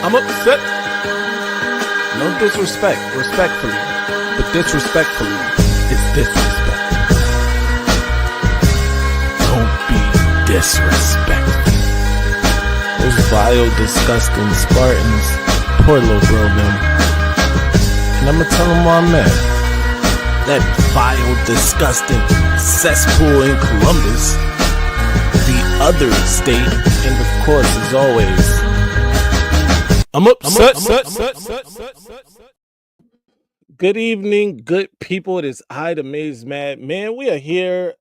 I'm upset. No disrespect, respectfully. But disrespectfully is disrespect. Don't be disrespectful. Those vile, disgusting Spartans. Poor little bro them. And I'ma tell them where I'm at. That vile, disgusting cesspool in Columbus. The other state, and of course, as always, I'm upset. Good evening, good people. It is I, the Maize Mad. Man, we are here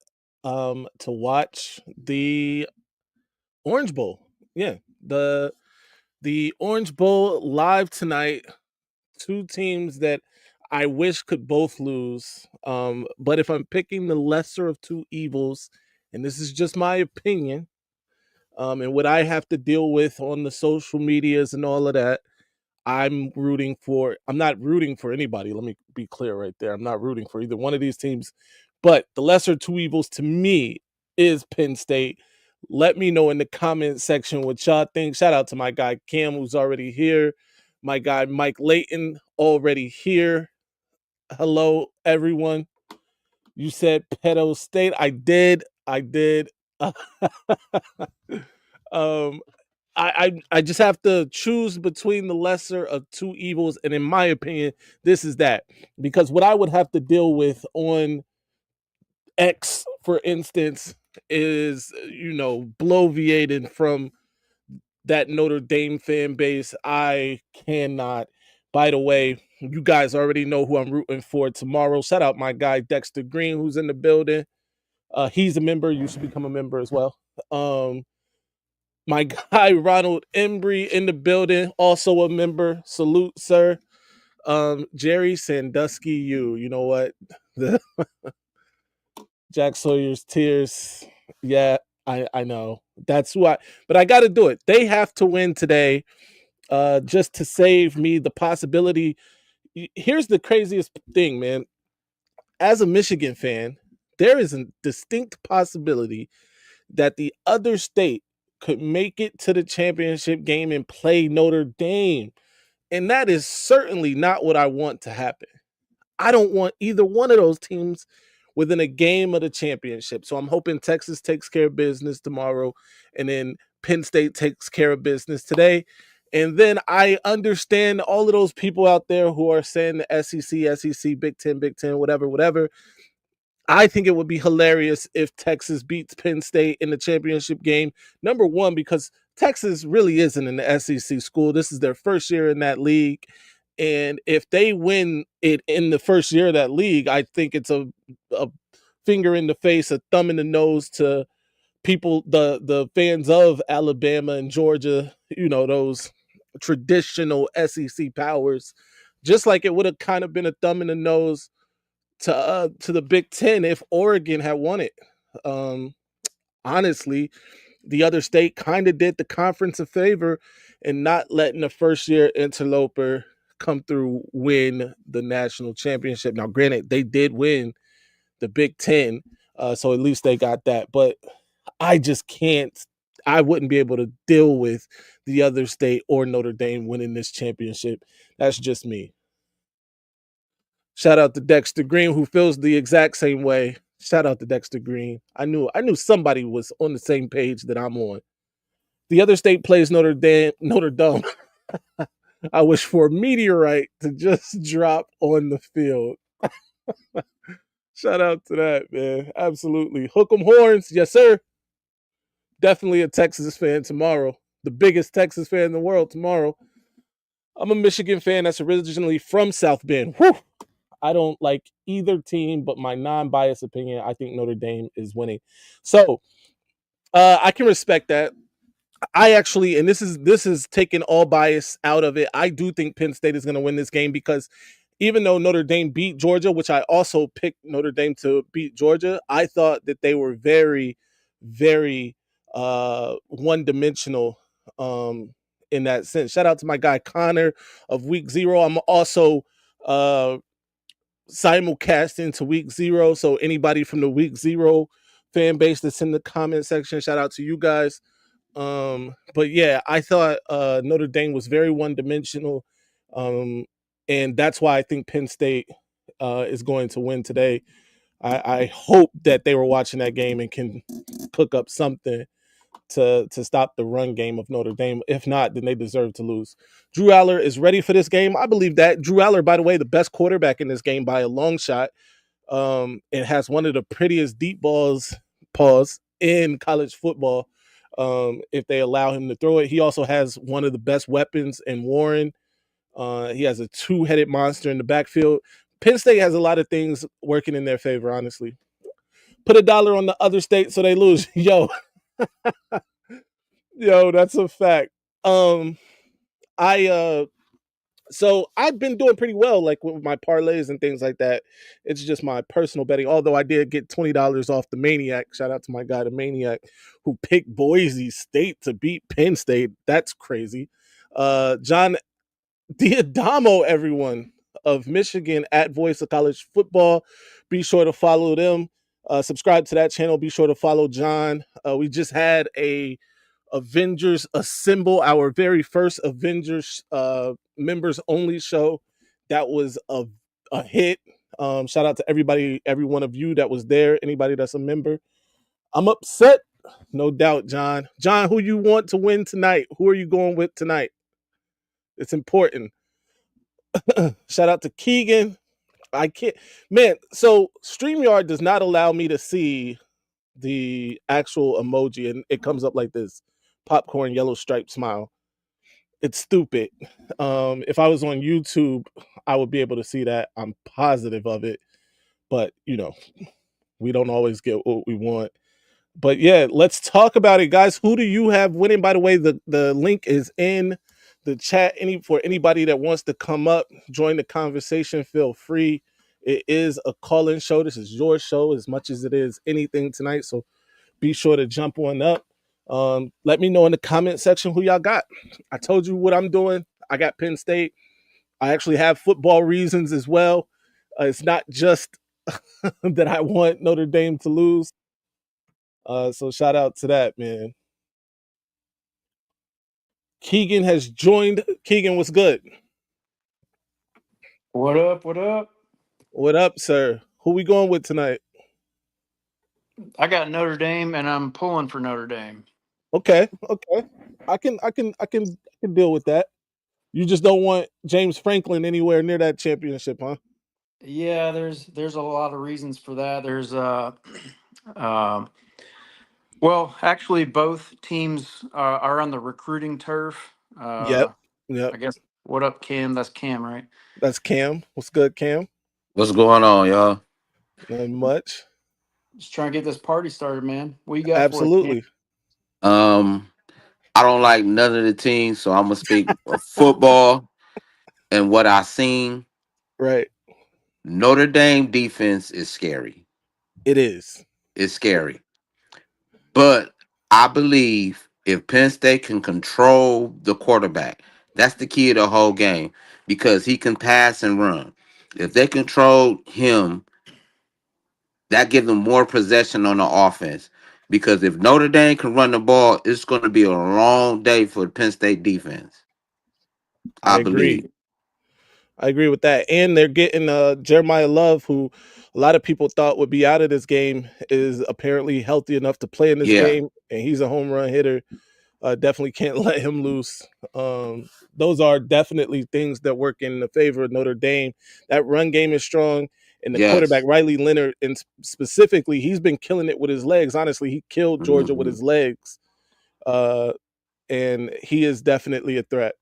to watch the Orange Bowl. Yeah, the Orange Bowl live tonight. Two teams that I wish could both lose. But if I'm picking the lesser of two evils, and this is just my opinion, and what I have to deal with on the social medias and all of that, I'm not rooting for anybody. Let me be clear right there. I'm not rooting for either one of these teams. But the lesser of two evils to me is Penn State. Let me know in the comment section what y'all think. Shout out to my guy Cam, who's already here. My guy Mike Layton, already here. Hello, everyone. You said Pedo State. I did. I just have to choose between the lesser of two evils, and in my opinion, this is that. Because what I would have to deal with on X, for instance, is bloviated from that Notre Dame fan base. I cannot. By the way, you guys already know who I'm rooting for tomorrow. Shout out my guy Dexter Green, who's in the building. He's a member. You should become a member as well. My guy Ronald Embry in the building, also a member. Salute, sir. Jerry Sandusky, you know what? The Jack Sawyer's tears. Yeah, I know. That's why. But I got to do it. They have to win today, just to save me the possibility. Here's the craziest thing, man. As a Michigan fan, there is a distinct possibility that the other state could make it to the championship game and play Notre Dame. And that is certainly not what I want to happen. I don't want either one of those teams within a game of the championship. So I'm hoping Texas takes care of business tomorrow, and then Penn State takes care of business today. And then I understand all of those people out there who are saying the SEC, Big Ten, whatever. I think it would be hilarious if Texas beats Penn State in the championship game. Number one, because Texas really isn't an SEC school. This is their first year in that league. And if they win it in the first year of that league, I think it's a finger in the face, a thumb in the nose to people, the fans of Alabama and Georgia, those traditional SEC powers. Just like it would have kind of been a thumb in the nose to the Big Ten if Oregon had won it. Honestly, the other state kind of did the conference a favor in not letting the first year interloper come through, win the national championship. Now, granted, they did win the Big Ten, so at least they got that. But I just can't. I wouldn't be able to deal with the other state or Notre Dame winning this championship. That's just me. Shout out to Dexter Green, who feels the exact same way. Shout out to Dexter Green. I knew somebody was on the same page that I'm on. The other state plays Notre Dame. I wish for a meteorite to just drop on the field. Shout out to that, man. Absolutely. Hook 'em horns. Yes, sir. Definitely a Texas fan tomorrow. The biggest Texas fan in the world tomorrow. I'm a Michigan fan that's originally from South Bend. Whew. I don't like either team, but my non-biased opinion, I think Notre Dame is winning. So I can respect that. I actually, and this is taking all bias out of it, I do think Penn State is going to win this game, because even though Notre Dame beat Georgia, which I also picked Notre Dame to beat Georgia, I thought that they were very, very one-dimensional in that sense. Shout out to my guy Connor of Week 0. I'm also simulcasting to Week 0, so anybody from the Week 0 fan base that's in the comment section, shout out to you guys. But yeah, I thought Notre Dame was very one dimensional, um, and that's why I think Penn State is going to win today. I hope that they were watching that game and can cook up something to stop the run game of Notre Dame. If not, then they deserve to lose. Drew Aller is ready for this game. I believe that. Drew Aller, by the way, the best quarterback in this game by a long shot. And has one of the prettiest deep balls, pause, in college football. If they allow him to throw it, he also has one of the best weapons in Warren. He has a two-headed monster in the backfield. Penn State has a lot of things working in their favor, honestly. Put a dollar on the other state so they lose. Yo, that's a fact. Um, I So I've been doing pretty well, like with my parlays and things like that. It's just my personal betting. Although I did get $20 off the Maniac. Shout out to my guy, the Maniac, who picked Boise State to beat Penn State. That's crazy. John Diadamo, everyone of Michigan at Voice of College Football. Be sure to follow them. Subscribe to that channel. Be sure to follow John. We just had a Avengers Assemble, our very first Avengers members only show. That was a hit. Shout out to everybody, every one of you that was there, anybody that's a member. I'm upset, no doubt, John. John, who you want to win tonight? Who are you going with tonight? It's important. Shout out to Keegan. I can't, man. So StreamYard does not allow me to see the actual emoji, and it comes up like this: popcorn yellow striped smile. It's stupid. If I was on YouTube, I would be able to see that. I'm positive of it, but we don't always get what we want. But yeah, let's talk about it, guys. Who do you have winning? By the way, the link is in the chat. For anybody that wants to come up, join the conversation, feel free. It is a call-in show. This is your show as much as it is anything tonight. So be sure to jump on up. Let me know in the comment section who y'all got. I told you what I'm doing. I got Penn State. I actually have football reasons as well. It's not just that I want Notre Dame to lose. So shout out to that, man. Keegan has joined. Keegan, what's good? What up? What up? What up, sir? Who we going with tonight? I got Notre Dame, and I'm pulling for Notre Dame. Okay, okay. I can deal with that. You just don't want James Franklin anywhere near that championship, huh? Yeah, there's a lot of reasons for that. There's um, well, actually, both teams are on the recruiting turf. Yep. Yep. I guess. What up, Cam? That's Cam, right? That's Cam. What's good, Cam? What's going on, y'all? Not much. Just trying to get this party started, man. What you got for us, Cam? Absolutely. Um, I don't like none of the teams, so I'm gonna speak of football and what I seen. Right. Notre Dame defense is scary. It is. It's scary, but I believe if Penn State can control the quarterback, that's the key of the whole game because he can pass and run. If they control him, that gives them more possession on the offense. Because if Notre Dame can run the ball, it's going to be a long day for the Penn State defense. I I agree. believe. I agree with that. And they're getting Jeremiah Love, who a lot of people thought would be out of this game, is apparently healthy enough to play in this Yeah. game, and he's a home run hitter. Definitely can't let him loose. Those are definitely things that work in the favor of Notre Dame. That run game is strong, and the quarterback Yes. Riley Leonard, and specifically, he's been killing it with his legs. Honestly, he killed Georgia with Mhm. his legs, uh, and he is definitely a threat.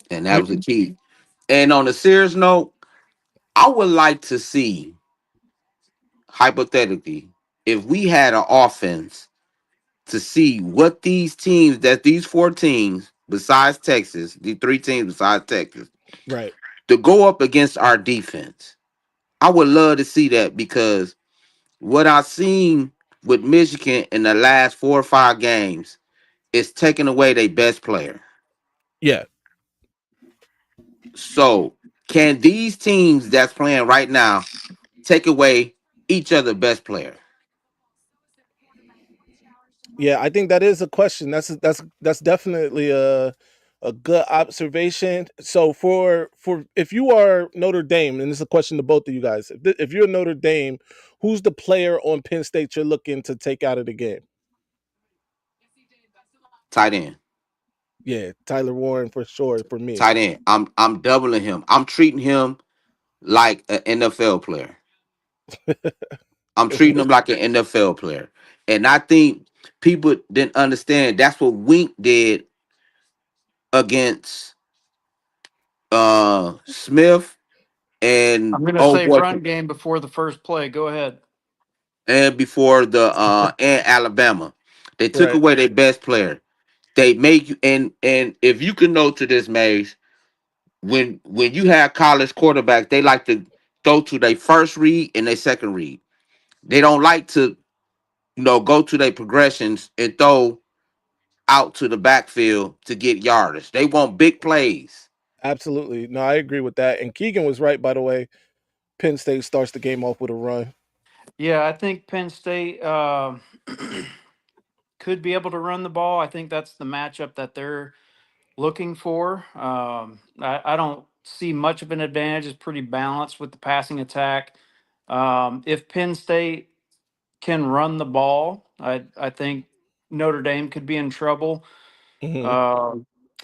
And that You, was the key. And on a serious note, I would like to see, hypothetically, if we had an offense to see what these four teams, besides Texas, the three teams besides Texas, right? to go up against our defense. I would love to see that because what I've seen with Michigan in the last 4 or 5 games is taking away their best player. Yeah, So, can these teams that's playing right now take away each other best player? Yeah, I think that is a question. That's definitely a good observation. So for if you are Notre Dame, and this is a question to both of you guys, if you're Notre Dame, who's the player on Penn State you're looking to take out of the game? Tight end. Yeah, Tyler Warren for sure for me. Tight end. I'm doubling him. I'm treating him like an NFL player. I'm treating him like an NFL player. And I think people didn't understand that's what Wink did against Smith and I'm going to oh say boy run game before the first play. Go ahead. and before the and Alabama. They took Right. away their best player. They make you and if you can know to this, Maze, when you have college quarterbacks, they like to go to their first read and their second read. They don't like to, go to their progressions and throw out to the backfield to get yardage. They want big plays. Absolutely. No, I agree with that. And Keegan was right, by the way. Penn State starts the game off with a run. Yeah, I think Penn State could be able to run the ball. I think that's the matchup that they're looking for. I don't see much of an advantage. It's pretty balanced with the passing attack. If Penn State can run the ball, I think Notre Dame could be in trouble. Hmm.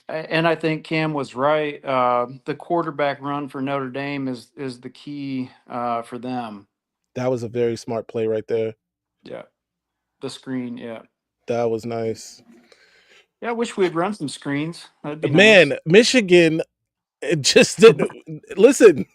And I think Cam was right. The quarterback run for Notre Dame is the key for them. That was a very smart play right there. Yeah, the screen. Yeah, That was nice. yeah. I wish we'd run some screens. That'd be nice. Man, Michigan it just didn't listen.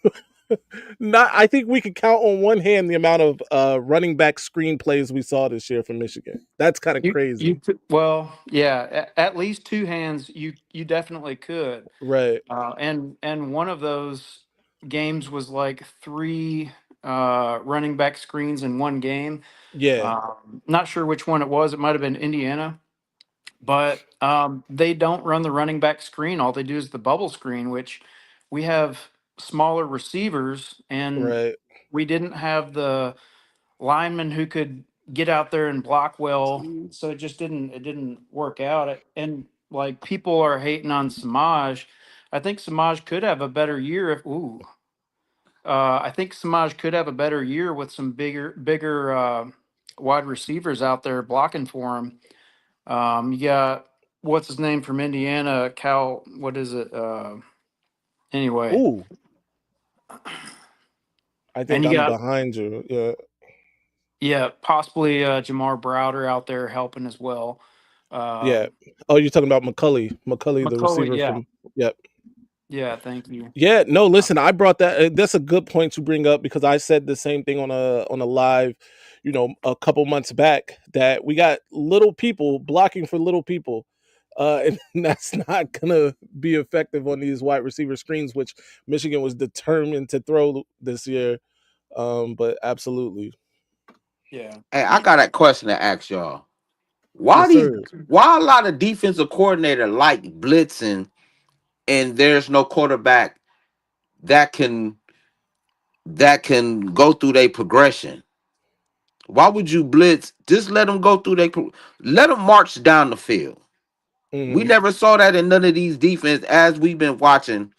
Not I think we could count on one hand the amount of running back screenplays we saw this year from Michigan. That's kind of You crazy. well, yeah. At least two hands, you definitely could. Right. And one of those games was like three running back screens in one game. Yeah. Not sure which one it was. It might have been Indiana, but they don't run the running back screen. All they do is the bubble screen, which we have smaller receivers, and Right. we didn't have the linemen who could get out there and block well. So it didn't work out. And like people are hating on Samaj. I think Samaj could have a better year if I think Samaj could have a better year with some bigger wide receivers out there blocking for him. You got what's his name from Indiana, Cal. What is it? Anyway, Ooh, I and think you I'm got behind you. Yeah. yeah, possibly Jamar Browder out there helping as well. Yeah. Um, Oh, you're talking about McCulley. McCulley, the McCullough, receiver yeah, from Yep. yeah. Thank you. Yeah, no, listen, I brought that that's a good point to bring up because I said the same thing on a live, a couple months back that we got little people blocking for little people. And that's not gonna be effective on these wide receiver screens, which Michigan was determined to throw this year. But absolutely. Yeah, Hey, I got a question to ask y'all. Why Yes, these sir. why a lot of defensive coordinator like blitzing and there's no quarterback that can go through their progression? Why would you blitz? Just let them go through let them march down the field. We Hmm. never saw that in none of these defense as we've been watching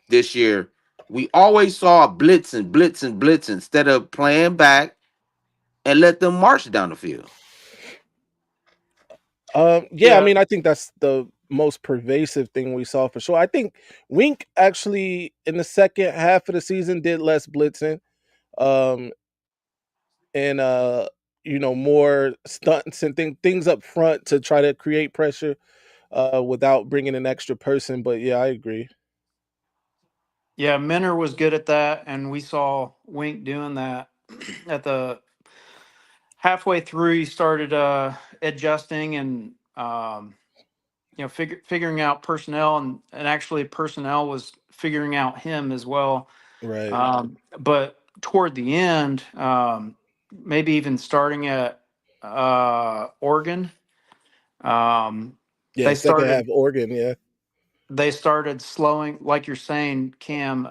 this year. We always saw blitzing, blitzing, blitzing instead of playing back and let them march down the field. Yeah, I yeah, mean, I think that's the most pervasive thing we saw for sure. I think Wink actually in the second half of the season did less blitzing. Um, and more stunts and things up front to try to create pressure without bringing an extra person. But yeah, I agree. yeah. Minner was good at that, and we saw Wink doing that at the halfway through. He started adjusting and figuring out personnel, and actually personnel was figuring out him as well. Right. But toward the end, maybe even starting at Oregon, um, Yeah, they second half started Oregon. Yeah. they started slowing, like you're saying, Cam.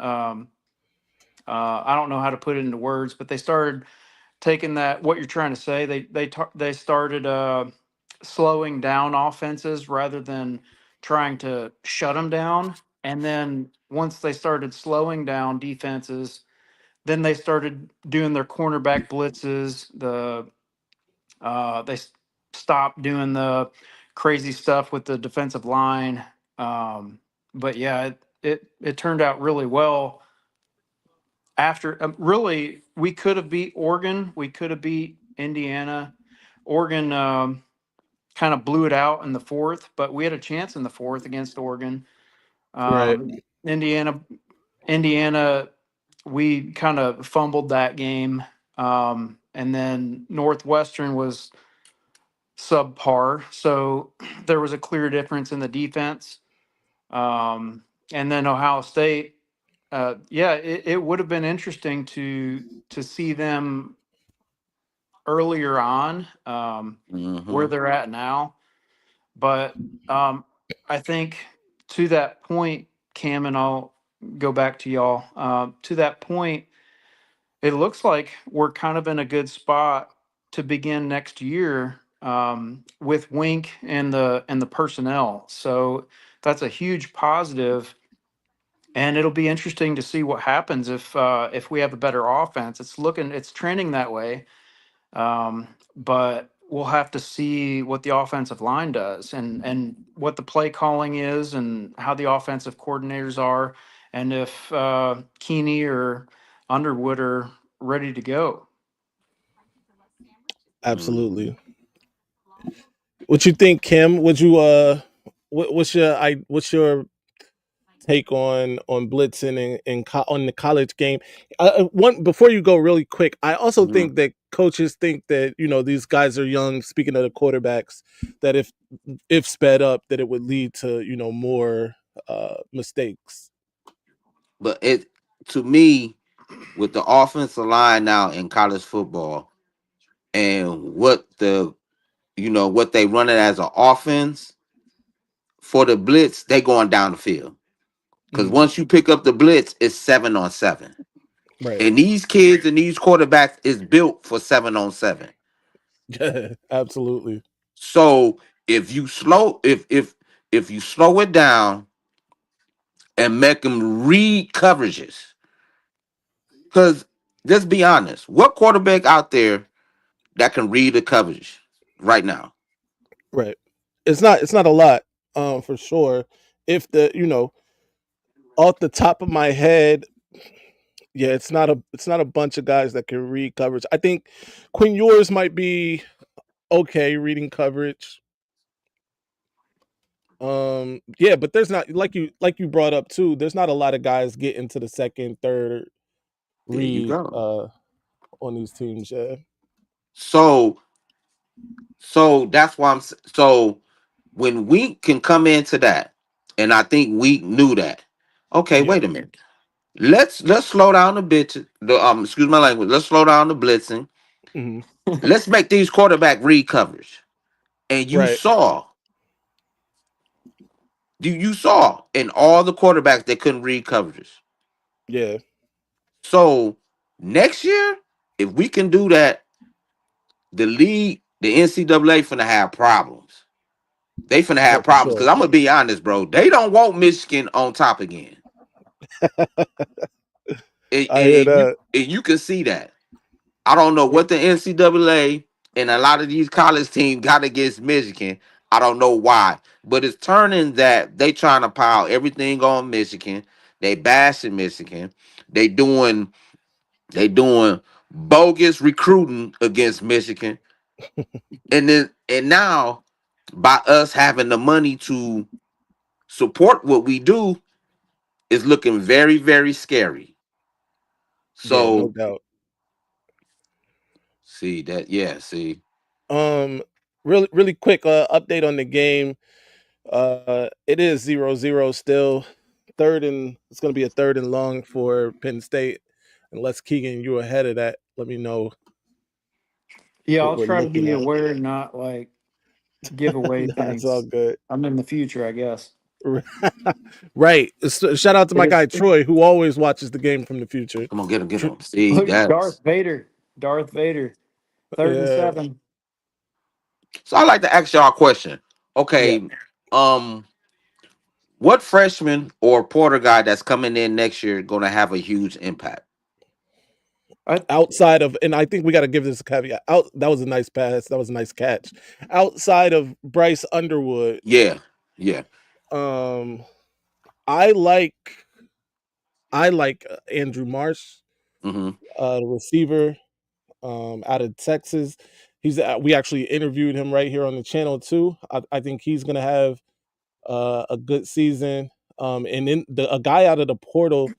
I don't know how to put it into words, but they started taking that what you're trying to say. They started slowing down offenses rather than trying to shut them down. And then once they started slowing down defenses, then they started doing their cornerback blitzes. They stopped doing the crazy stuff with the defensive line. But yeah, it turned out really well. After really, we could have beat Oregon. We could have beat Indiana. Oregon kind of blew it out in the fourth, but we had a chance in the fourth against Oregon. Right. Indiana, Indiana, we kind of fumbled that game. And then Northwestern was subpar. So there was a clear difference in the defense. And then Ohio State, yeah, it would have been interesting to see them earlier on, where Hmm. they're at now. But I think to that point, Cam, and I'll go back to y'all. To that point, it looks like we're kind of in a good spot to begin next year, with Wink and the personnel. So that's a huge positive, and it'll be interesting to see what happens if we have a better offense. It's trending that way, but we'll have to see what the offensive line does and what the play calling is and how the offensive coordinators are, and if Keeney or Underwood are ready to go. Absolutely. What you think, Kim? Would you what's your take on blitzing on the college game? One before you go, really quick. I also Hmm. think that coaches think that these guys are young. Speaking of the quarterbacks, that if sped up, that it would lead to more mistakes. But it to me, with the offensive line now in college football and what they run it as an offense for the blitz, they going down the field. Because Mhm. once you pick up the blitz, it's 7-on-7. Right. And these kids and these quarterbacks is built for 7-on-7. Absolutely. So if you slow it down and make them read coverages, because let's be honest, what quarterback out there that can read the coverage right now? Right. It's not a lot, for sure. If the off the top of my head, yeah, it's not a bunch of guys that can read coverage. I think Quinn yours might be okay reading coverage. Yeah, but there's not, like you brought up too. There's not a lot of guys getting to the second, third There you read go. on these teams. Yeah. So that's why so when we can come into that, and I think we knew that. Okay, Yeah. wait a minute. Let's slow down the bit. Excuse my language. Let's slow down the blitzing. Hmm. Let's make these quarterback read coverage. And Right. you saw in all the quarterbacks they couldn't read coverages. Yeah. So next year, if we can do that, the league, the NCAA finna have problems. They finna Oh, have for problems because sure. I'm gonna be honest, bro. They don't want Michigan on top again, and, I hear and, and you that. and you can see that. I don't know what the NCAA and a lot of these college teams got against Michigan. I don't know why, but it's turning that they trying to pile everything on Michigan. They bashing Michigan. They doing they doing bogus recruiting against Michigan, and now by us having the money to support what we do is looking very very scary. Yeah, no So doubt. see that, yeah, see. Um, really quick update on the game. It is 0-0 still. It's going to be a third and long for Penn State. Unless Keegan, you ahead of that, let me know Yeah, what I'll we're try to looking be at. aware and not like give away Nah, it's all things. good. I'm in the future, I guess. Right. Shout out to my It's guy Troy, who always watches the game from the future. Come on, get him, get Tr- him. See, look, that's Darth Vader. Darth Vader. Third and yeah, 7. So I like to ask y'all a question. Yeah. Okay, um, what freshman or porter guy that's coming in next year gonna have a huge impact? I Outside of, and I think we got to give this a caveat. Out, that was a nice pass. That was a nice catch. Outside of Bryce Underwood, Yeah, yeah. um, I like Andrew Marsh, Mm-hmm. the receiver, out of Texas. He's we actually interviewed him right here on the channel too. I think he's gonna have a good season. And then a guy out of the portal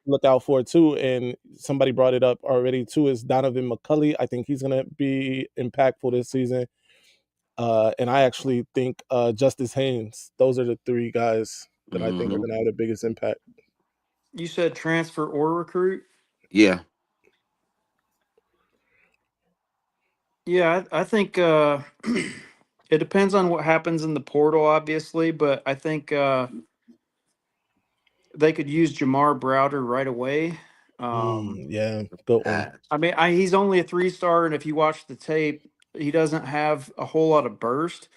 look out for too. And somebody brought it up already too is Donovan McCulley. I think he's gonna be impactful this season. And I actually think Justice Haynes. Those are the three guys that I think are Mm-hmm. gonna have the biggest impact. You said transfer or recruit? Yeah. Yeah, I think it depends on what happens in the portal, obviously, but I think they could use Jamar Browder right away. Um, Yeah, good one. Ah, I mean, he's only a 3 star, and if you watch the tape, he doesn't have a whole lot of burst,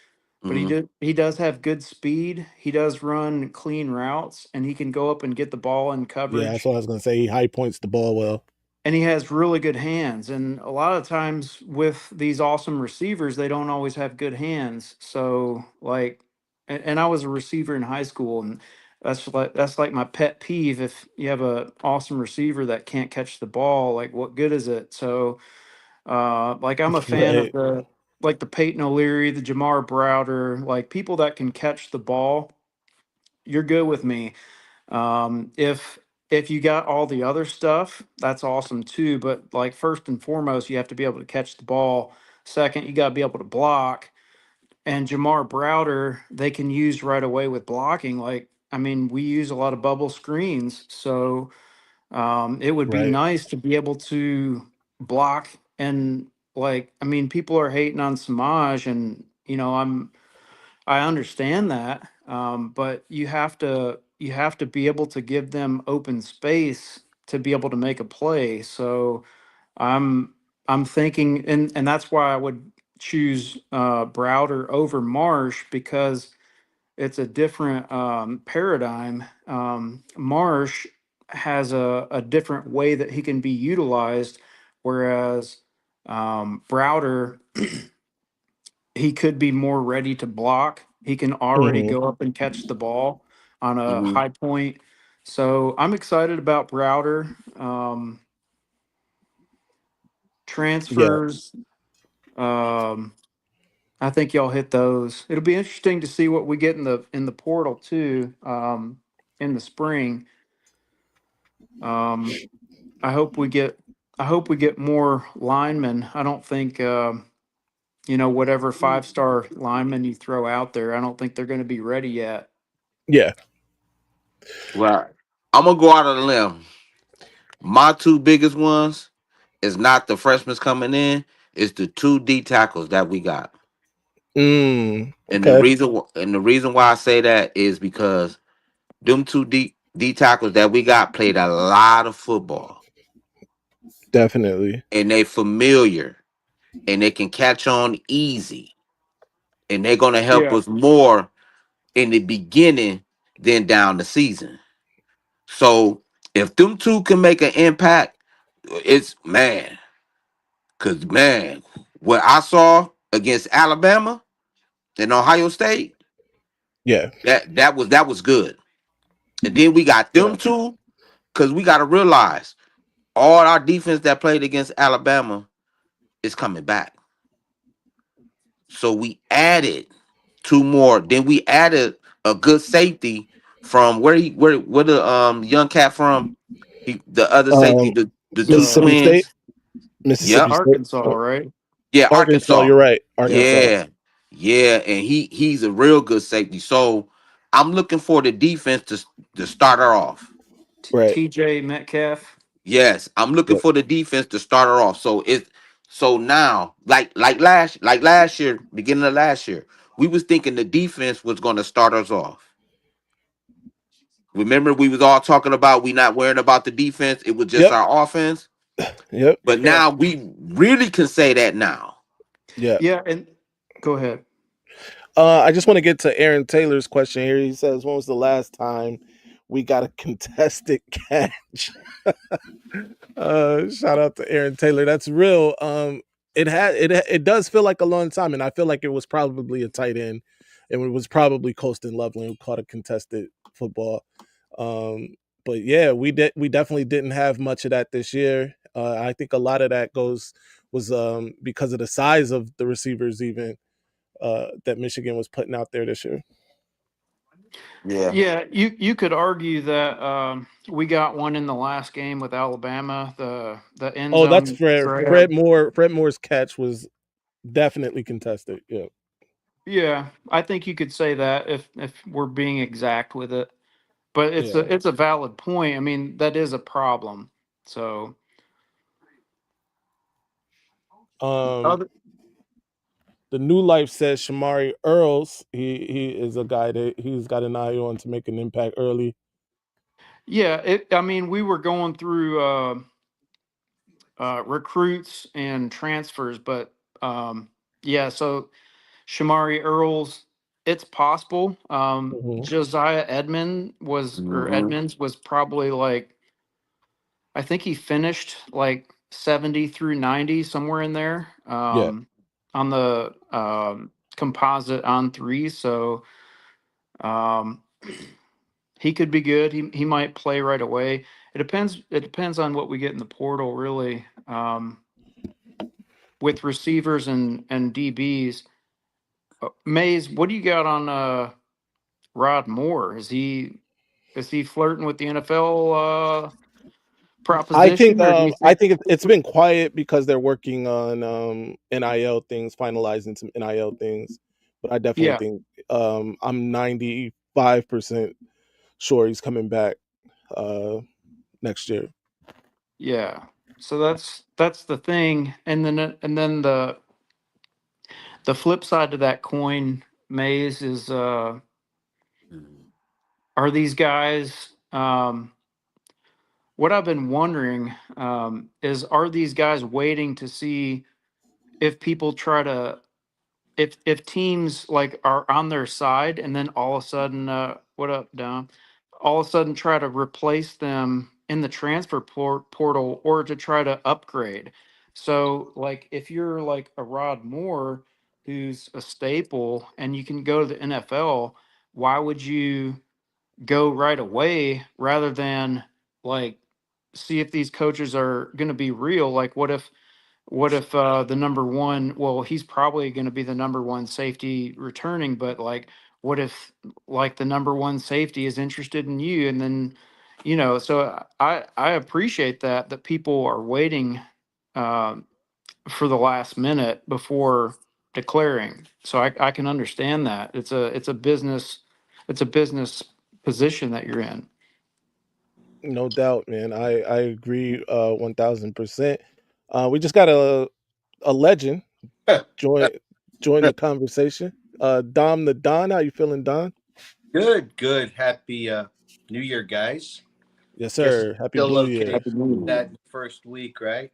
but mm-hmm. he does have good speed. He does run clean routes, and he can go up and get the ball in Yeah, that's coverage. what I was gonna say. He high points the ball well. And he has really good hands. And a lot of times with these awesome receivers, they don't always have good hands. So like, and I was a receiver in high school, and that's like my pet peeve. If you have a awesome receiver that can't catch the ball, like what good is it? So like I'm a fan of Right. the Peyton O'Leary, the Jamar Browder, like people that can catch the ball. You're good with me. If you got all the other stuff, that's awesome too. But like first and foremost, you have to be able to catch the ball. Second, you got to be able to block. And Jamar Browder, they can use right away with blocking. Like, I mean, we use a lot of bubble screens, so it would be Right. nice to be able to block. And like, I mean, people are hating on Samaj, and I understand that, but you have to be able to give them open space to be able to make a play. So I'm I'm thinking, and that's why I would choose Browder over Marsh, because it's a different paradigm. Marsh has a different way that he can be utilized, whereas Browder, he could be more ready to block. He can already Hmm. go up and catch the ball on a Mm-hmm. high point. So I'm excited about Browder. Yeah. Transfers. Um, I think y'all hit those. It'll be interesting to see what we get in the portal too. In the spring. Um, I hope we get. I hope we get more linemen. I don't think. Whatever 5 star linemen you throw out there, I don't think they're going to be ready yet. Yeah. Well, I'm gonna go out on a limb. My two biggest ones is not the freshmen coming in; it's the two D tackles that we got. And the Okay. reason why I say that is because them two D tackles that we got played a lot of football, Definitely. and they familiar, and they can catch on easy, and they're gonna help Yeah. us more in the beginning than down the season. So if them two can make an impact, it's man. Cause man, what I saw against Alabama and Ohio State, Yeah. that was good. And then we got them Yeah. two, because we got to realize all our defense that played against Alabama is coming back. So we added two more. Then we added a good safety from where the young cat from. The other safety, Um, the two Uh, Mississippi State. twins. Yep. Mississippi State. Arkansas, right? Yeah, Arkansas. Arkansas. You're right. Yeah. Arkansas. Yeah. Yeah, and he's a real good safety. So I'm looking for the defense to start her off. Right. TJ Metcalf. Yes, I'm looking Yep. for the defense to start her off. So now, like last year, beginning of last year, we was thinking the defense was going to start us off. Remember, we was all talking about we not worrying about the defense; it was just Yep. our offense. Yep. But Yeah. now we really can say that now. Yeah. Yeah, and Go ahead. I just want to get to Aaron Taylor's question here. He says, "When was the last time we got a contested catch?" Shout out to Aaron Taylor. That's real. It does feel like a long time, and I feel like it was probably a tight end, and it was probably Colston Loveland who caught a contested football. Um, but yeah, we definitely didn't have much of that this year. I think a lot of that was because of the size of the receivers, even that Michigan was putting out there this year. Yeah. Yeah, you could argue that we got one in the last game with Alabama, the end Oh, that's zone Fred. grab. Fred Moore's catch was definitely contested. Yeah. Yeah, I think you could say that if we're being exact with it. But Yeah. it's a valid point. I mean, that is a problem. So Um, other the New Life says Shamari Earls. He is a guy that he's got an eye on to make an impact early. yeah, I mean, we were going through recruits and transfers, but yeah, so Shamari Earls, it's possible. Mhm. Josiah Hmm. Edmonds was probably like, I think he finished like 70 through 90, somewhere in there, Yeah. on the composite on three. So um, he could be good. He might play right away. It depends on what we get in the portal, really. With receivers and DBs. Mays, what do you got on Rod Moore? Is he flirting with the NFL proposition, or do you I think? think it's been quiet because they're working on NIL things, finalizing some NIL things. But I definitely Yeah, think I'm 95% sure he's coming back uh, next year. yeah. So that's the thing, and then the flip side to that coin, Mays, is are these guys? What I've been wondering is, are these guys waiting to see if people try to, if teams like are on their side, and then all of a sudden, what up, Dom? All of a sudden try to replace them in the transfer portal, or to try to upgrade. So, like, if you're like a Rod Moore, who's a staple, and you can go to the NFL, why would you go right away rather than like see if these coaches are going to be real? Like, what if the number one, well, he's probably going to be the number one safety returning, but like, what if like the number one safety is interested in you? And then, so I appreciate that people are waiting um, for the last minute before declaring. So I can understand that. It's a business position that you're in. No doubt, man. I agree 1000%. We just got a legend join join the conversation. Dom the Don, how you feeling, Don? Good, good. Happy New Year, guys. Yes, Guess it's sir. Happy still Blue okay Year. to do that in the first week, right?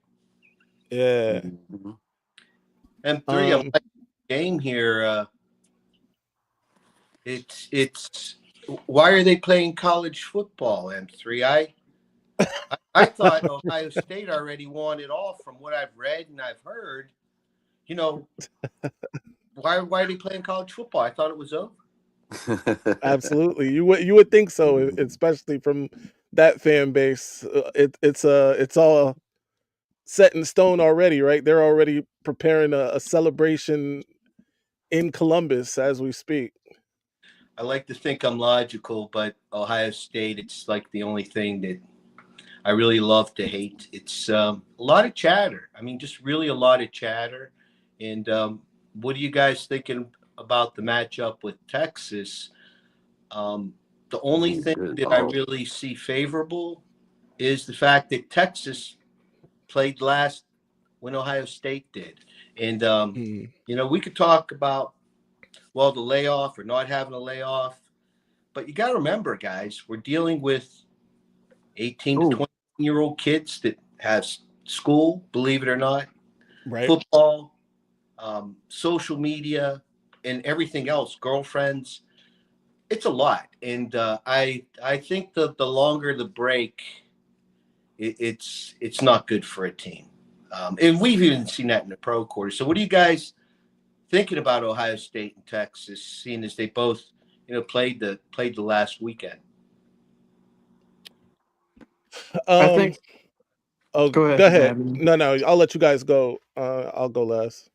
Yeah. M3, I'm Um, like the game here. It's why are they playing college football, M3? I thought Ohio State already won it all from what I've read and I've heard. You know, why are they playing college football? I thought it was over. Absolutely. You would think so, especially from that fan base. It's all set in stone already, right? They're already preparing a celebration in Columbus as we speak. I like to think I'm logical, but Ohio State, it's like the only thing that I really love to hate. It's a lot of chatter. I mean, just really a lot of chatter. And what are you guys thinking about the matchup with Texas? Um, the only thing Good that I Lord. really see favorable is the fact that Texas played last when Ohio State did. And, Mm, we could talk about, well, the layoff or not having a layoff. But you got to remember, guys, we're dealing with 18 to Oh, 20-year-old kids that have school, believe it or not, right. football. social media, and everything else, girlfriends. It's a lot, and I think the longer the break, it's not good for a team. And we've even seen that in the pro quarter. So, what are you guys thinking about Ohio State and Texas, seeing as they both, played the last weekend? I Um, think. oh, Go go ahead, ahead. Madden. No, no, I'll let you guys go. I'll go last.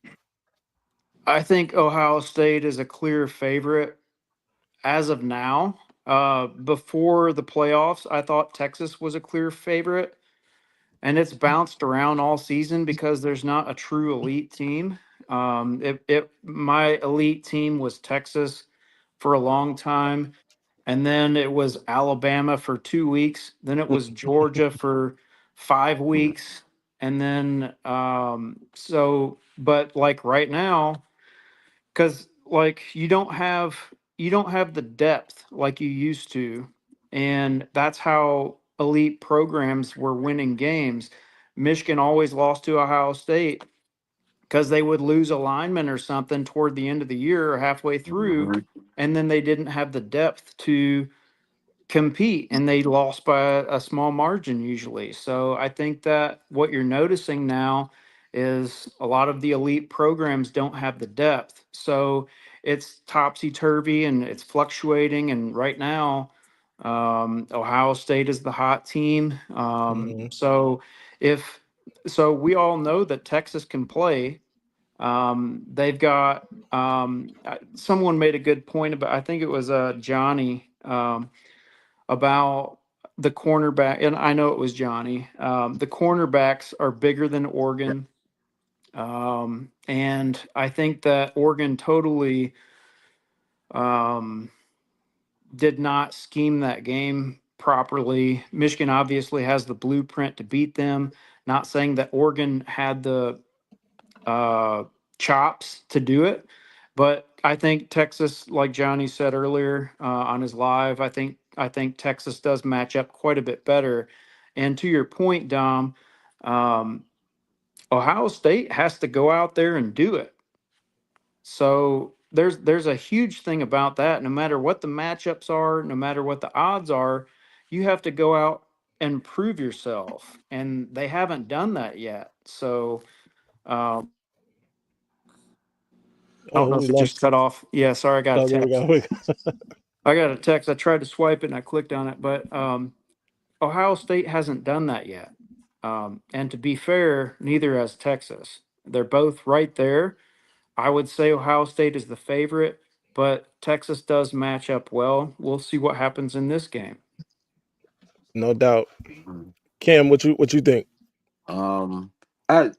I think Ohio State is a clear favorite as of now. Before the playoffs, I thought Texas was a clear favorite, and it's bounced around all season because there's not a true elite team. My elite team was Texas for a long time, and then it was Alabama for 2 weeks, then it was Georgia for 5 weeks, and then but like right now, because like you don't have the depth like you used to, and that's how elite programs were winning games. Michigan always lost to Ohio State because they would lose a lineman or something toward the end of the year or halfway through, Mhm. and then they didn't have the depth to compete, and they lost by a small margin usually. So I think that what you're noticing now is a lot of the elite programs don't have the depth. So it's topsy turvy and it's fluctuating. And right now, Ohio State is the hot team. Mhm. If we all know that Texas can play. They've got someone made a good point about, I think it was Johnny, about the cornerback, and I know it was Johnny. The cornerbacks are bigger than Oregon, and I think that Oregon totally um, did not scheme that game properly. Michigan obviously has the blueprint to beat them. Not saying that Oregon had the uh, chops to do it. But I think Texas, like Johnny said earlier on his live, I think Texas does match up quite a bit better. And to your point, Dom, um, Ohio State has to go out there and do it. So there's a huge thing about that. No matter what the matchups are, no matter what the odds are, you have to go out and prove yourself, and they haven't done that yet. So. Um, I don't Oh, know we if it just lost. cut off. Yeah, sorry, I got a No, there we text. go. I got a text. I tried to swipe it and I clicked on it, but Ohio State hasn't done that yet. And to be fair, neither has Texas. They're both right there. I would say Ohio State is the favorite, but Texas does match up well. We'll see what happens in this game. No doubt. Mhm. Cam, what you think? Um, I,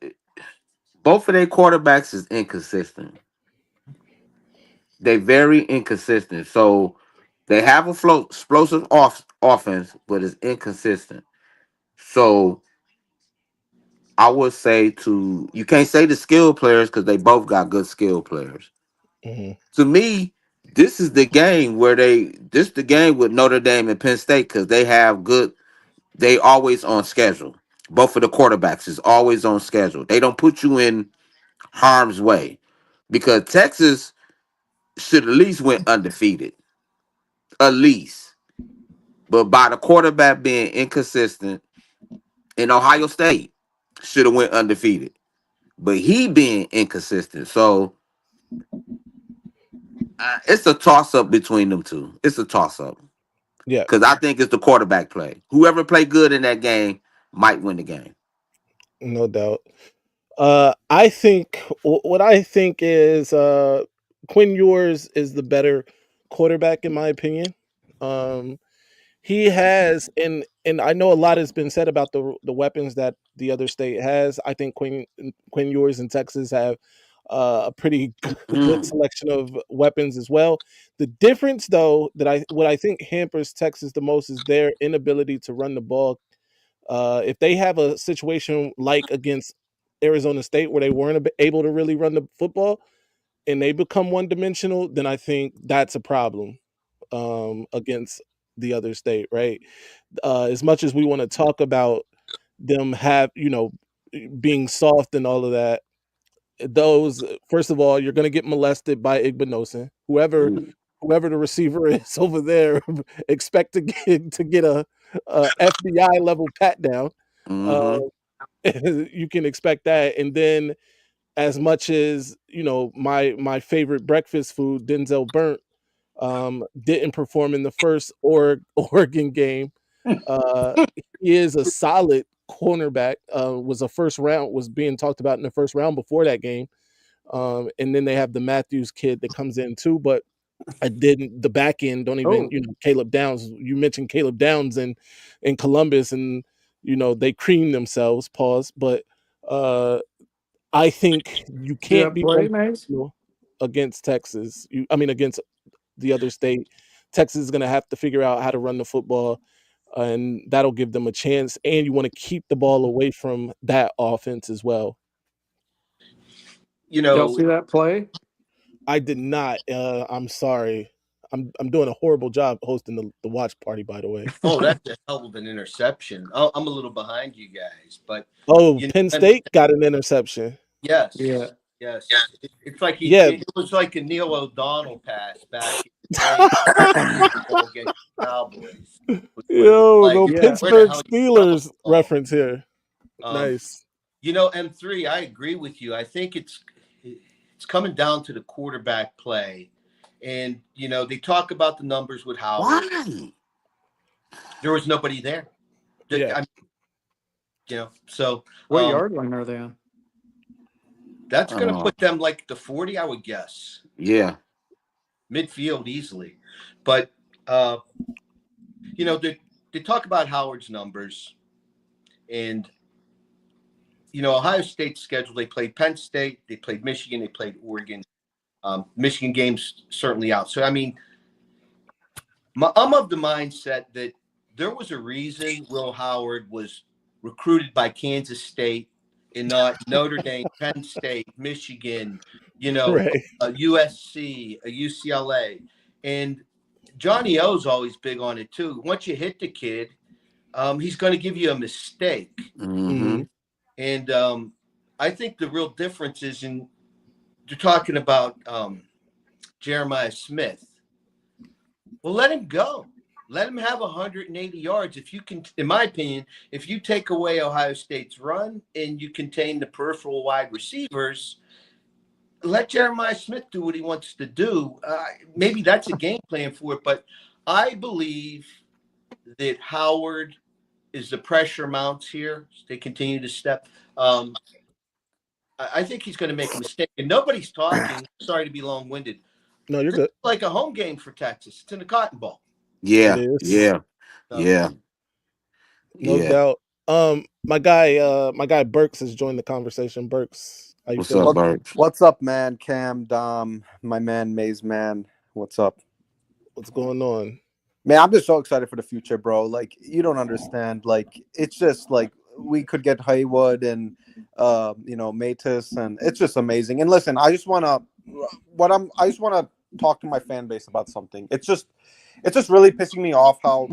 both of their quarterbacks is inconsistent. They very inconsistent. So they have a explosive offense, but it's inconsistent. So I would say to you can't say the skill players because they both got good skill players. Mhm. To me, this is the game where this the game with Notre Dame and Penn State because they have good. They always on schedule. Both of the quarterbacks is always on schedule. They don't put you in harm's way because Texas should at least went undefeated, at least. But by the quarterback being inconsistent, in Ohio State should have went undefeated, but he being inconsistent. So it's a toss up between them two. It's a toss up Yeah, because I think it's the quarterback play. Whoever played good in that game might win the game. no doubt. I think what I think is Quinn Ewers is the better quarterback in my opinion. Um, he has, and I know a lot has been said about the weapons that the other state has. I think Quinn Ewers in Texas have a pretty good Mm. selection of weapons as well. The difference, though, that what I think hampers Texas the most is their inability to run the ball. If they have a situation like against Arizona State where they weren't able to really run the football and they become one dimensional, then I think that's a problem against the other state, right? As much as we want to talk about them being soft and all of that, those, first of all, you're going to get molested by Igbenogson. Whoever the receiver is over there, expect to get a FBI level pat down. Mm-hmm. You can expect that. And then, as much as my favorite breakfast food, Denzel Burnt, didn't perform in the first Oregon game. He is a solid cornerback. Was being talked about in the first round before that game. And then they have the Matthews kid that comes in too, but I didn't the back end don't even, Oh, Caleb Downs. You mentioned Caleb Downs in Columbus, and they creamed themselves, pause. But I think you do can't that be play, one Maze? against Texas. Against the other state. Texas is gonna have to figure out how to run the football, and that'll give them a chance. And you want to keep the ball away from that offense as well. You Y'all know, see that play? I did not. I'm sorry. I'm doing a horrible job hosting the watch party, by the way. oh, that's a hell of an interception. I'm a little behind you guys, but Oh, you Penn know, State got an interception. Yeah. yes, yes. It's like Yeah. it was like a Neil O'Donnell pass back in the day against the Cowboys. When it was Yo, like, no Yeah. where the Pittsburgh hell you throw the Steelers ball? reference here. Um, Nice. M3, I agree with you. I think it's coming down to the quarterback play. And, they talk about the numbers with Howard. Why? There was nobody there. Yeah. So What yard line are they on? that's going to Oh, put them like the 40, I would guess. yeah. Midfield easily. But, they talk about Howard's numbers. And, Ohio State's schedule, they played Penn State, they played Michigan, they played Oregon. Michigan game's certainly out. So, I'm of the mindset that there was a reason Will Howard was recruited by Kansas State and not Notre Dame, Penn State, Michigan, Right. a USC, a UCLA. And Johnny O's always big on it too. Once you hit the kid, he's going to give you a mistake. Mm-hmm. And I think the real difference is you're talking about Jeremiah Smith. Well, let him go. Let him have 180 yards. If you can, in my opinion, if you take away Ohio State's run and you contain the peripheral wide receivers, let Jeremiah Smith do what he wants to do. Maybe that's a game plan for it, but I believe that Howard, as the pressure mounts here, they continue to step. I think he's going to make a mistake, and nobody's talking. Sorry to be long-winded. No, you're This good. is like a home game for Texas. It's in the Cotton Bowl. It Yeah. is. Yeah. So, Yeah. No Yeah. doubt. My guy Burks has joined the conversation. Burks, how you What's feeling? up, Birch? What's up, man? Cam, Dom, my man, Maize man. What's up? What's going on? Man, I'm just so excited for the future, bro. Like, you don't understand. Like, it's just like we could get Haywood and Matis, and it's just amazing. And listen, I just wanna talk to my fan base about something. It's just really pissing me off how,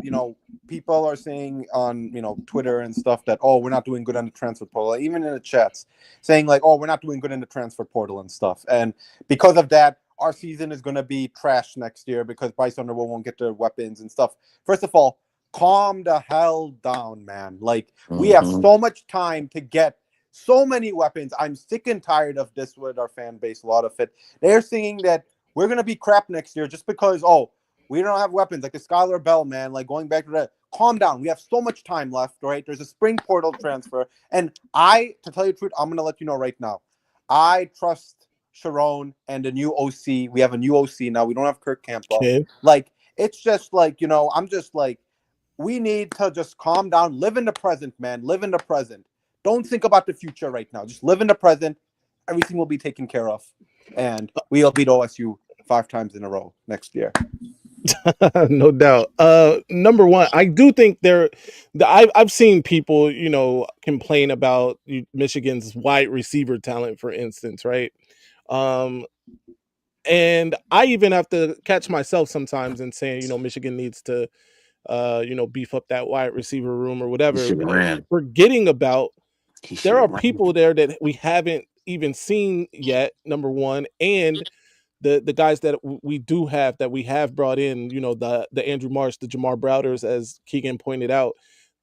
people are saying on, Twitter and stuff that, oh, we're not doing good on the transfer portal, even in the chats, saying like, oh, we're not doing good in the transfer portal and stuff. And because of that, our season is going to be trash next year because Bryce Underwood won't get the weapons and stuff. First of all, calm the hell down, man. Like, we have so much time to get so many weapons. I'm sick and tired of this with our fan base, a lot of it. They're saying that we're going to be crap next year just because, oh, we don't have weapons, like the Skylar Bell, man. Like, going back to that, calm down. We have so much time left, right? There's a spring portal transfer. And to tell you the truth, I'm going to let you know right now, I trust Sharon and the new OC. We have a new OC now. We don't have Kirk Campbell. Okay. Like, it's just like, I'm just like, we need to just calm down. Live in the present, man. Live in the present. Don't think about the future right now. Just live in the present. Everything will be taken care of. And we'll beat OSU 5 times in a row next year. No doubt. Number one, I do think I've seen people, complain about Michigan's wide receiver talent, for instance, right? And I even have to catch myself sometimes in saying, Michigan needs to, beef up that wide receiver room or He whatever. should have ran. Forgetting about He should there are have ran. people there that we haven't even seen yet. Number one, and the guys that we do have that we have brought in, the Andrew Marsh, the Jamar Browders, as Keegan pointed out.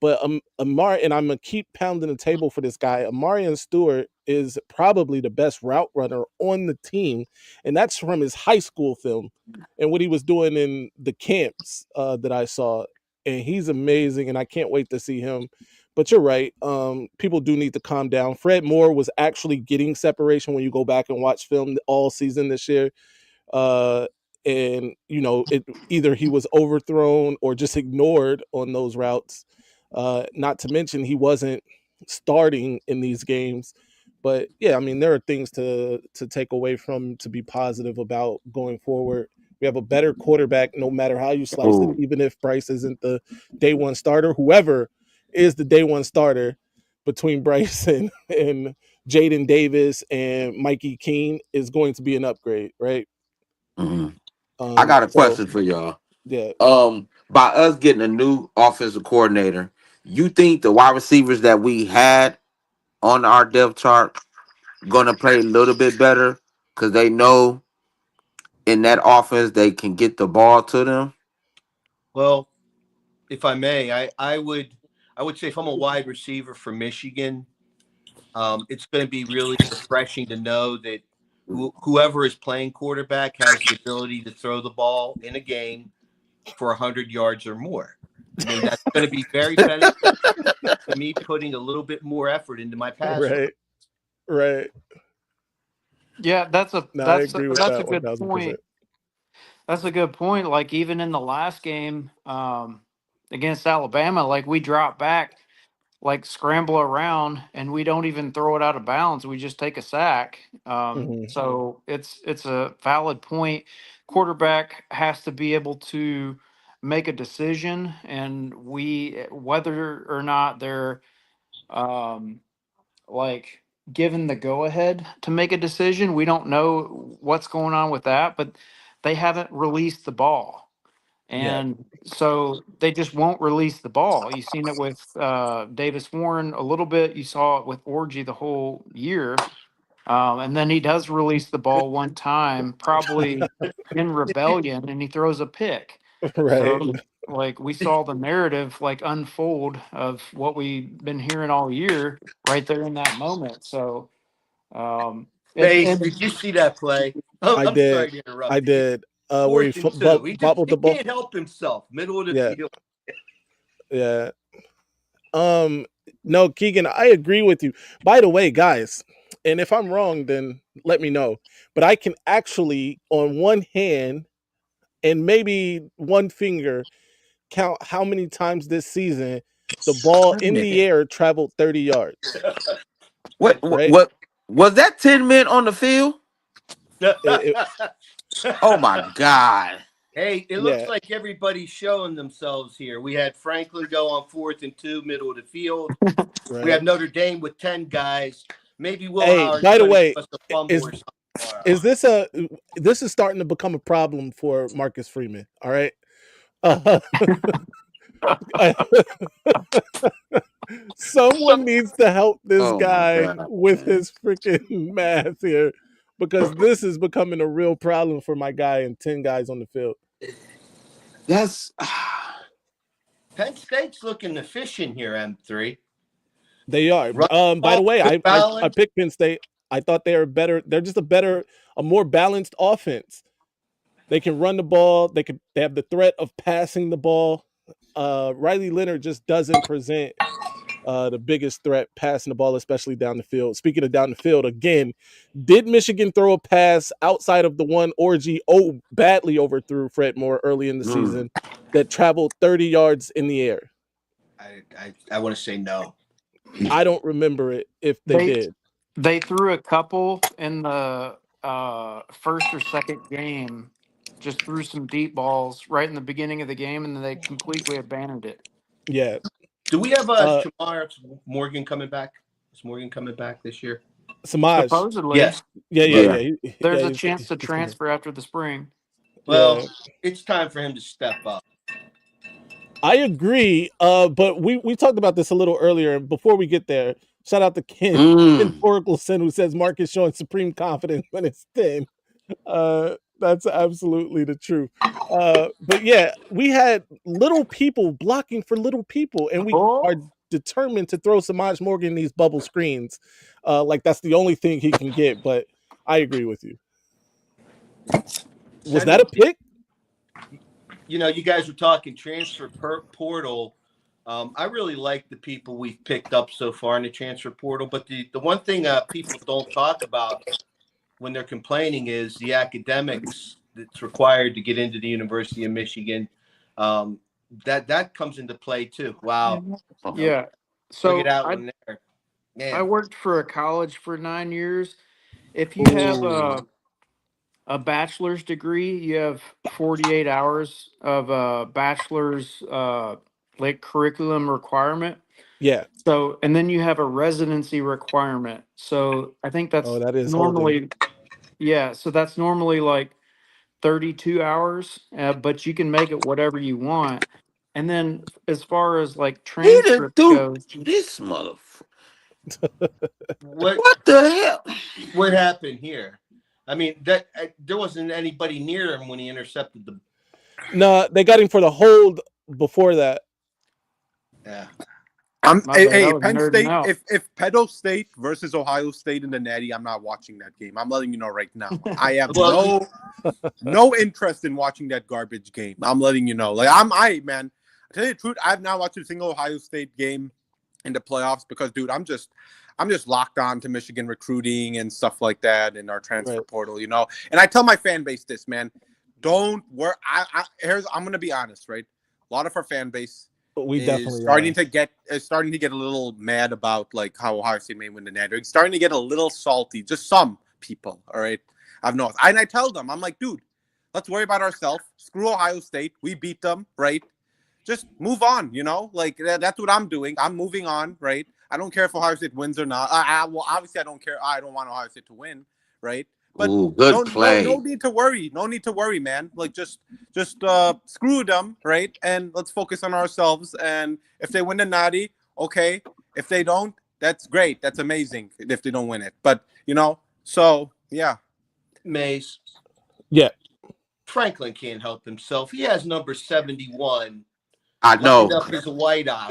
But Amari, and I'm gonna keep pounding the table for this guy. Amarian Stewart is probably the best route runner on the team, and that's from his high school film and what he was doing in the camps that I saw. And he's amazing, and I can't wait to see him. But you're right. People do need to calm down. Fred Moore was actually getting separation when you go back and watch film all season this year. And it either he was overthrown or just ignored on those routes. Not to mention he wasn't starting in these games. But yeah, I mean there are things to take away from to be positive about going forward. We have a better quarterback, no matter how you slice it. Ooh. Even if Bryce isn't the day one starter, whoever is the day one starter between Bryce and Jaden Davis and Mikey Keene is going to be an upgrade, right? Mhm. I got a So question for y'all. yeah, By us getting a new offensive coordinator, you think the wide receivers that we had on our depth chart gonna play a little bit better because they know in that offense they can get the ball to them? Well, if I may, I would say if I'm a wide receiver for Michigan, it's going to be really refreshing to know that whoever is playing quarterback has the ability to throw the ball in a game for 100 yards or more. I mean, that's going to be very beneficial to me putting a little bit more effort into my pass rush. right, right. Yeah, No, I agree with that's a that good 1000%. point. That's a good point. Like even in the last game against Alabama, like we drop back, like scramble around, and we don't even throw it out of bounds. We just take a sack. Hmm. So it's a valid point. Quarterback has to be able to make a decision, and we whether or not they're um, like given the go ahead to make a decision. We don't know what's going on with that, but they haven't released the ball. Yeah, And so they just won't release the ball. You've seen it with Davis Warren a little bit. You saw it with Orgy the whole year. And then he does release the ball one time, probably in rebellion, and he throws a pick. right, So, like, we saw the narrative like unfold of what we've been hearing all year right there in that moment. So, Mace, and did you see that play? Oh, I I'm sorry did, to I interrupt you. did. Where he Fourth and two. bobbled He the ball. can't help himself. Middle of the Yeah, field. yeah. Um, no, Keegan, I agree with you. By the way, guys, and if I'm wrong, then let me know. But I can actually, on one hand and maybe one finger, count how many times this season the ball in the air traveled 30 yards. What Right? what was that 10 men on the field? It, Oh my god. Hey, it looks yeah, like everybody's showing themselves here. We had Franklin go on 4th and 2, middle of the field. We right. have Notre Dame with 10 guys. Maybe Will Hey, Howard's by the going to way, give us a fumble is or something tomorrow. is this is starting to become a problem for Marcus Freeman? All right. Someone needs to help this Oh my guy god, with man. his freaking math here because this is becoming a real problem for my guy and 10 guys on the field. That's Penn State's looking efficient here, M3. They are. Run the By the ball, way, good I balance. picked Penn State. I thought they were better. They're just a more balanced offense. They can run the ball. They have the threat of passing the ball. Riley Leonard just doesn't present the biggest threat passing the ball, especially down the field. Speaking of down the field, again, did Michigan throw a pass outside of the one Orgy badly overthrew Fred Moore early in the mm. season that traveled 30 yards in the air? I want to say no. I don't remember it if they they did. they threw a couple in the first or second game, just threw some deep balls right in the beginning of the game, and then they completely abandoned it. Yeah. Do we have Uh Shamar Morgan coming back? Is Morgan coming back this year? Samaj. Supposedly, Yes. Yeah, yeah, Supposed. Yeah. yeah. there's a He's chance to he's coming. transfer after the spring. Well, Yeah. it's time for him to step up. I agree. But we talked about this a little earlier. And before we get there, Shout out to Ken Mm. Torkelson, who says Mark is showing supreme confidence when it's 10. That's absolutely the truth. But yeah, we had little people blocking for little people, and we are Oh, determined to throw Samaj Morgan these bubble screens. Like that's the only thing he can get. But I agree with you. Was that a pick? You know, you guys were talking transfer portal. I really like the people we've picked up so far in the transfer portal. But the one thing people don't talk about when they're complaining is the academics that's required to get into the University of Michigan. That comes into play too. Wow. yeah. Look at So that one there. I Man. worked for a college for 9 years. If you have Ooh. a bachelor's degree, you have 48 hours of a bachelor's like curriculum requirement. Yeah. So, and then you have a residency requirement. So I think Oh, that's that is holding. normally, yeah. So that's normally like 32 hours, but you can make it whatever you want. And then as far as like He didn't transcripts do go, this motherfucker. What What the hell? what happened here? I mean, that there wasn't anybody near him when he intercepted the. No, they got him for the hold before that. Yeah. my bad, I Hey, was Penn nerding State. out. If Penn State versus Ohio State in the Natty, I'm not watching that game. I'm letting you know right now. I have Well, no interest in watching that garbage game. I'm letting you know. Like man. I tell you the truth, I've not watched a single Ohio State game in the playoffs because, dude, I'm just locked on to Michigan recruiting and stuff like that in our transfer portal, you know. And I tell my fan base this, man. Don't worry. I'm gonna be honest, right? A lot of our fan base We is definitely starting are. to get a little mad about like how Ohio State may win the Natty. It's starting to get a little salty. Just some people, all right. I've noticed, and I tell them, I'm like, dude, let's worry about ourselves. Screw Ohio State. We beat them, right? Just move on, you know. Like that's what I'm doing. I'm moving on, right? I don't care if Ohio State wins or not. Well, obviously, I don't care. I don't want Ohio State to win, right? But Ooh, good no play. need to worry. No need to worry, man. Like just screw them, right? And let's focus on ourselves. And if they win the Natty, okay. If they don't, that's great. That's amazing. If they don't win it, but you know, so yeah. Maize. Yeah. Franklin can't help himself. He has number 71 I lined know. up as a wideout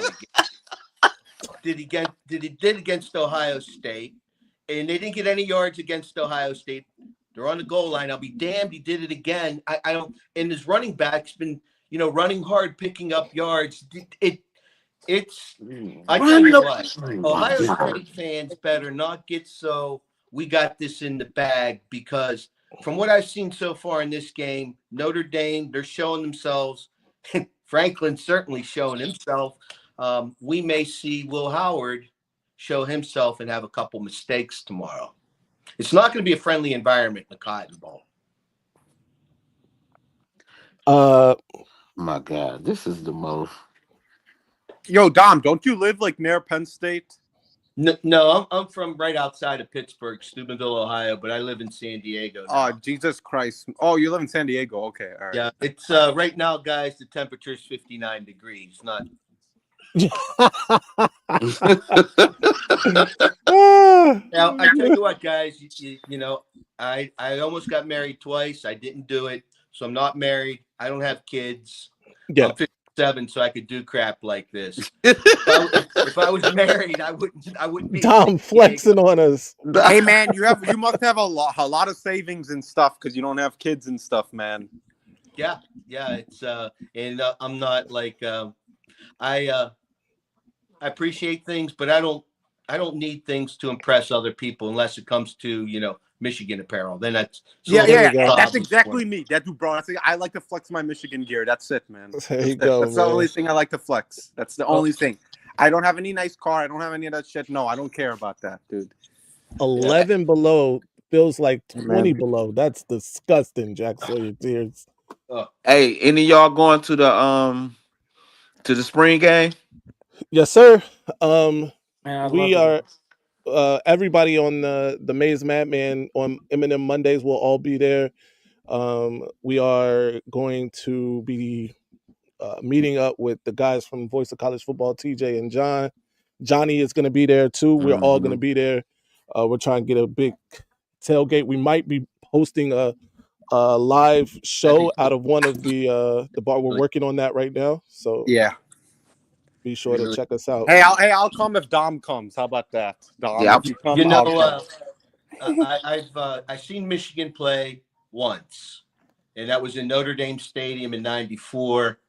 again. Did against Ohio State, and they didn't get any yards against Ohio State. They're on the goal line. I'll be damned. He did it again. I don't. And his running back's been, running hard, picking up yards. It's. I tell you what, Ohio State fans better not get so we got this in the bag, because from what I've seen so far in this game, Notre Dame, they're showing themselves. Franklin's certainly showing himself. We may see Will Howard show himself and have a couple mistakes tomorrow. It's not going to be a friendly environment in the Cotton Bowl. My God, this is the most. Yo, Dom, don't you live like near Penn State? No, I'm from right outside of Pittsburgh, Steubenville, Ohio, but I live in San Diego now. Oh, Jesus Christ. Oh, you live in San Diego. Okay, all right. Yeah, it's right now, guys, the temperature is 59 degrees. Not. Now, I tell you what, guys, I almost got married twice. I didn't do it, so I'm not married. I don't have kids. Yeah. I'm 57, so I could do crap like this. If I was married, I wouldn't be. Tom flexing on us. Hey, man, you must have a lot of savings and stuff because you don't have kids and stuff, man. Yeah, it's and I'm not like I appreciate things, but I don't need things to impress other people unless it comes to Michigan apparel. Then that's that's exactly me. That's bro. I like to flex my Michigan gear. That's it, man. There you go. That's the only thing I like to flex. That's the only thing. I don't have any nice car. I don't have any of that shit. No, I don't care about that, dude. 11 below feels like 20 below. That's disgusting, Jack Sawyer tears. Hey, any of y'all going to the spring game? Yes, sir. Man, We are everybody on the Maize Madman on M&M Mondays will all be there. We are going to be meeting up with the guys from Voice of College Football, TJ and John. Johnny is going to be there too. We're all going to Mhm. be there. We're trying to get a big tailgate. We might be hosting a live show out of one of the bar. We're working on that right now, so Yeah. be sure to check us out. Hey, I'll come if Dom comes. How about that, Dom? Yeah, If you come, You know, I'll come. I've seen Michigan play once, and that was in Notre Dame Stadium in '94,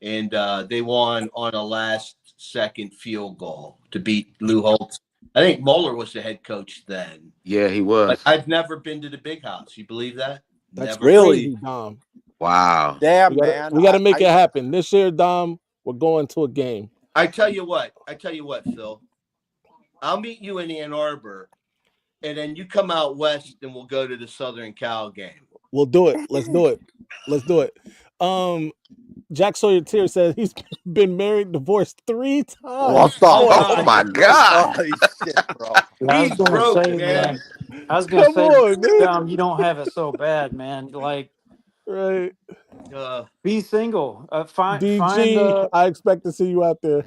and they won on a last-second field goal to beat Lou Holtz. I think Moeller was the head coach then, yeah, he but was. I've never been to the Big House. You believe that? That's Never. Really? crazy, Dom. Wow. Damn, man. We got to make it happen this year, Dom. We're going to a game. I tell you what, Phil. I'll meet you in Ann Arbor, and then you come out west, and we'll go to the Southern Cal game. We'll do it. Let's do it. Let's do it. Jack Sawyer Tier says he's been married, divorced 3 times. What the Oh my God. Holy shit, bro. Yeah, I was He's gonna broke, say, man. I was gonna Come say, on, man. Dom, you don't have it so bad, man. Like, Right. be single. Find DG, I expect to see you out there.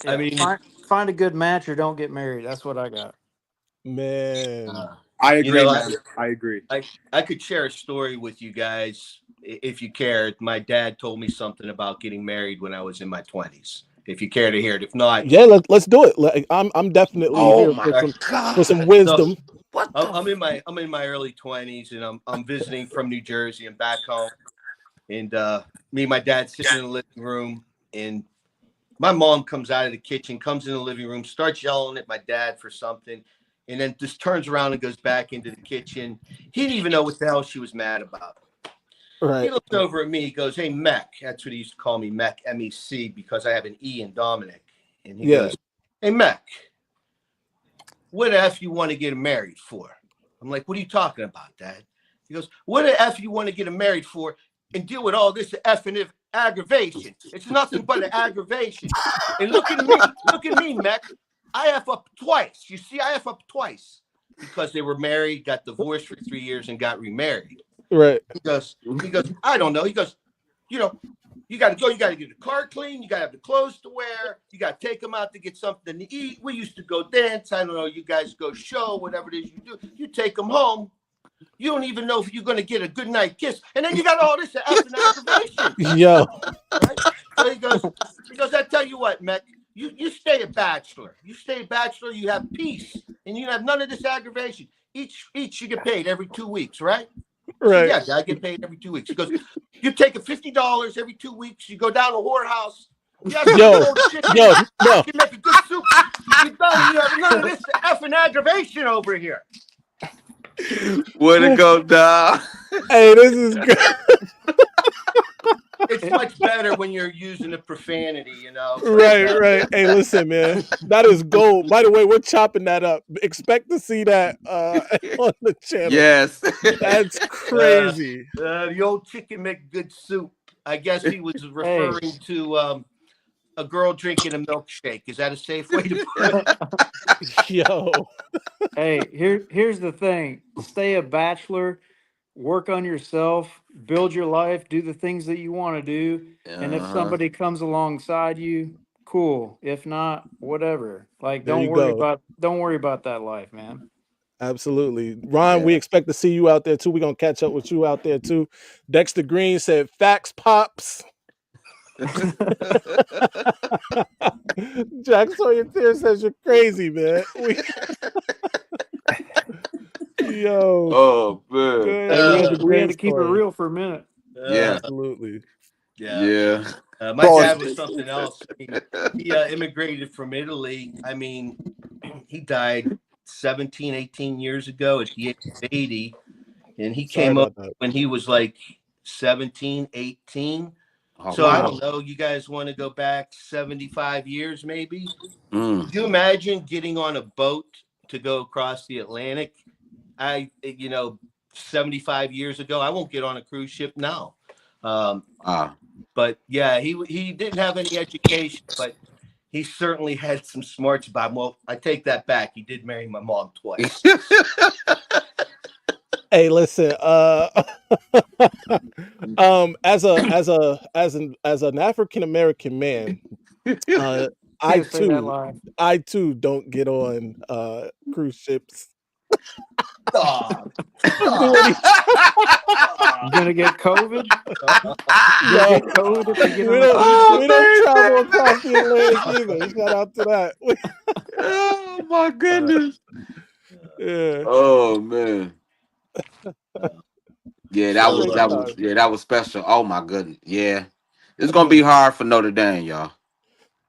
I mean, find a good match or don't get married. That's what I got. Man. I agree, you know, man. I agree. I could share a story with you guys if you care. My dad told me something about getting married when I was in my 20s. If you care to hear it, if not, Yeah, let's do it. Like, I'm definitely here for some wisdom. So, I'm in my early 20s, and I'm visiting from New Jersey and back home, and me and my dad sitting in the living room, and my mom comes out of the kitchen, comes in the living room, starts yelling at my dad for something, and then just turns around and goes back into the kitchen. He didn't even know what the hell she was mad about. Right. He looks over at me. He goes, "Hey, Mech." That's what he used to call me, Mech, M-E-C, because I have an E in Dominic. And he goes, "Hey, Mech, what the F you want to get married for?" I'm like, "What are you talking about, Dad?" He goes, "What the F you want to get married for and deal with all this effing aggravation? It's nothing but an aggravation." And look at me, Mech. I F up twice. You see, I F up twice because they were married, got divorced for 3 years, and got remarried. Right. He goes, "I don't know." He goes, "You know, you got to go. You got to get the car clean. You got to have the clothes to wear. You got to take them out to get something to eat. We used to go dance. I don't know. You guys go show, whatever it is you do. You take them home. You don't even know if you're going to get a good night kiss. And then you got all this effing aggravation." Yo. Right? So he goes, "I tell you what, Mech, you stay a bachelor. You stay a bachelor. You have peace. And you have none of this aggravation. Each you get paid every 2 weeks, right?" Right. So, yeah, I get paid every 2 weeks. He goes, "You take a $50 every 2 weeks. You go down to a whorehouse. Yo, you can make a good soup. You don't. You have none of this effing aggravation over here." Way to go, Dom. Hey, this is good. It's much better when you're using the profanity, you know. Right. Hey, listen, man. That is gold. By the way, we're chopping that up. Expect to see that on the channel. Yes. That's crazy. The old chicken make good soup. I guess he was referring to a girl drinking a milkshake. Is that a safe way to put it? Yo. Hey, here's the thing. Stay a bachelor, work on yourself, build your life, do the things that you want to do. And if somebody comes alongside you, cool. If not, whatever. Like don't worry about that life, man. Absolutely. Ron, we expect to see you out there too. We're gonna catch up with you out there too. Dexter Green said, "Facts, pops." Jack Sawyer Tier says you're crazy, man. Yo. Oh man. We had to keep it real for a minute. Yeah. Absolutely. Yeah. My dad was something else. I mean, he immigrated from Italy. I mean, he died 17, 18 years ago at the age of 80. And he came up when he was like 17, 18. So I don't know. You guys want to go back 75 years, maybe? Could you imagine getting on a boat to go across the Atlantic? 75 years ago, I won't get on a cruise ship now. But yeah, he didn't have any education, but he certainly had some smarts about him. Well, I take that back. He did marry my mom twice. Hey, listen. As an African American man, Can't say that live. I too don't get on cruise ships. Stop. I'm doing it. You gonna get COVID? You No, gonna get COVID if you get on we a cruise don't ship? we don't travel across the Atlantic either. Shout out to that. Oh my goodness. Yeah. Oh man. Yeah, that So, was Great time. that was special. Oh my goodness. Yeah. It's gonna be hard for Notre Dame, y'all.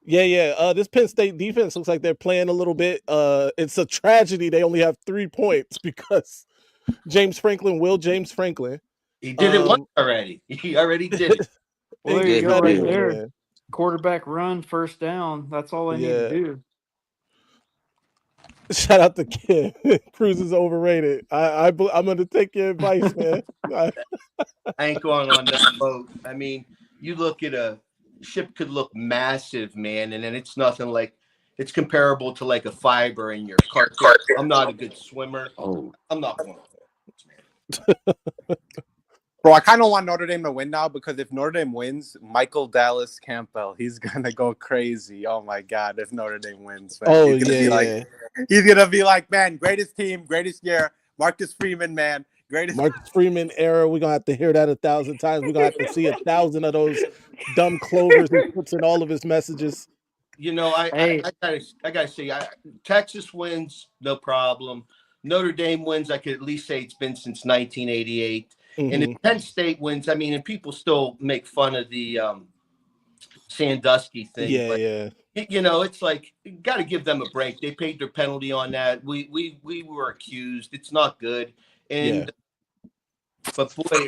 Yeah. This Penn State defense looks like they're playing a little bit. It's a tragedy they only have 3 points because James Franklin. he did it once already. He already did it. Well, there you Yeah, go, he right did. there. Man. Quarterback run, first down. That's all they need to Yeah. do. Shout out to Kim. Cruz is overrated. I'm going to take your advice, man. I ain't going on that boat. I mean, you look at a ship could look massive, man, and then it's nothing like it's comparable to like a fiber in your carcass. I'm not a good swimmer. Oh, I'm not going on boats, man. Bro, I kind of want Notre Dame to win now because if Notre Dame wins, Michael Dallas Campbell, he's gonna go crazy. Oh my God, if Notre Dame wins, man. Oh, he's gonna be like, he's gonna be like, man, greatest team, greatest year. Marcus Freeman, man, greatest. Marcus Freeman era. We're gonna have to hear that 1,000 times. We're gonna have to see 1,000 of those dumb clovers he puts in all of his messages. You know, I gotta say, Texas wins, no problem. Notre Dame wins, I could at least say it's been since 1988. And if Penn State wins, I mean, and people still make fun of the Sandusky thing. Yeah, but, yeah. You know, it's like you got to give them a break. They paid their penalty on that. We were accused. It's not good. And but boy,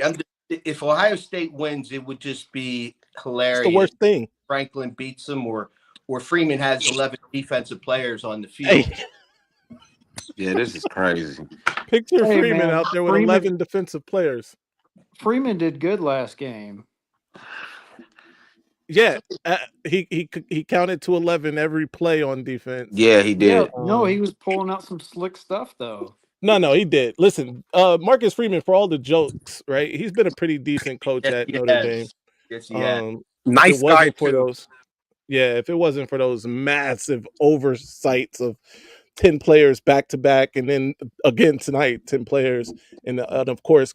if Ohio State wins, it would just be hilarious. It's the worst thing. Franklin beats them, or Freeman has 11 defensive players on the field. Hey, yeah, this is crazy. picture Hey, Freeman man, out there with Freeman- 11 defensive players. Freeman did good last game. Yeah, he counted to 11 every play on defense. Yeah, he did. Yeah, no, he was pulling out some slick stuff though. No, he did. Listen, Marcus Freeman, for all the jokes, right? He's been a pretty decent coach at Notre Dame. Yes, he has. Nice it wasn't guy for too. those. Yeah, if it wasn't for those massive oversights of 10 players back to back, and then again tonight, 10 players, and of course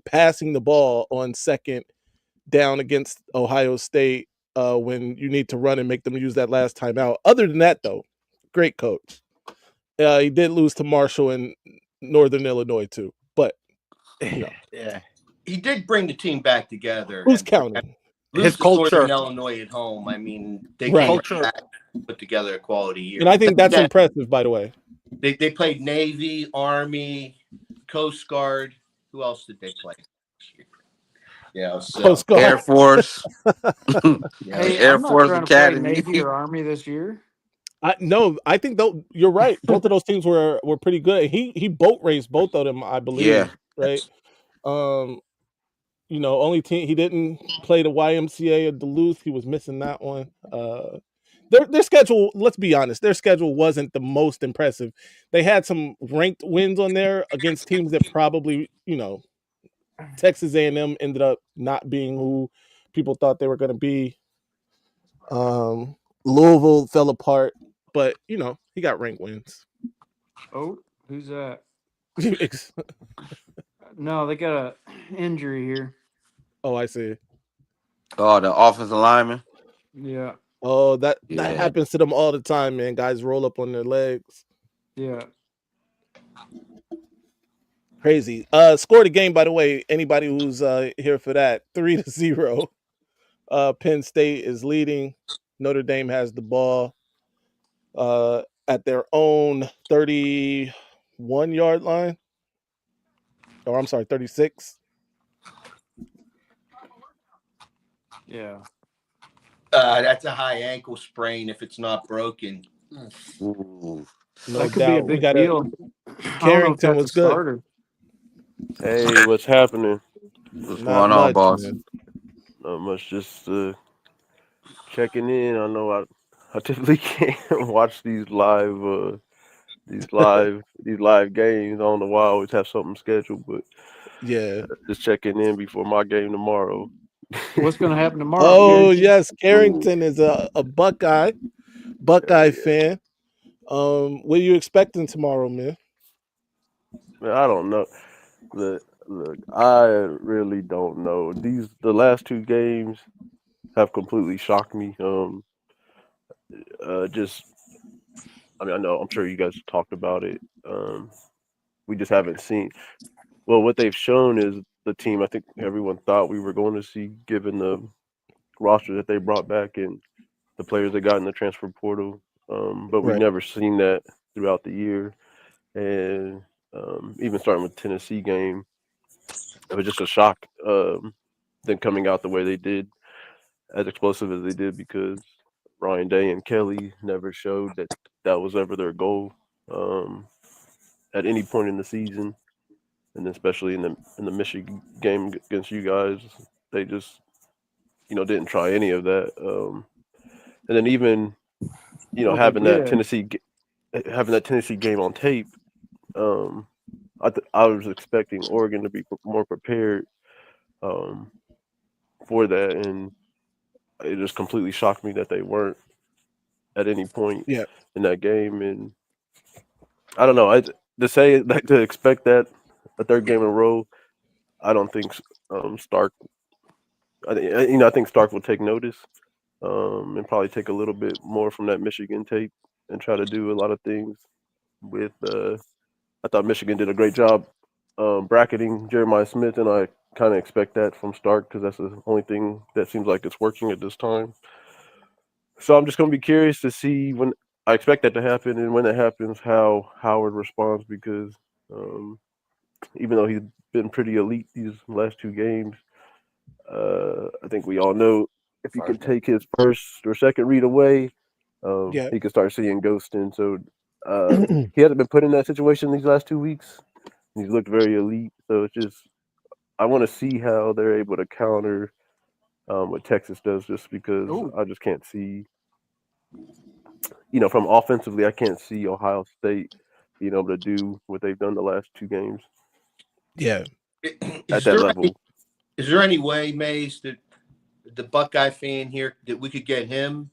passing the ball on second down against Ohio State when you need to run and make them use that last timeout. Other than that, though, great coach. He did lose to Marshall in Northern Illinois too, but yeah, he did bring the team back together. Who's counting? His Lose to culture. Northern Illinois at home. I mean, they Right. came back, put together a quality year. And I think that's impressive, by the way. They played Navy, Army, Coast Guard. Who else did they play? Yeah, so Coast Guard. Air Force. Hey, Air I'm not Force trying to play Academy. Navy or Army this year. No, I think though you're right. Both of those teams were pretty good. He boat raced both of them, I believe. Yeah. Right. Only team he didn't play the YMCA of Duluth. He was missing that one. Their schedule, let's be honest, their schedule wasn't the most impressive. They had some ranked wins on there against teams that probably, Texas A&M ended up not being who people thought they were going to be. Louisville fell apart, but he got ranked wins. Oh, who's that? No, they got an injury here. Oh, I see. Oh, the offensive lineman. Yeah. Oh, that happens to them all the time, man. Guys roll up on their legs. Yeah. Crazy. Scored a game, by the way. Anybody who's here for that, 3-0. Penn State is leading. Notre Dame has the ball at their own 31-yard line. Or I'm sorry, 36. Yeah. That's a high ankle sprain if it's not broken. Ooh. No That could doubt. be a big deal. Carrington was good. Starter. Hey, what's happening? What's Not going on, much, boss? man. Not much, just checking in. I know I typically can't watch these live games. I don't know why I always have something scheduled, but Yeah. just checking in before my game tomorrow. What's going to happen tomorrow? Oh, Gary? yes. Carrington is a Buckeye. Buckeye yeah. fan. What are you expecting tomorrow, man? Man, I don't know. Look, I really don't know. The last two games have completely shocked me. Just I mean, I know I'm sure you guys talked about it. We just haven't seen. Well, what they've shown is the team I think everyone thought we were going to see, given the roster that they brought back and the players that got in the transfer portal. But we've Right. never seen that throughout the year, and even starting with Tennessee game, it was just a shock. Them coming out the way they did, as explosive as they did, because Ryan Day and Kelly never showed that that was ever their goal um, at any point in the season, and especially in the Michigan game against you guys, they just didn't try any of that. And then even Well, they having that did. Having that Tennessee game on tape, um, I was expecting Oregon to be more prepared um, for that, and it just completely shocked me that they weren't at any point Yeah. in that game. And I don't know. To say like to expect that a third game in a row, I don't think Stark. I think Stark will take notice and probably take a little bit more from that Michigan tape and try to do a lot of things with. I thought Michigan did a great job bracketing Jeremiah Smith, and I kind of expect that from Stark because that's the only thing that seems like it's working at this time. So I'm just going to be curious to see when I expect that to happen, and when it happens, how Howard responds because um, even though he's been pretty elite these last two games, I think we all know if he can take his first or second read away, Yeah. he can start seeing ghosts. And so he hasn't been put in that situation these last 2 weeks. He's looked very elite, so it's just I want to see how they're able to counter what Texas does, just because Ooh, I just can't see. From offensively, I can't see Ohio State being able to do what they've done the last two games Yeah. at Is that there any level. is there any way, Maze, that the Buckeye fan here that we could get him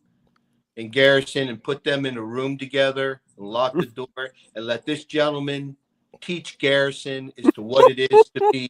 and Garrison and put them in a room together and lock the door and let this gentleman teach Garrison as to what it is to be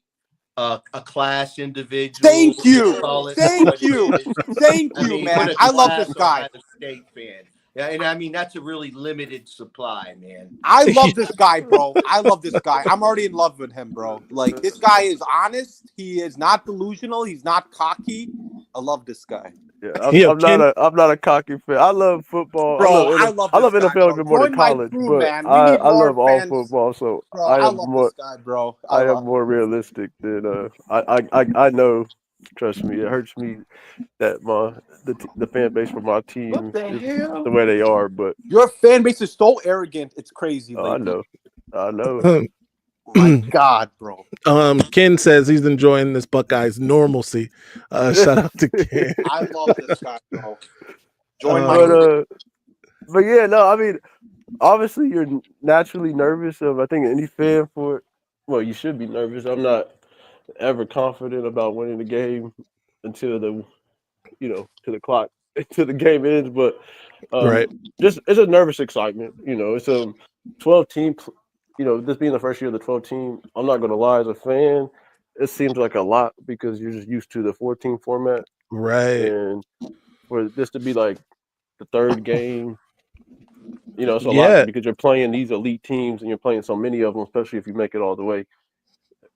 a class individual, Thank just you. call it Thank what it you. is. Thank I you, mean, what man. a I love this class guy. Ohio State fan. Yeah, and I mean that's a really limited supply, man. I love this guy, bro. I love this guy. I'm already in love with him, bro. Like, this guy is honest. He is not delusional. He's not cocky. I love this guy. Yeah, Yo, Ken. I'm not a cocky fan. I love football. Bro, I love I this love guy, NFL bro. even more than Join my college, crew, but man. We need I more love all fans. football. So Bro, I love this guy, bro. I am more realistic than I know. Trust me, it hurts me that the fan base for my what team the is the hell? way they are. But Your fan base is so arrogant. It's crazy I lately. know, I know. My God, bro. Ken says he's enjoying this Buckeyes normalcy. Shout out to Ken. I love this guy, bro. Join my but Um, crew. but yeah, no. I mean, obviously you're naturally nervous of. I think any fan for. Well, you should be nervous. I'm not ever confident about winning the game until to the clock until the game ends. But right. just it's a nervous excitement. It's a 12 team. This being the first year of the 12 team, I'm not gonna lie. As a fan, it seems like a lot because you're just used to the 14 format, Right. and for this to be like the third game, it's a lot Yeah. because you're playing these elite teams and you're playing so many of them, especially if you make it all the way.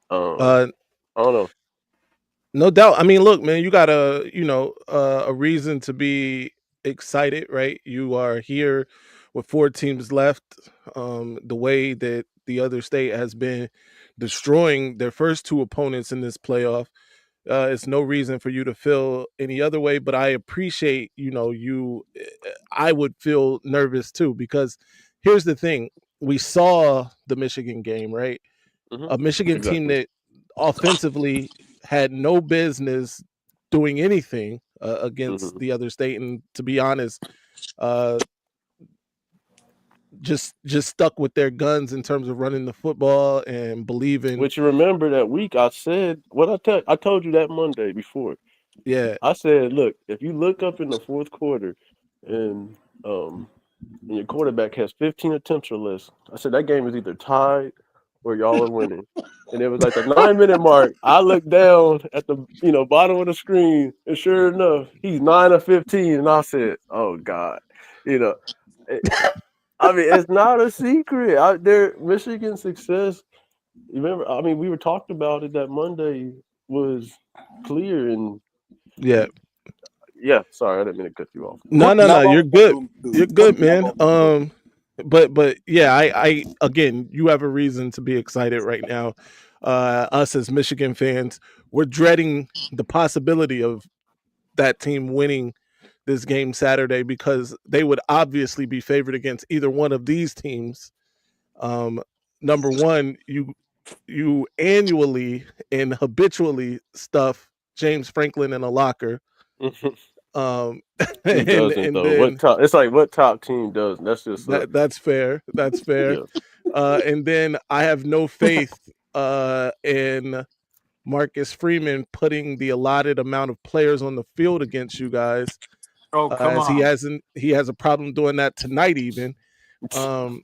Um, Uh, I don't know. no doubt. I mean, look, man, you got a reason to be excited, right? You are here with four teams left. The way that the other state has been destroying their first two opponents in this playoff, it's no reason for you to feel any other way. But I appreciate, I would feel nervous too because here's the thing: we saw the Michigan game, right? Hmm. A Michigan team Exactly. that offensively had no business doing anything against Hmm. the other state, and to be honest, uh, just stuck with their guns in terms of running the football and believing. Which you remember that week I said what I told you that Monday before. Yeah, I said, look, if you look up in the fourth quarter and and your quarterback has 15 attempts or less, I said that game is either tied or y'all are winning. And it was like the 9 minute mark. I looked down at the bottom of the screen, and sure enough, he's 9 of 15, and I said, "Oh God," you know. it- I mean, it's not a secret. Michigan's success. You remember? I mean, we were talking about it that Monday was clear, and Yeah. yeah. Sorry, I didn't mean to cut you off. No, no, Not no. about You're good. Bloom, You're dude. good, Not man. about Bloom. But yeah, I again, you have a reason to be excited right now. Us as Michigan fans, we're dreading the possibility of that team winning this game Saturday because they would obviously be favored against either one of these teams. Um, Number one, you annually and habitually stuff James Franklin in a locker. Um, Who doesn't and though? What then top? It's like what top team doesn't? That's just that's fair. That's fair. yeah. And then I have no faith in Marcus Freeman putting the allotted amount of players on the field against you guys, Oh, come as on. he has a problem doing that tonight even. Um,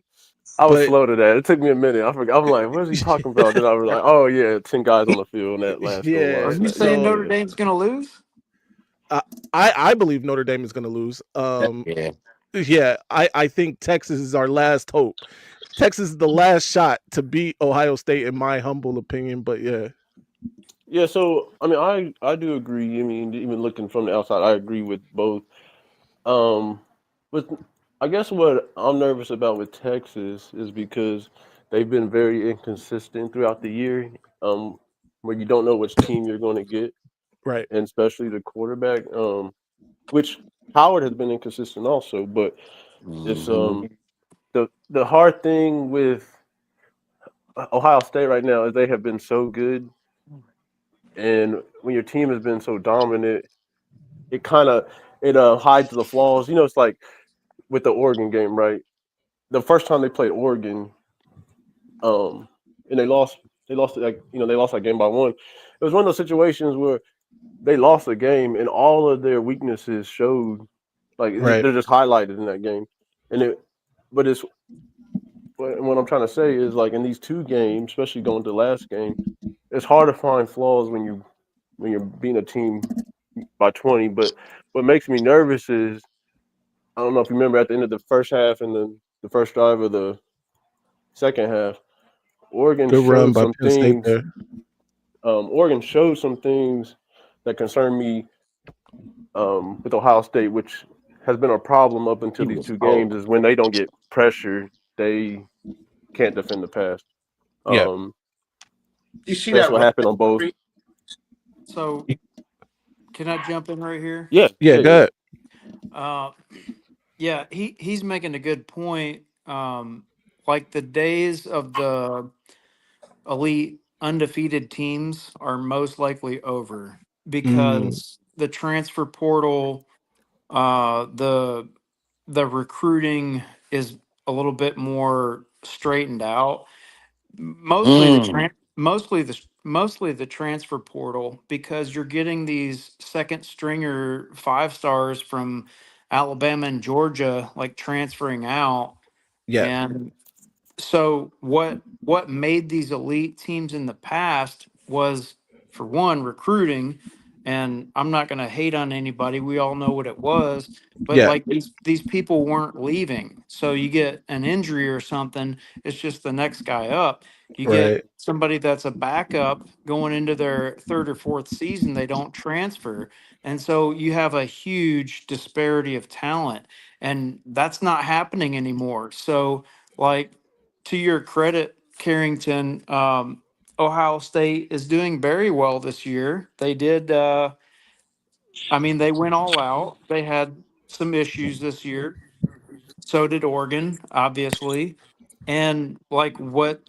I was but slow to that. It took me a minute. I forgot. I'm like, what is he talking about? Then I was like, oh yeah, 10 guys on the field in that last goal Are yeah, line. you saying so Notre Yeah. Dame's going to lose? I I believe Notre Dame is going to lose. Yeah. Yeah, I think Texas is our last hope. Texas is the last shot to beat Ohio State, in my humble opinion. But yeah, Yeah, so I mean, I do agree. I mean, even looking from the outside, I agree with both. Um, but I guess what I'm nervous about with Texas is because they've been very inconsistent throughout the year. Where you don't know which team you're going to get, right. and especially the quarterback. Which Howard has been inconsistent also, but it's Hmm. the hard thing with Ohio State right now is they have been so good, and when your team has been so dominant, it kind of it hides the flaws. It's like with the Oregon game, right? The first time they played Oregon, and they lost it like they lost that game by one. It was one of those situations where they lost a game and all of their weaknesses showed, like Right. they're just highlighted in that game, and but it's what I'm trying to say is like in these two games, especially going to the last game, it's hard to find flaws when you're beating a team by 20. But what makes me nervous is I don't know if you remember at the end of the first half and the first drive of the second half, Oregon Good run showed by some Penn State things. there. Oregon showed some things that concern me with Ohio State, which has been a problem up until He these was two old. games, is when they don't get pressure, they can't defend the pass. Yeah. Um, Do you see that's that what run? happened on both. So, can I jump in right here? Yeah, Yeah. yeah, Go yeah. ahead. Uh, yeah, he's making a good point. Like the days of the elite undefeated teams are most likely over Mm, because the transfer portal, the recruiting is a little bit more straightened out. Mm. Mostly the transfer portal, because you're getting these second stringer 5 stars from Alabama and Georgia like transferring out. yeah. And so what made these elite teams in the past was, for one, recruiting. And I'm not going to hate on anybody, we all know what it was. But Yeah. like these people weren't leaving, so you get an injury or something, it's just the next guy up. You get Right. somebody that's a backup going into their third or fourth season, they don't transfer. And so you have a huge disparity of talent, and that's not happening anymore. So, like, to your credit, Carrington, Ohio State is doing very well this year. They did. I mean, they went all out. They had some issues this year. So did Oregon, obviously. And like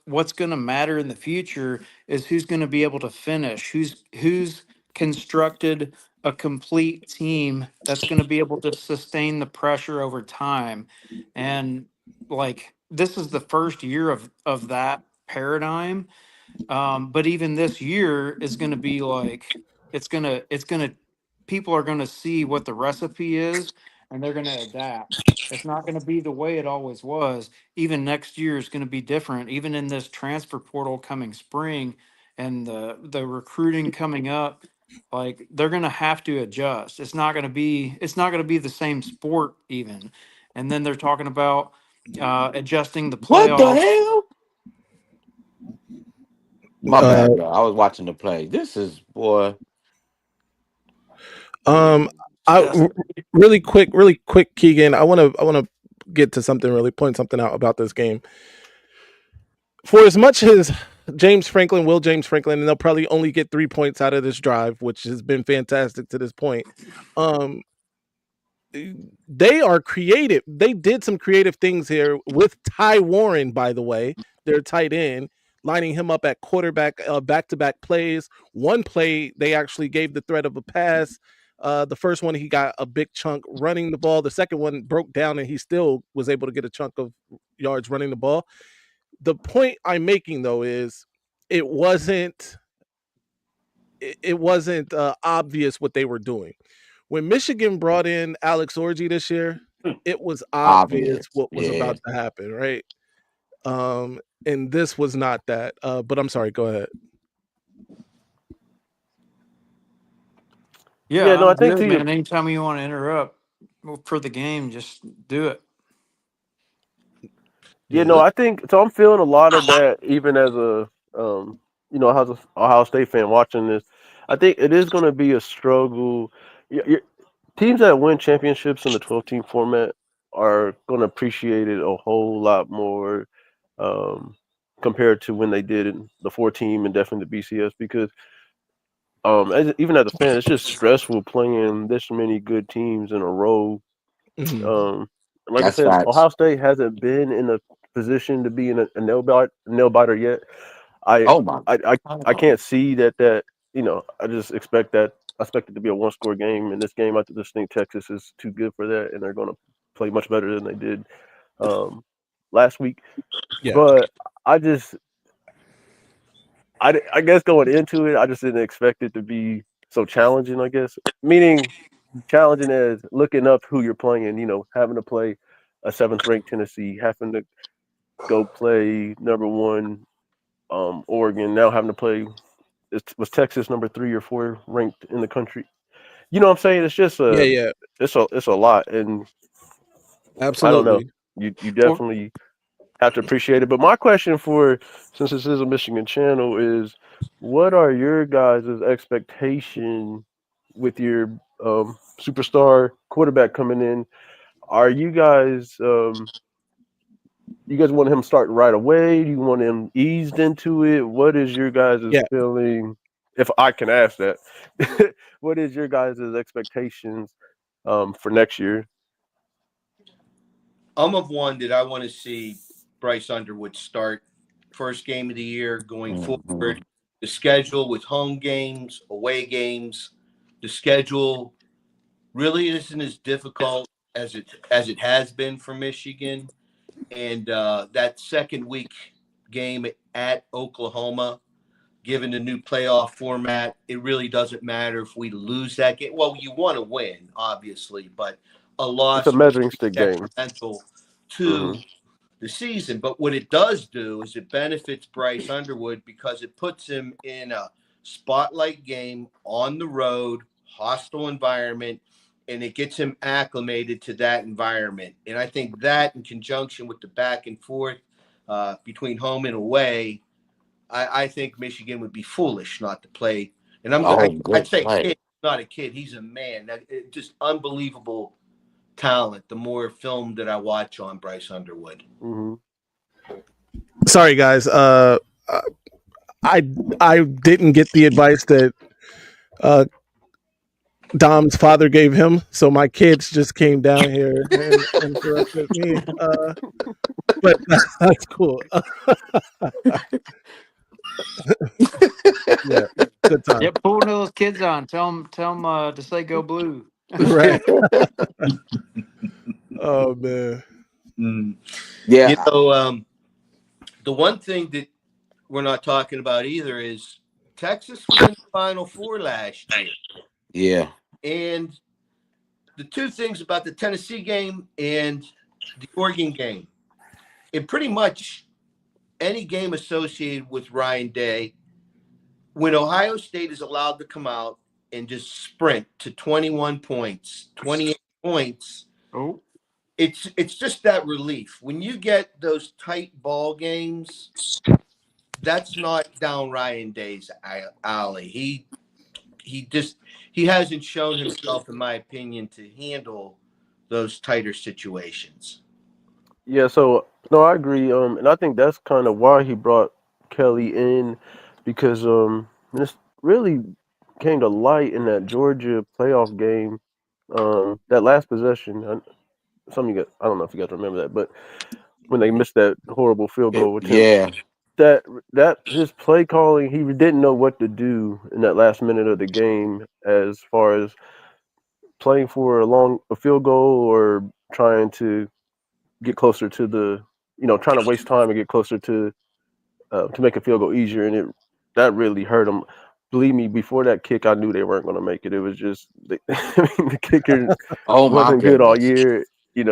what's going to matter in the future is who's going to be able to finish. Who's constructed a complete team that's going to be able to sustain the pressure over time. And like this is the first year of that paradigm. But even this year is going to be like, it's gonna people are going to see what the recipe is, and they're going to adapt. It's not going to be the way it always was. Even next year is going to be different. Even in this transfer portal coming spring and the recruiting coming up, like they're going to have to adjust. It's not going to be the same sport even. And then they're talking about adjusting the What the playoffs. hell? My Uh, bad, bro. I was watching the play. This is boy. um, Just really quick, Keegan. I want to get to something, really point something out about this game. For as much as James Franklin, and they'll probably only get 3 points out of this drive, which has been fantastic to this point. Um, they are creative. They did some creative things here with Ty Warren, by the way, their tight end, lining him up at quarterback, back-to-back plays. One play, they actually gave the threat of a pass. The first one, he got a big chunk running the ball. The second one broke down, and he still was able to get a chunk of yards running the ball. The point I'm making, though, is it wasn't obvious what they were doing. When Michigan brought in Alex Orji this year, it was obvious Obvious. what was Yeah. about to happen, right? And this was not that. But I'm sorry, go ahead. yeah, Yeah, no, I I'm think good, to your man. Anytime you want to interrupt for the game, just do it. Yeah, Yeah, no, I think so. I'm feeling a lot of that, even as a as a Ohio State fan watching this. I think it is going to be a struggle. Teams that win championships in the 12-team format are going to appreciate it a whole lot more um, compared to when they did in the 4-team and definitely the BCS because even as a fan, it's just stressful playing this many good teams in a row. mhm. Um, like I That's said, facts. Ohio State hasn't been in a position to be in a nail biter yet. I, Oh my. I can't see that I just expect that I expect it to be a one score game. In this game, I just think Texas is too good for that, and they're going to play much better than they did um, last week. Yeah, But I just I guess going into it, I just didn't expect it to be so challenging. I guess meaning challenging as looking up who you're playing. Having to play a seventh ranked Tennessee, having to go play number one Oregon, now having to play was Texas number 3 or 4 ranked in the country. You know what I'm saying? It's just yeah, yeah, it's a lot, and I don't know. absolutely. You Well, definitely have to appreciate it. But my question since this is a Michigan channel is, what are your guys' expectation with your superstar quarterback coming in? Are you guys want him starting right away? Do you want him eased into it? What is your guys' Yeah, feeling? If I can ask that, what is your guys' expectations for next year? I'm of one that I want to see Bryce Underwood start first game of the year going Mhm. forward. The schedule with home games, away games, the schedule really isn't as difficult as it has been for Michigan. And that second week game at Oklahoma, given the new playoff format, it really doesn't matter if we lose that game. Well, you want to win, obviously, but a It's a loss would measuring be stick game. detrimental Hmm. to the season. But what it does do is it benefits Bryce Underwood because it puts him in a spotlight game on the road, hostile environment, and it gets him acclimated to that environment. And I think that, in conjunction with the back and forth between home and away, I think Michigan would be foolish not to play. And Oh, I'd good say play. kid, not a kid. He's a man. Just unbelievable talent. The more film that I watch on Bryce Underwood. Hmm. sorry guys. I I didn't get the advice that uh, Dom's father gave him, so my kids just came down here and interrupted me. But that's cool. Yeah, good time. yeah, pull one of those kids on. Tell them to say go blue. Right. Oh man. Mm. You Yeah. know, the one thing that we're not talking about either is Texas was in the Final Four last year, Yeah. and the two things about the Tennessee game and the Oregon game. In pretty much any game associated with Ryan Day, when Ohio State is allowed to come out and just sprint to 21 points, 28 points, Oh, it's just that relief. When you get those tight ball games, that's not down Ryan Day's alley. He hasn't shown himself, in my opinion, to handle those tighter situations. Yeah, so no, I agree. And I think that's kind of why he brought Kelly in, because this really came to light in that Georgia playoff game. That last possession, some of you guys, I don't know if you guys remember that, but when they missed that horrible field goal attempt, Yeah. that his play calling, he didn't know what to do in that last minute of the game as far as playing for a field goal or trying to get closer to trying to waste time and get closer to make a field goal easier, and that really hurt him. Believe me, before that kick, I knew they weren't going to make it. It was just, I mean, the kicker Oh my wasn't good all goodness. year. It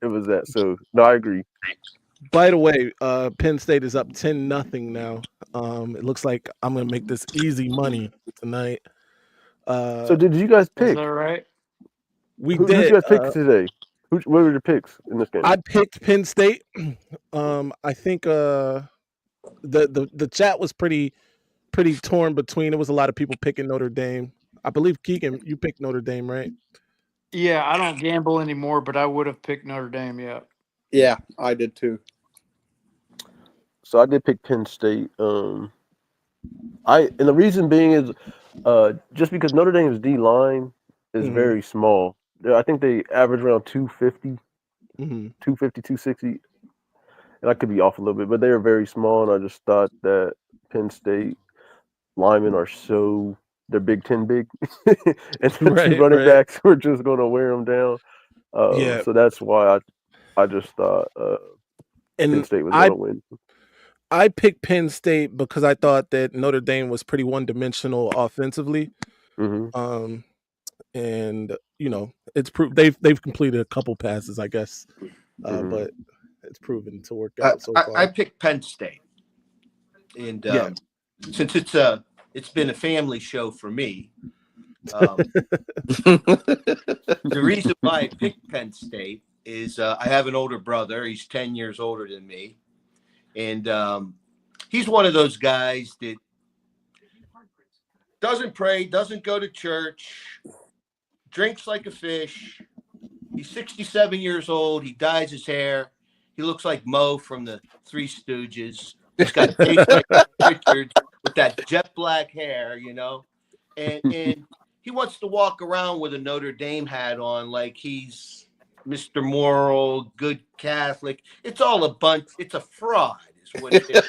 was that. So no, I agree. By the way, Penn State is up 10-0 now. It looks like I'm gonna make this easy money tonight. So did you guys is pick? that right? We Who did did. you guys pick today? What were your picks in this game? I picked Penn State. I think the chat was pretty torn between. There was a lot of people picking Notre Dame. I believe Keegan, you picked Notre Dame, right? Yeah, I don't gamble anymore, but I would have picked Notre Dame. Yeah. Yeah, I did too. So I did pick Penn State. And the reason being is just because Notre Dame's D line is Mhm. very small. I think they average around 250, Mm-hmm. 250, 260. And I could be off a little bit, but they are very small, and I just thought that Penn State linemen are they're Big Ten big, and the two Right, running right. backs were just going to wear them down. Yeah. So that's why I just thought Penn And State was going to win. I picked Penn State because I thought that Notre Dame was pretty one-dimensional offensively. Mm-hmm. And it's proved they've completed a couple passes, I guess, but it's proven to work out so far. I picked Penn State, and Yeah. since it's been a family show for me, the reason why I picked Penn State is I have an older brother. He's 10 years older than me, and he's one of those guys that doesn't pray, doesn't go to church, drinks like a fish. He's 67 years old. He dyes his hair. He looks like Mo from the Three Stooges. He's got a face like Richard with that jet black hair, and he wants to walk around with a Notre Dame hat on like he's Mr. Moral, good Catholic. It's all a bunch. It's a fraud, is what it is.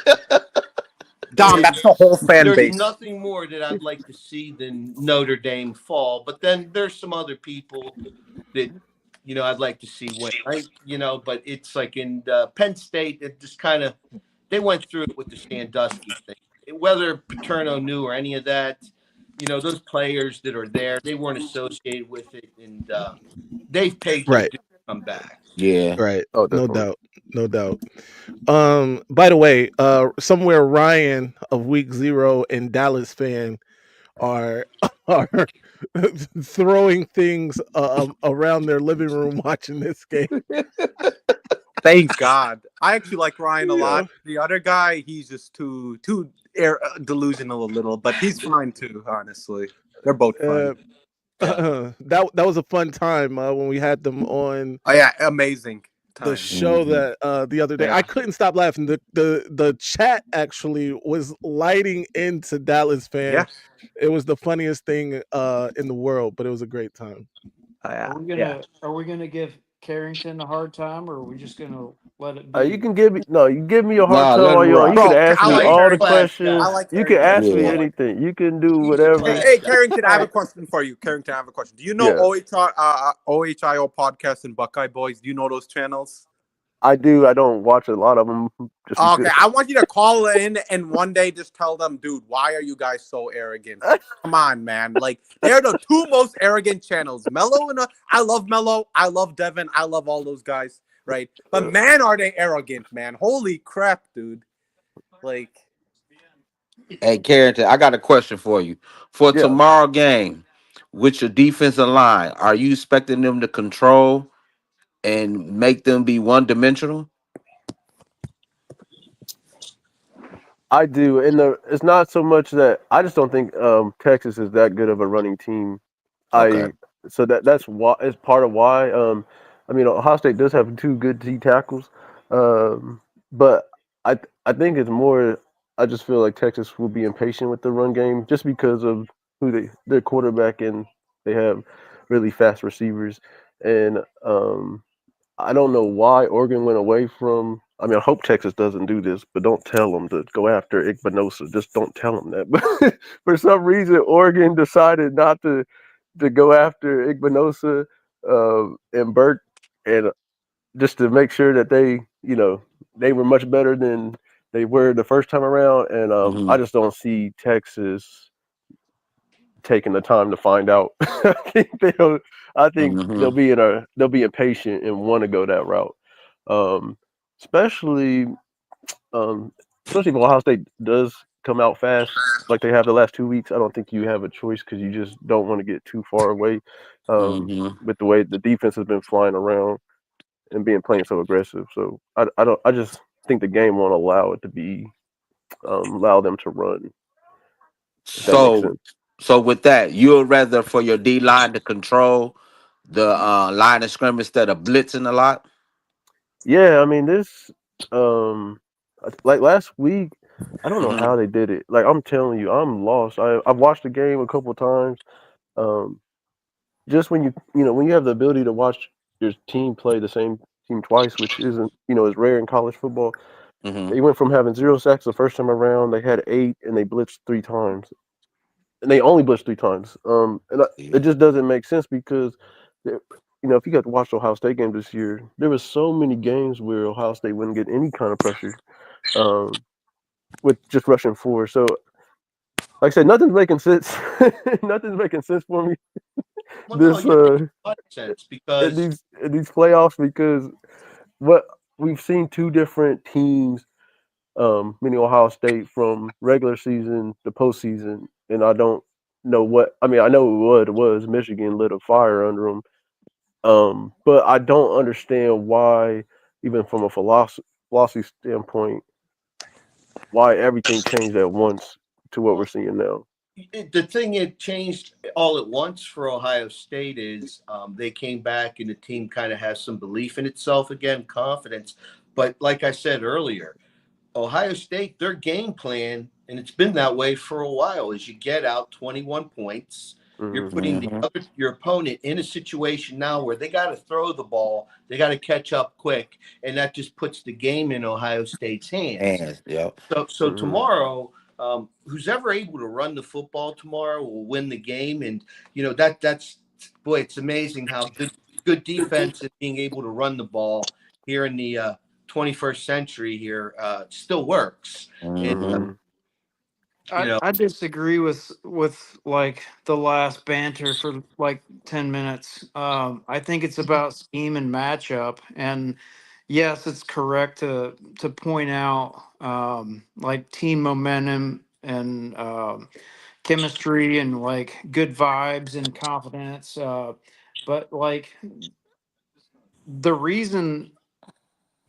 Dom, that's the whole fan There's base. nothing more that I'd like to see than Notre Dame fall. But then there's some other people that I'd like to see win. But it's like in Penn State, it just kind of they went through it with the Sandusky thing. Whether Paterno knew or any of that, those players that are there, they weren't associated with it, and they've paid their Right. dues to come back. Yeah. Right. Oh, No definitely. doubt. By the way, somewhere Ryan of Week 0 and Dallas fan are throwing things around their living room watching this game. Thank God. I actually like Ryan a Yeah. lot. The other guy, he's just too delusional a little, but he's fine too. Honestly, they're both fun. That was a fun time when we had them on Oh yeah, amazing time. the show that the other day. Yeah. I couldn't stop laughing. The chat actually was lighting into Dallas fans. Yeah. It was the funniest thing in the world, but it was a great time. Yeah. Are we gonna give Carrington a hard time, or are we just gonna let it be? You give me a hard Nah, time let while him you're on. rock. You can Bro, ask I me like all the Carrington. questions. I like You can ask Carrington. me Yeah. anything. You can do He's a whatever. class Hey, guy. Carrington, I have a Alright. question for you. Carrington, I have a question. Do you know Yeah. OHIO podcast and Buckeye Boys? Do you know those channels? I do. I don't watch a lot of them just Okay, because. I want you to call in and one day just tell them, dude, why are you guys so arrogant? Come on, man. Like, they're the two most arrogant channels. Mello and I love Mello. I love Devin. I love all those guys, right? But man, are they arrogant, man. Holy crap, dude. Like, Hey, Carrington, I got a question for you. For Yeah, tomorrow game, with your defensive line, are you expecting them to control and make them be one dimensional? I do, and it's not so much that I just don't think Texas is that good of a running team. Okay. I so that's why it's part of why. I mean, Ohio State does have two good D tackles, but I think it's more. I just feel like Texas will be impatient with the run game just because of their quarterback, and they have really fast receivers, and I don't know why Oregon went away from. I mean, I hope Texas doesn't do this, but don't tell them to go after Igbinosa. Just don't tell them that. But for some reason, Oregon decided not to go after Igbinosa and Burke, and just to make sure that they were much better than they were the first time around. And Hmm. I just don't see Texas taking the time to find out. I think Hmm. they'll be impatient and want to go that route. Um, especially especially if Ohio State does come out fast like they have the last 2 weeks. I don't think you have a choice because you just don't want to get too far away Hmm. with the way the defense has been flying around and being playing so aggressive. So I just think the game won't allow it to be allow them to run, if that makes So, sense. so with that, you would rather for your D line to control the line of scrimmage instead of blitzing a lot? Yeah, I mean this like last week, I don't know Hmm. how they did it. Like I'm telling you, I'm lost. I've watched the game a couple of times. Um, just when you have the ability to watch your team play the same team twice, which isn't is rare in college football. Hmm. They went from having 0 sacks the first time around, they had 8, and they blitzed 3 times, and they only blitzed 3 times. It Yeah. just doesn't make sense because, if you got to watch the Ohio State game this year, there was so many games where Ohio State wouldn't get any kind of pressure, um, with just rushing forward. So, like I said, nothing's making sense. Nothing's making sense for me Well, no, this you're making a lot of sense in because these playoffs because what we've seen two different teams, meaning Ohio State from regular season to postseason, and I don't know what I mean. I know what it was. Michigan lit a fire under them, but I don't understand why, even from a philosophy standpoint, why everything changed at once to what we're well, seeing now. the thing it changed all at once for Ohio State is they came back and the team kind of has some belief in itself again, confidence. But like I said earlier, Ohio State, their game plan, and it's been that way for a while, is you get out 21 points. You're Hmm. putting Hmm. your opponent in a situation now where they got to throw the ball, they got to catch up quick, and that just puts the game in Ohio State's hands. And yep. So Hmm. tomorrow, who's ever able to run the football tomorrow will win the game, and that's boy, it's amazing how good defense and being able to run the ball here in the 21st century here still works. And Hmm. Hmm. I disagree with like the last banter for like 10 minutes. I think it's about scheme and matchup. And yes, it's correct to point out like team momentum and chemistry and like good vibes and confidence. But like the reason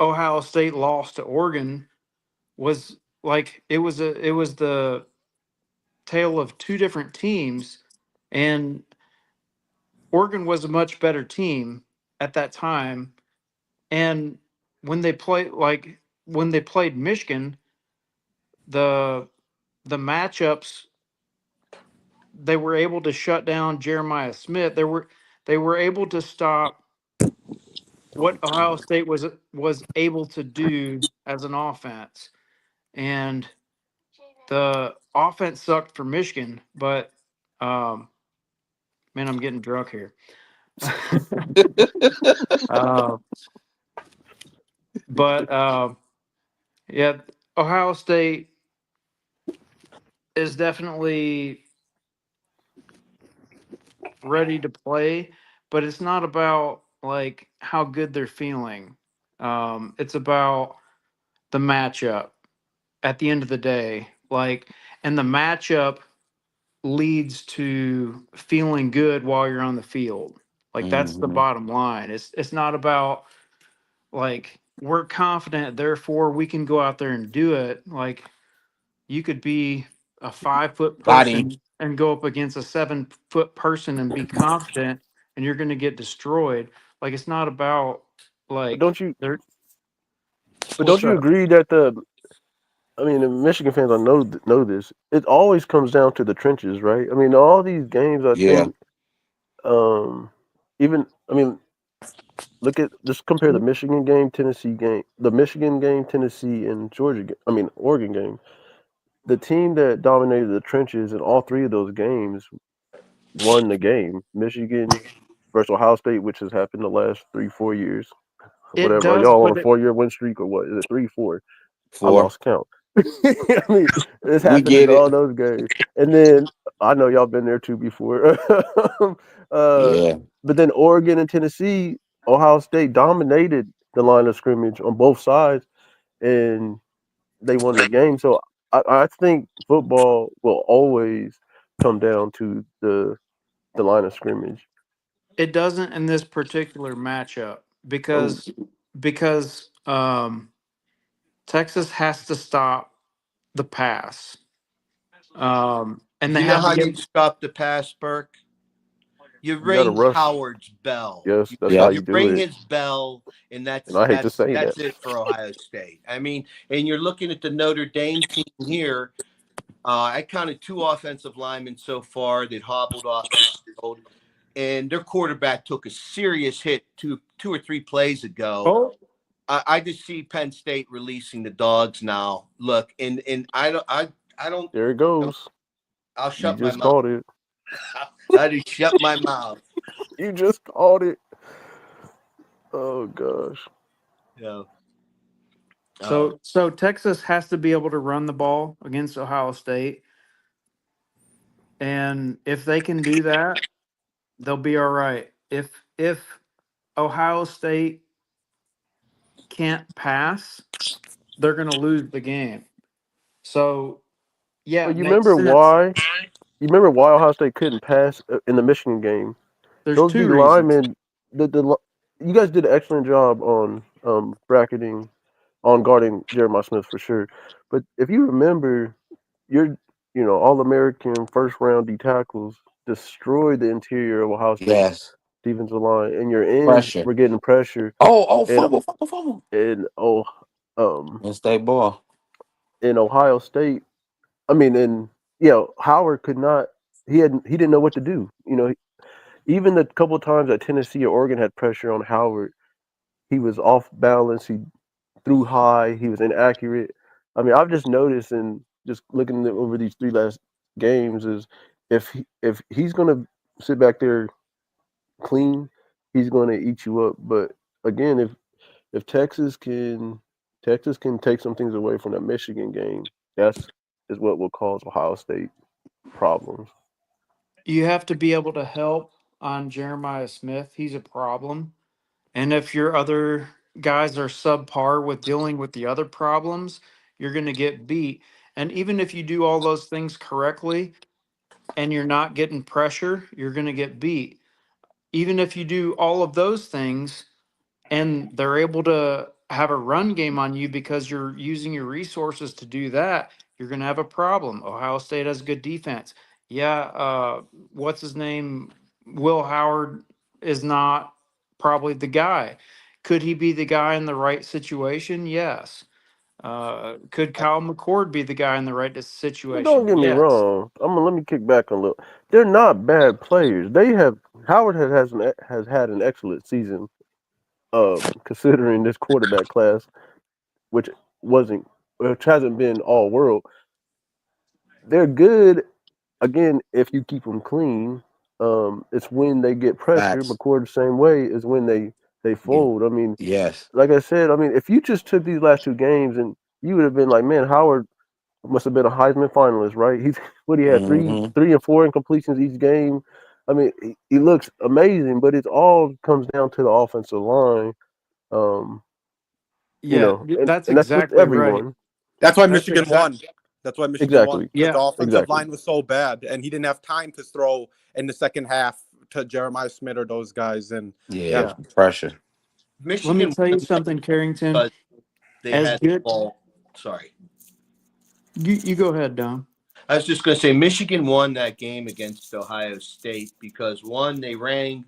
Ohio State lost to Oregon was like it was the tale of two different teams, and Oregon was a much better team at that time. And when they played Michigan, the the matchups, they were able to shut down Jeremiah Smith. They were able to stop what Ohio State was able to do as an offense. And the offense sucked for Michigan, but um, man, I'm getting drunk here. uh, But yeah, Ohio State is definitely ready to play, but it's not about like how good they're feeling. It's about the matchup at the end of the day. Like, and the matchup leads to feeling good while you're on the field. Like that's the Hmm. bottom line. It's not about like we're confident, therefore we can go out there and do it. Like you could be a 5 foot Body. person and go up against a 7 foot person and be confident and you're going to get destroyed. Like it's not about But like don't you? there. But What's don't you up? agree that the? I mean, the Michigan fans, I know this. It always comes down to the trenches, right? I mean, all these games, I Yeah. think, um, even I mean, look at just compare the Michigan game, Tennessee game, the Michigan game, Tennessee, and Georgia. I mean, Oregon game. The team that dominated the trenches in all three of those games won the game. Michigan versus Ohio State, which has happened the last 3, 4 years. It Whatever. Are does, y'all on but a 4 year win streak or what? Is it 3, 4? I 4. lost count. I mean, this We happened in get all it. those games. And then I know y'all been there too before. uh, Yeah. but then Oregon and Tennessee, Ohio State dominated the line of scrimmage on both sides, and they won the game. So I think football will always come down to the line of scrimmage. it doesn't in this particular matchup Oh, because Texas has to stop the pass. And they You know have to how get you stop the pass, Burke? You you got to ring rush. Howard's bell. Yes, You, that's you how Yep. you you do ring it. his bell, and And I hate to say that. that's it for Ohio State. I mean, and you're looking at the Notre Dame team here. I counted 2 offensive linemen so far that hobbled off the field, and their quarterback took a serious hit 2 or 3 plays ago. oh, I just see Penn State releasing the dogs now. Look, and I don't. There it You know, goes. I'll You shut my just mouth. called it. I just shut my mouth. You just called it. Oh gosh. Yeah. Um, so Texas has to be able to run the ball against Ohio State, and if they can do that, they'll be all right. If Ohio State can't pass, they're going to lose the game. So yeah, But it makes sense. You remember why Ohio State couldn't pass in the Michigan game? There's Those two D reasons. linemen, you guys did an excellent job on bracketing, on guarding Jeremiah Smith for sure. But if you remember, your All American first round D tackles destroyed the interior of Ohio State's Yes. defensive line, and your ends Pressure. were getting pressure. Oh, And fumble, fumble, fumble. and oh, um, And stay ball. in Ohio State, I mean, and Howard could not. He didn't know what to do. Even the couple of times that Tennessee or Oregon had pressure on Howard, he was off balance. He threw high. He was inaccurate. I mean, I've just noticed and just looking over these three last games is if he's gonna sit back there clean, he's gonna eat you up. But again, if Texas can take some things away from that Michigan game, that's is what will cause Ohio State problems. You have to be able to help on Jeremiah Smith. He's a problem. And if your other guys are subpar with dealing with the other problems, you're going to get beat. And even if you do all those things correctly and you're not getting pressure, you're going to get beat. Even if you do all of those things and they're able to have a run game on you because you're using your resources to do that, you're going to have a problem. Ohio State has good defense. Yeah, what's his name? Will Howard is not probably the guy. Could he be the guy in the right situation? Yes. Could Kyle McCord be the guy in the right But don't situation? get me Yes. wrong. Let me kick back a little. They're not bad players. They have Howard has had an excellent season. Considering this quarterback class, which wasn't which hasn't been all world, they're good. Again, if you keep them clean, it's when they get pressure. Facts. McCord the same way is when they they fold. I mean, Yes. like I said, I mean, if you just took these last two games and you would have been like, man, Howard must have been a Heisman finalist, right? He's what he had Hmm. 3 and 4 incompletions each game. I mean, he looks amazing, but it all comes down to the offensive line. Um, Yeah, that's and that's with exactly right. everyone. That's why That's Michigan exact. won. That's why Michigan won, Exactly. because Yeah, the offensive Exactly. line was so bad, and he didn't have time to throw in the second half to Jeremiah Smith or those guys. And Yeah. yeah. Pressure. Let me Michigan tell you won something, Carrington. because they As had the good, ball. Sorry. you go ahead, Don. I was just going to say Michigan won that game against Ohio State because, one, they rang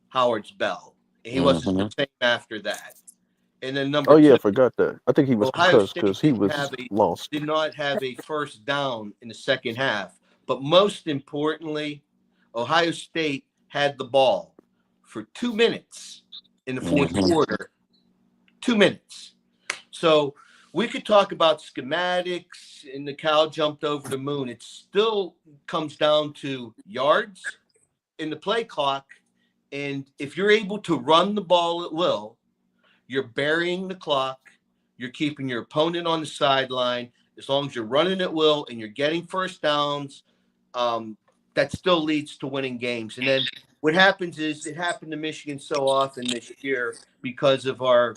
Howard's bell. He wasn't the Hmm. same after that. And then number Oh yeah, two, I forgot that. I think he was Ohio concussed State because he was lost. did not have a first down in the second half. But most importantly, Ohio State had the ball for 2 minutes in the fourth Hmm. quarter. 2 minutes. So we could talk about schematics and the cow jumped over the moon. It still comes down to yards in the play clock. And if you're able to run the ball at will, you're burying the clock. You're keeping your opponent on the sideline. As long as you're running at will and you're getting first downs, that still leads to winning games. And then what happens is it happened to Michigan so often this year because of our,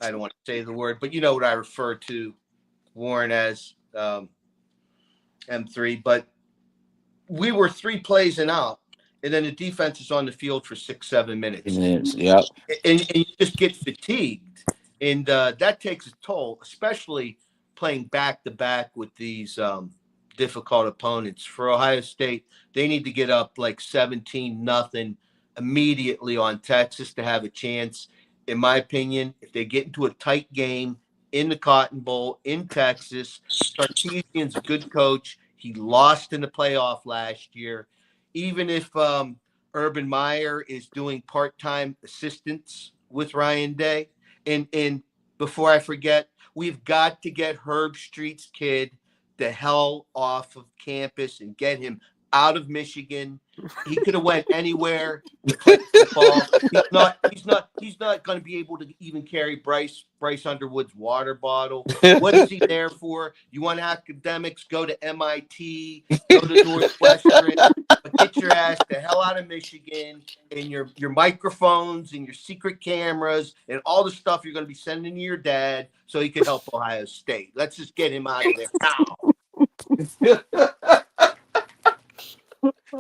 I don't want to say the word, but you know what I refer to Warren as M3. But we were 3 plays and out, and then the defense is on the field for 6-7 minutes. Yep. And you just get fatigued, and that takes a toll, especially playing back to back with these difficult opponents. For Ohio State, they need to get up like 17-0 immediately on Texas to have a chance. In my opinion, if they get into a tight game in the Cotton Bowl in Texas, Sarkisian's a good coach. He lost in the playoff last year. Even if Urban Meyer is doing part-time assistance with Ryan Day. And before I forget, we've got to get Herb Street's kid the hell off of campus and get him out of Michigan. He could have went anywhere to play football. He's not going to be able to even carry Bryce Underwood's water bottle. What is he there for? You want academics? Go to MIT, go to Northwestern, but get your ass the hell out of Michigan and your microphones and your secret cameras and all the stuff you're going to be sending to your dad so he can help Ohio State. Let's just get him out of there now.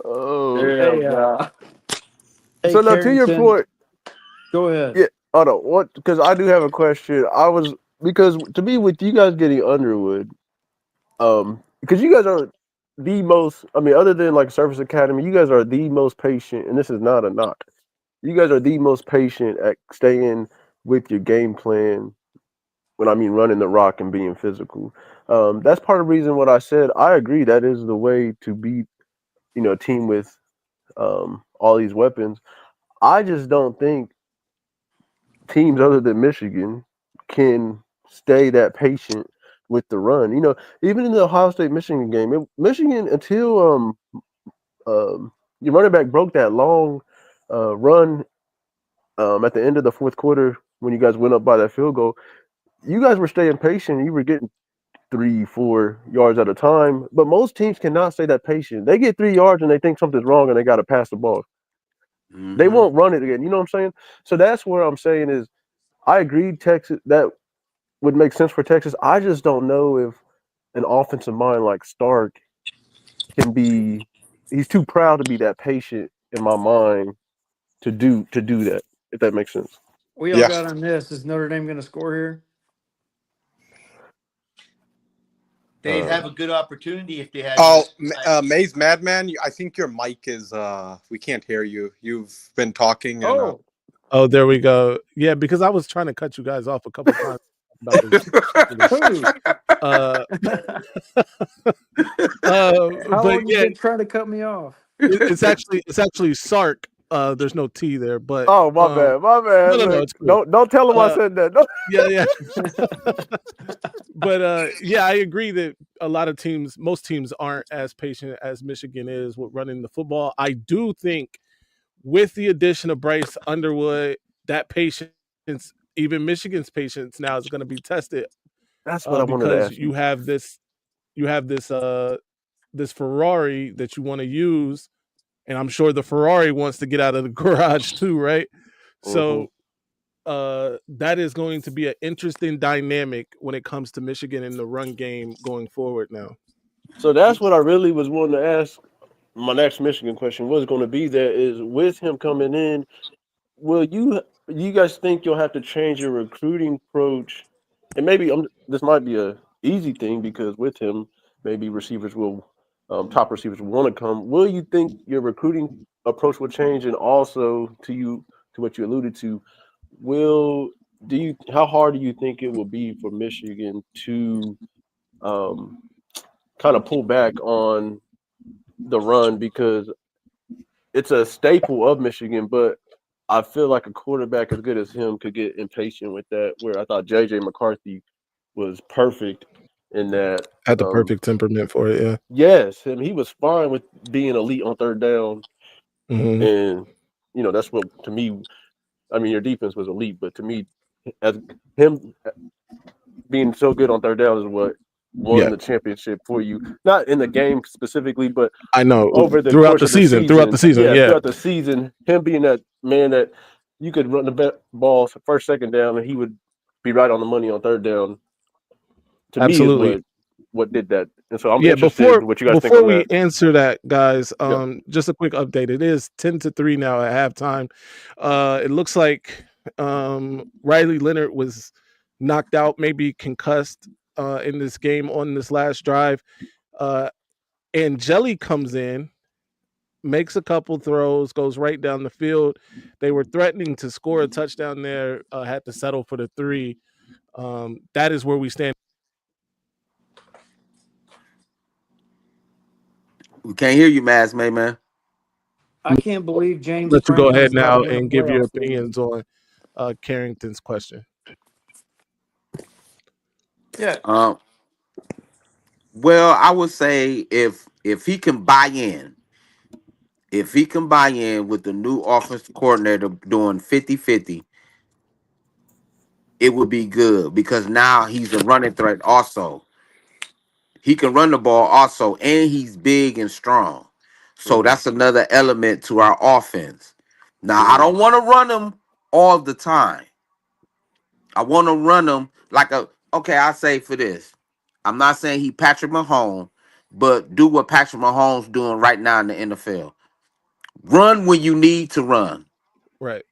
Oh, Hey, hey, so now to your Carrington, point, go ahead. yeah. Hold on, what? Because I do have a question. Because to me, with you guys getting Underwood, because you guys are the most. I mean, other than like Service Academy, you guys are the most patient, and this is not a knock. You guys are the most patient at staying with your game plan. When I mean running the rock and being physical, that's part of the reason what I said. I agree that is the way to beat a team with all these weapons. I just don't think teams other than Michigan can stay that patient with the run. Even in the Ohio State Michigan game, Michigan until your running back broke that long run at the end of the fourth quarter when you guys went up by that field goal. You guys were staying patient. You were getting 3-4 yards at a time, but most teams cannot stay that patient. They get 3 yards and they think something's wrong and they got to pass the ball. They Hmm. won't run it again. You know what I'm saying? So that's where I'm saying is I agree Texas that would make sense for Texas. I just don't know if an offensive mind like Stark can be he's too proud to be that patient in my mind to do that, if that makes sense. We all yeah. got on this. Is Notre Dame going to score here? They'd have a good opportunity if they had. Oh, Maize Madman, I think your mic is we can't hear you. You've been talking and Oh, Oh, there we go. Yeah, because I was trying to cut you guys off a couple times about this. who? Uh, How but long you yeah, been trying to cut me off? it's actually Sark. There's no T there, but Oh, my bad. My bad. no, Look, it's cool. don't tell him I Uh, said that. No. yeah. But yeah, I agree that most teams aren't as patient as Michigan is with running the football. I do think with the addition of Bryce Underwood, that patience, even Michigan's patience now is going to be tested That's what I wanted to because ask you. you have this Ferrari that you want to use, and I'm sure the Ferrari wants to get out of the garage too, right? Mm-hmm. So that is going to be an interesting dynamic when it comes to Michigan in the run game going forward now. So that's what I really was wanting to ask. My next Michigan question was going to be that is with him coming in, will you guys think you'll have to change your recruiting approach? And maybe this might be a easy thing because with him, maybe receivers will top receivers will want to come. Will you think your recruiting approach will change? And also to what you alluded to, will do you how hard do you think it will be for Michigan to um, kind of pull back on the run because it's a staple of Michigan, but I feel like a quarterback as good as him could get impatient with that. Where I thought JJ McCarthy was perfect in that. Had the perfect temperament for it, yeah. Yes, and he was fine with being elite on third down, Mm-hmm. and that's what to me. I mean, your defense was elite, but to me, as him being so good on third down is what won Yeah, the championship for you. Not in the game specifically, but I know. over the Throughout course the of the season, season, yeah, throughout the season, him being that man that you could run the ball first, second down, and he would be right on the money on third down. To me, is absolutely. what did that, and so I'm Yeah, interested in what you guys think before on we that. answer that, guys, Yeah. just a quick update. It is 10-3 now at halftime. It looks like Riley Leonard was knocked out, maybe concussed in this game on this last drive. And Jelly comes in, makes a couple throws, goes right down the field. They were threatening to score a touchdown there, had to settle for the 3. That is where we stand. We can't hear you, Mass May, man. I can't believe James Let you go ahead Franklin's not now in the and give your playoffs game. opinions on Carrington's question. Yeah, Um, well, I would say if he can buy in, if he can buy in with the new offensive coordinator doing 50-50, it would be good because now he's a running threat also. He can run the ball also, and he's big and strong. So Mm-hmm. that's another element to our offense. Now, I Mm-hmm. don't want to run him all the time. I want to run him okay, I'll say for this. I'm not saying he Patrick Mahomes, but do what Patrick Mahomes doing right now in the NFL. Run when you need to run Right.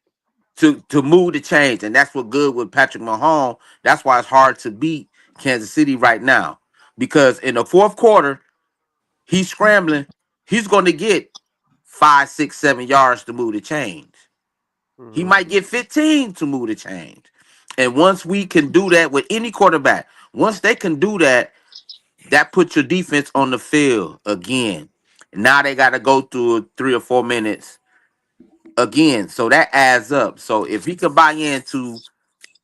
to move the change, and that's what good with Patrick Mahomes. That's why it's hard to beat Kansas City right now because in the fourth quarter he's scrambling. He's going to get 5, 6, 7 yards to move the change. He Mm-hmm. might get 15 to move the change. And once we can do that with any quarterback, once they can do that, that puts your defense on the field again. Now they got to go through 3 or 4 minutes again. So that adds up. So if he could buy into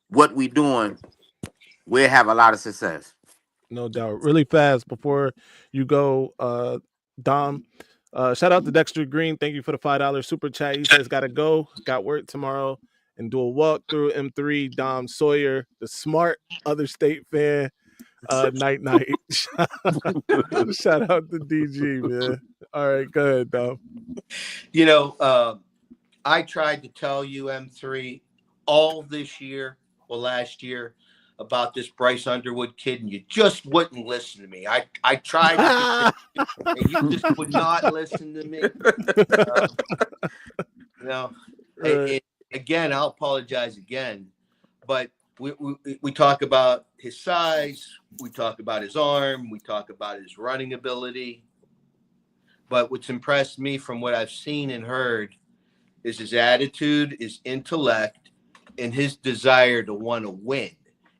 what we doing, we'll have a lot of success. No doubt. Really fast before you go, Dom. Shout out to Dexter Green. Thank you for the $5 super chat. He says, "Gotta go. Got work tomorrow and do a walkthrough." M3 Dom Sawyer, the smart other state fan. Night night. Shout out to DG, man. All right, go ahead, Dom. You know, I tried to tell you, M3, all this year, well, last year, about this Bryce Underwood kid, and you just wouldn't listen to me. I tried to convince you, and you just would not listen to me. Um, you know, Right. again, I'll apologize again, but we talk about his size, we talk about his arm, we talk about his running ability. But what's impressed me from what I've seen and heard is his attitude, his intellect, and his desire to want to win.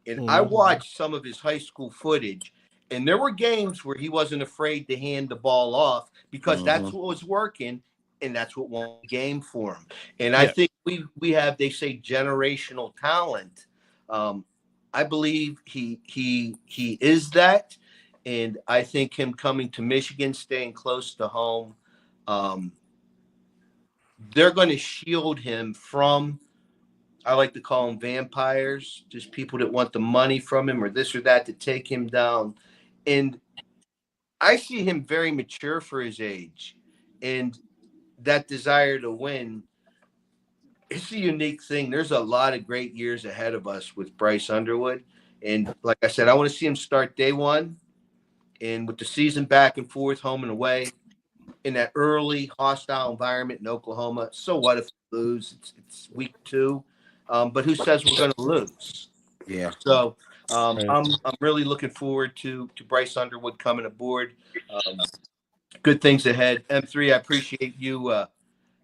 And I Mhm. watched some of his high school footage, and there were games where he wasn't afraid to hand the ball off because that's Mhm. what was working, and that's what won the game for him. And I Yeah. think we have, they say, generational talent. Um, I believe he is that, and I think him coming to Michigan, staying close to home, um, they're going to shield him from, I like to call them vampires, just people that want the money from him or this or that to take him down. And I see him very mature for his age, and that desire to win. It's a unique thing. There's a lot of great years ahead of us with Bryce Underwood. And like I said, I want to see him start day one. And with the season back and forth, home and away, in that early hostile environment in Oklahoma, so what if we lose? It's week 2. But who says we're going to lose? Yeah. So Right. I'm really looking forward to Bryce Underwood coming aboard. Good things ahead. M3, I appreciate you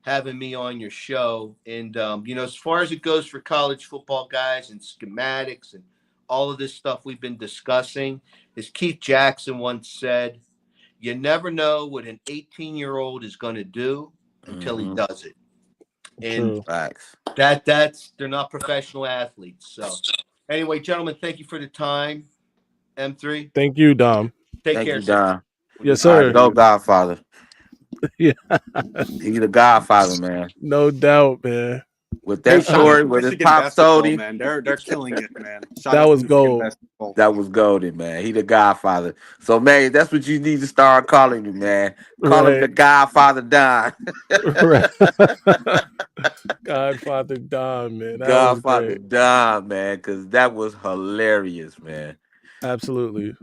having me on your show. And, as far as it goes for college football guys and schematics and all of this stuff we've been discussing, as Keith Jackson once said, you never know what an 18-year-old is going to do until he Mm-hmm. does it. And True. Facts. that's they're not professional athletes. So anyway, gentlemen, thank you for the time. M3, Thank you, Dom. take Thank care, you, sir. Don. Yes, All right, sir. go Godfather. Yeah, He's the Godfather, man. no doubt, man. With Hey, that shout out Uh, story, to with his Michigan pop basketball, sody, man. They're killing it, man. Shout that out to was Michigan gold. basketball. that was golden, man. He the Godfather. So, man, that's what you need to start calling him, man. Call him the Right. Godfather Don. Right. Godfather Dom, man. That was Godfather great. Don, man, because that was hilarious, man. Absolutely.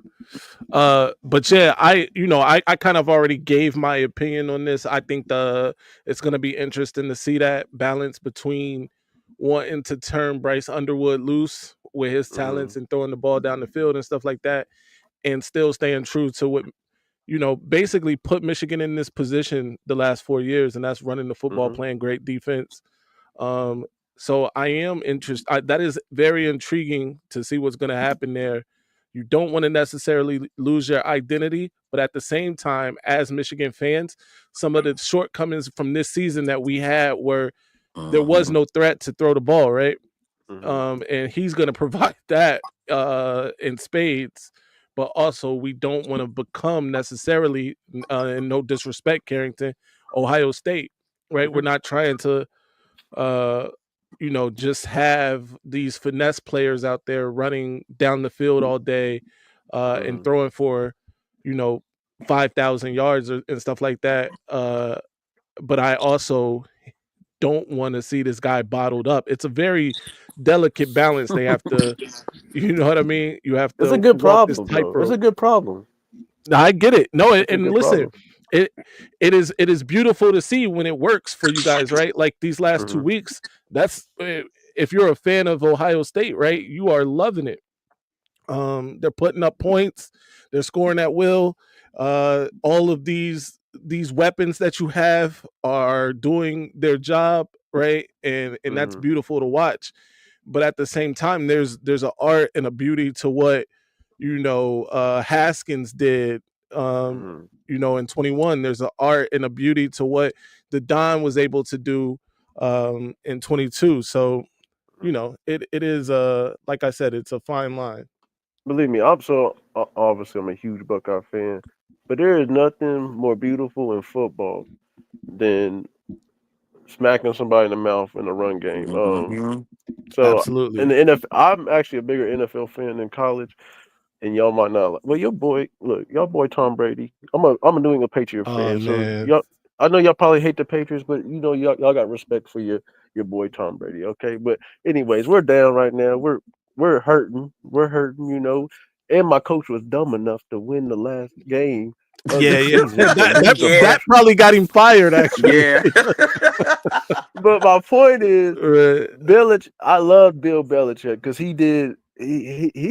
But yeah, I kind of already gave my opinion on this. I think it's gonna be interesting to see that balance between wanting to turn Bryce Underwood loose with his Mm-hmm. talents and throwing the ball down the field and stuff like that, and still staying true to what basically put Michigan in this position the last 4 years, and that's running the football, Mm-hmm. playing great defense. Um, so I am interested. That is very intriguing to see what's going to happen there. You don't want to necessarily lose your identity, but at the same time, as Michigan fans, some of the shortcomings from this season that we had were there was Mm-hmm. no threat to throw the ball, right? Mm-hmm. And he's going to provide that in spades. But also, we don't want to become necessarily, and no disrespect, Carrington, Ohio State, right? We're Mm-hmm. not trying to uh, just have these finesse players out there running down the field all day and Mm-hmm. throwing for, you know, 5,000 yards and stuff like that. But I also don't want to see this guy bottled up. It's a very delicate balance they have to, you know what I mean? You have It's a to good walk this problem, though. It's tightrope. a good problem. I get it. No, It's a and good listen, problem. it it is beautiful to see when it works for you guys, right? Like these last two Mm-hmm. weeks. That's if you're a fan of Ohio State, right? You are loving it. They're putting up points, they're scoring at will. All of these weapons that you have are doing their job, right? And that's Mm-hmm. beautiful to watch. But at the same time, there's an art and a beauty to what Haskins did. Mm-hmm. In 21, there's an art and a beauty to what the Don was able to do in 22. So it is like I said, it's a fine line. Believe me, I'm so obviously I'm a huge Buckeye fan, but there is nothing more beautiful in football than smacking somebody in the mouth in a run game. Mm-hmm. So in Absolutely. the NFL, I'm actually a bigger NFL fan than college, and y'all might not. Well, y'all boy Tom Brady. I'm a New England Patriot Oh fan, so man. y'all. I know y'all probably hate the Patriots, but y'all got respect for your boy Tom Brady, okay? But anyways, we're down right now. We're hurting. We're hurting, And my coach was dumb enough to win the last game of the Yeah, yeah. season, so that, he's that a Yeah. that bust. probably got him fired actually. Yeah. But my point is, Right. I love Bill Belichick because he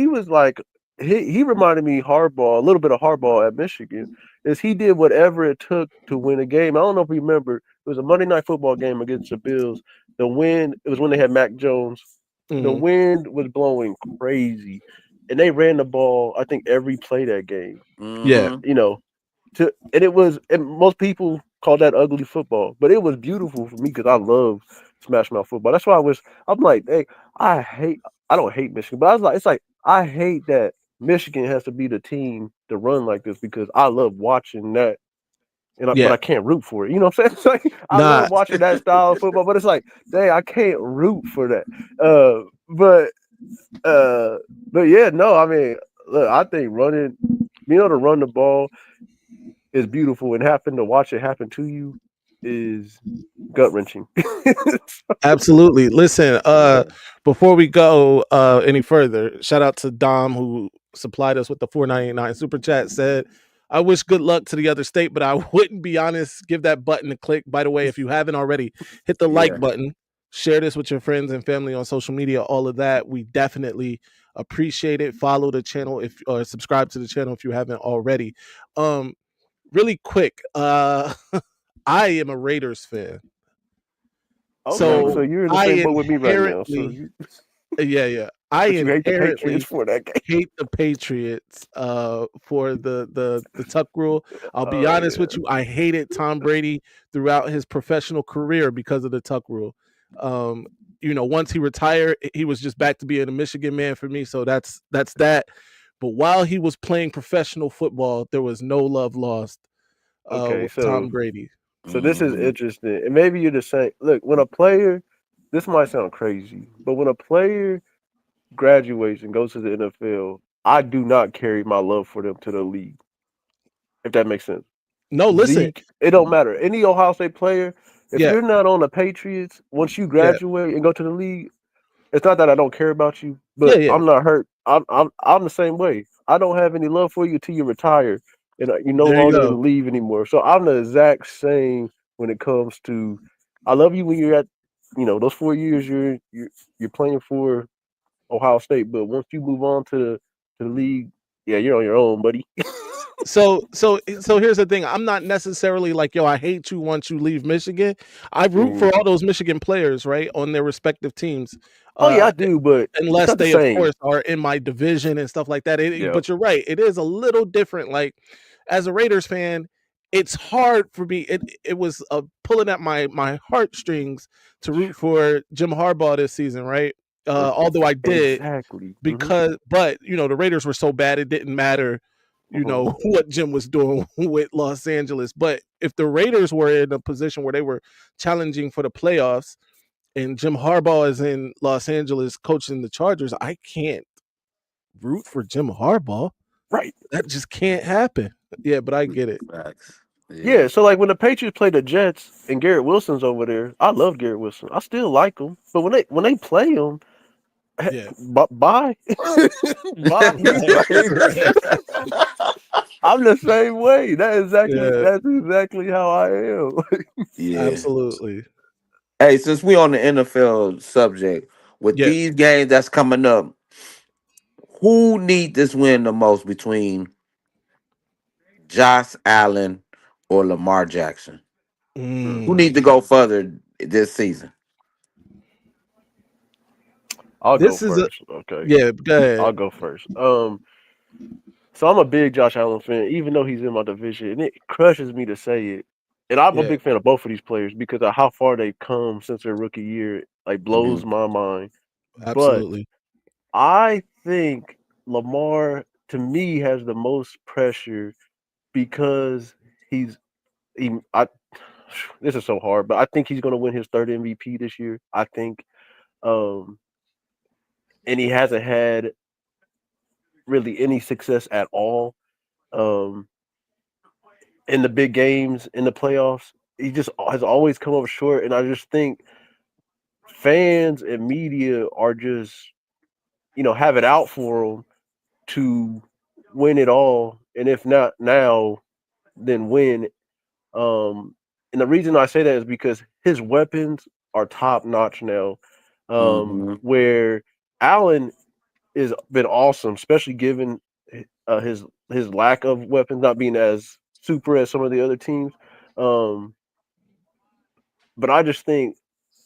was like he reminded me Harbaugh, a little bit of Harbaugh at Michigan, is he did whatever it took to win a game. I don't know if you remember, it was a Monday Night Football game against the Bills. The wind, it was when they had Mac Jones. The Mhm. wind was blowing crazy, and they ran the ball, I think, every play that game. Yeah. Mm-hmm. You know, and most people call that ugly football, but it was beautiful for me because I love smash mouth football. That's why I'm like, hey, I hate I don't hate Michigan, but I was like, it's like I hate that Michigan has to be the team to run like this because I love watching that but I can't root for it. You know what I'm saying? It's like, I love watching that style of football, but it's like, dang, I can't root for that. But yeah, no, I mean, look, I think being able to run the ball is beautiful, and having to watch it happen to you is gut wrenching. Absolutely. Listen, before we go any further, shout out to Dom who supplied us with the $4.99 super chat. Said, "I wish good luck to the other state, but I wouldn't be honest. Give that button a click. By the way, if you haven't already, hit the like button. Share this with your friends and family on social media. All of that, we definitely appreciate it. Follow the channel or subscribe to the channel if you haven't already. Really quick, I am a Raiders fan. Okay, so you're in the same boat with me right now. So yeah. I but you hate the Patriots inherently for that game. hate the Patriots for the tuck rule. I'll be honest with you, I hated Tom Brady throughout his professional career because of the tuck rule. Once he retired, he was just back to being a Michigan man for me. So that's that. But while he was playing professional football, there was no love lost with Tom Brady. So this is interesting, and maybe you're the same. Look, when a player, this might sound crazy, but when a player graduates and goes to the NFL, I do not carry my love for them to the league. If that makes sense. No, listen. Zeke, it don't matter. Any Ohio State player, if you're not on the Patriots, once you graduate and go to the league, it's not that I don't care about you, but I'm not hurt. I'm the same way. I don't have any love for you until you retire and you're no longer in the league anymore. So I'm the exact same when it comes to I love you when you're at those 4 years you're playing for Ohio State, but once you move on to the league, yeah, you're on your own, buddy. So here's the thing. I'm not necessarily like, yo, I hate you once you leave Michigan. I root for all those Michigan players, right, on their respective teams. I do, but unless they, of course, are in my division and stuff like that. But you're right. It is a little different. Like, as a Raiders fan, it's hard for me. It was pulling at my heartstrings to root for Jim Harbaugh this season, right? Although I did, because but the Raiders were so bad it didn't matter. What Jim was doing with Los Angeles. But if the Raiders were in a position where they were challenging for the playoffs and Jim Harbaugh is in Los Angeles coaching the Chargers, I can't root for Jim Harbaugh. Right. That just can't happen. Yeah, but I get it. Yeah, so like when the Patriots play the Jets and Garrett Wilson's over there, I love Garrett Wilson. I still like him. But when they play him, bye. Bye. I'm the same way. That's exactly how I am. Absolutely. Hey, since we on the NFL subject, with these games that's coming up, who need this win the most between Josh Allen or Lamar Jackson? Who need to go further this season? I'll go first. Okay. Yeah, go ahead. I'll go first. So I'm a big Josh Allen fan, even though he's in my division, and it crushes me to say it. And I'm a big fan of both of these players because of how far they've come since their rookie year. Like blows my mind. Absolutely. But I think Lamar, to me, has the most pressure because this is so hard, but I think he's going to win his third MVP this year. I think, and he hasn't had really any success at all in the big games, in the playoffs. He just has always come up short, and I just think fans and media are just, have it out for him to win it all, and if not now, then win. And the reason I say that is because his weapons are top notch now. Where Allen has been awesome, especially given his lack of weapons, not being as super as some of the other teams. But I just think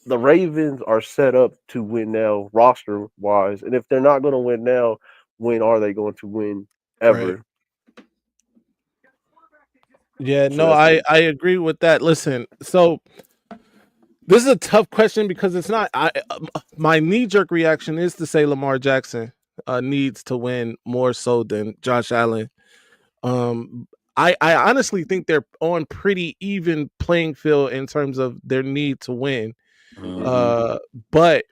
the Ravens are set up to win now, roster wise, and if they're not going to win now, when are they going to win ever? Right. Yeah, no, I agree with that. Listen, so this is a tough question because it's not. My knee-jerk reaction is to say Lamar Jackson needs to win more so than Josh Allen. I honestly think they're on pretty even playing field in terms of their need to win. Mm-hmm. But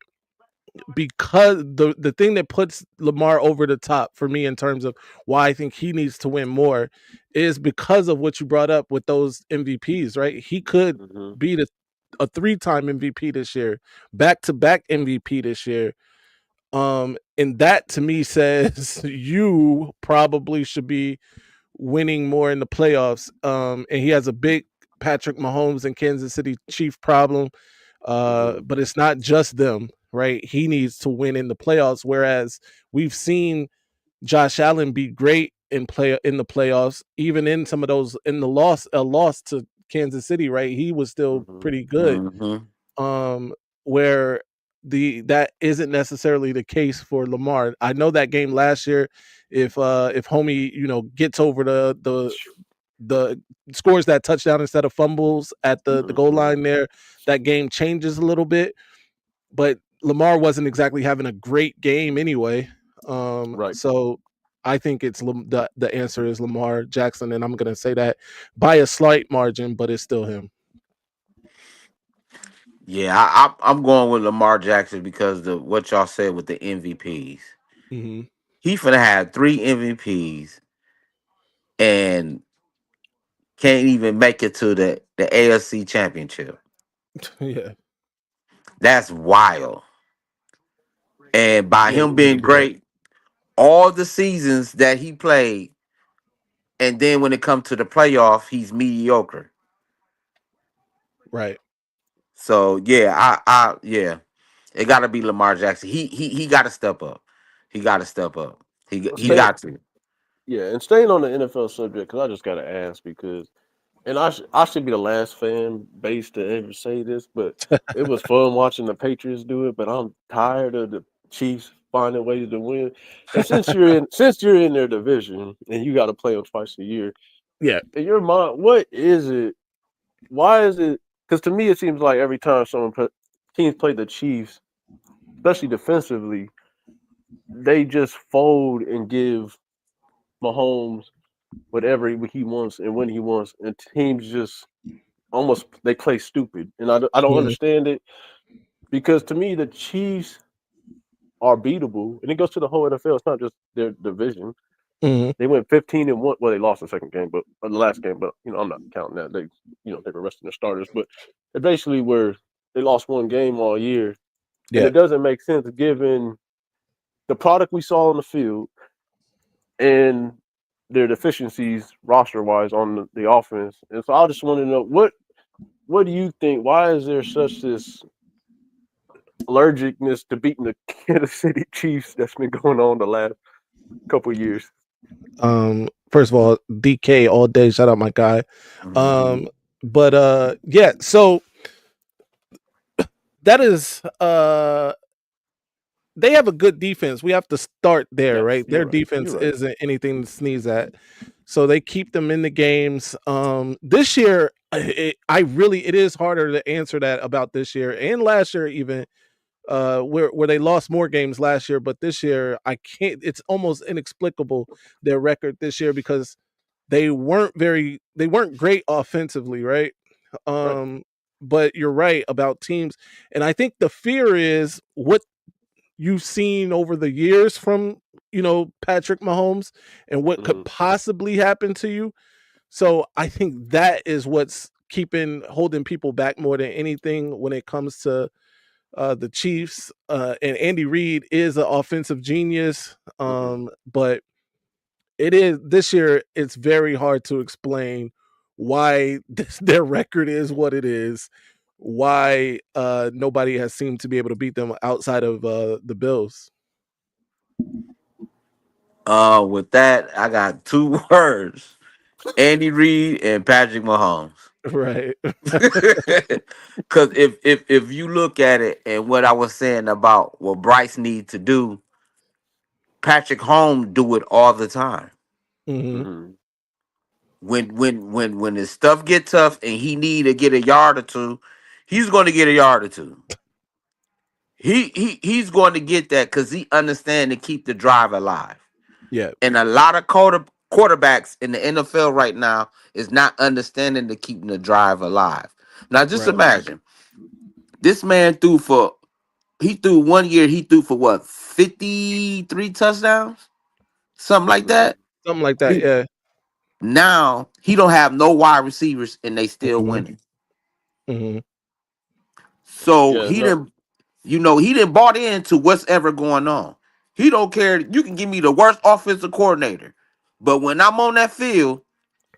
because the thing that puts Lamar over the top for me in terms of why I think he needs to win more is because of what you brought up with those MVPs, right? He could Mm-hmm. be a 3-time MVP this year, back-to-back MVP this year. And that to me says you probably should be winning more in the playoffs. And he has a big Patrick Mahomes and Kansas City Chief problem. Mm-hmm. But it's not just them, right? He needs to win in the playoffs. Whereas we've seen Josh Allen be great in the playoffs, even in some of those in the loss to Kansas City, right? He was still Mm-hmm. pretty good. Mm-hmm. Where that isn't necessarily the case for Lamar. I know that game last year, if homie, gets over the scores that touchdown instead of fumbles at the goal Mm-hmm. line there, that game changes a little bit. But Lamar wasn't exactly having a great game anyway. Right. So I think the answer is Lamar Jackson, and I'm gonna say that by a slight margin, but it's still him. Yeah, I'm going with Lamar Jackson because the what y'all said with the MVPs. Hmm. He finna have 3 MVPs and can't even make it to the AFC Championship. Yeah, That's wild. And by yeah, him you need to being do that. great, all the seasons that he played, and then when it comes to the playoff, he's mediocre. Right. So yeah, yeah, it got to be Lamar Jackson. He got to step up. He got to step up. He Stay, got to. yeah, and staying on the NFL subject, because I just got to ask because, and I should be the last fan base to ever say this, but it was fun watching the Patriots do it. But I'm tired of the Chiefs finding ways to win. And since you're in their division and you got to play them twice a year, Yeah. in your mind, what is it? Why is it? Because to me, it seems like every time teams play the Chiefs, especially defensively, they just fold and give Mahomes whatever he wants and when he wants, and teams just almost they play stupid, and I don't Mhm. understand it because to me the Chiefs are beatable, and it goes to the whole NFL. It's not just their division. Mhm. They went 15-1. Well, they lost the second game, but or the last game, but I'm not counting that. They were resting their starters, but they basically were they lost one game all year, and Yeah. it doesn't make sense given the product we saw on the field and their deficiencies roster wise on the offense. And so I just want to know what do you think? Why is there such this allergicness to beating the Kansas City Chiefs that's been going on the last couple years? First of all, DK all day. Shout out my guy. Mhm. Um, but yeah. So that is they have a good defense. We have to start there, Yes, right? you're Their right. You're defense right. isn't anything to sneeze at. So they keep them in the games. This year, it is harder to answer that about this year and last year even. Where they lost more games last year, but this year I can't. It's almost inexplicable their record this year because they weren't great offensively, right? Right. Um, but you're right about teams, and I think the fear is what you've seen over the years from Patrick Mahomes and what could Mm-hmm. possibly happen to you. So I think that is what's holding people back more than anything when it comes to the Chiefs. And Andy Reid is an offensive genius, Mm-hmm. but it is this year. It's very hard to explain why their record is what it is. Why nobody has seemed to be able to beat them outside of the Bills. With that, I got 2 words: Andy Reid and Patrick Mahomes. Right. Because if you look at it and what I was saying about what Bryce needs to do, Patrick Holmes do it all the time. Hmm. Mm-hmm. When his stuff get tough and he need to get a yard or two, he's going to get a yard or two. He's going to get that because he understand to keep the drive alive. Yeah. And a lot of quarterbacks in the NFL right now is not understanding to keeping the drive alive. Now, just Right. imagine this man threw 1 year, he threw for what, 53 touchdowns? Something like that. Something like that. He Yeah. Now he don't have no wide receivers and they still Hmm. winning. Hmm. So Yeah, he no, didn't, he didn't bought into what's ever going on. He don't care. You can give me the worst offensive coordinator, but when I'm on that field,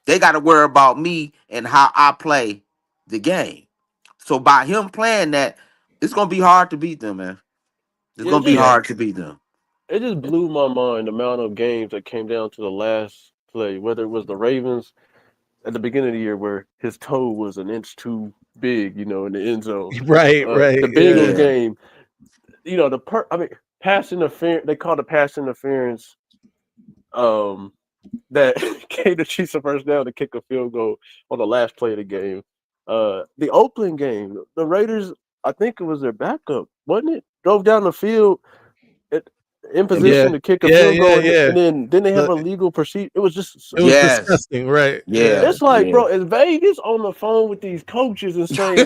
they got to worry about me and how I play the game. So by him playing that, it's gonna be hard to beat them, man. It's yeah, gonna be Yeah. hard to beat them. it just blew my mind the amount of games that came down to the last play. Whether it was the Ravens at the beginning of the year where his toe was an inch too big, in the end zone. Right. Right. The Yeah. Bengals Yeah. game, I mean, pass interference. They called it pass interference. Um, that gave the Chiefs a first down to kick a field goal on the last play of the game. The Oakland game, the Raiders, I think it was their backup, wasn't it? Drove down the field it, in Yeah. position to kick a Yeah. field Yeah. goal, Yeah. and then didn't they have The, a legal procedure? It was just, it was Yes. disgusting. Right. Yeah. Yeah. it's like, Yeah. bro, is Vegas on the phone with these coaches and saying,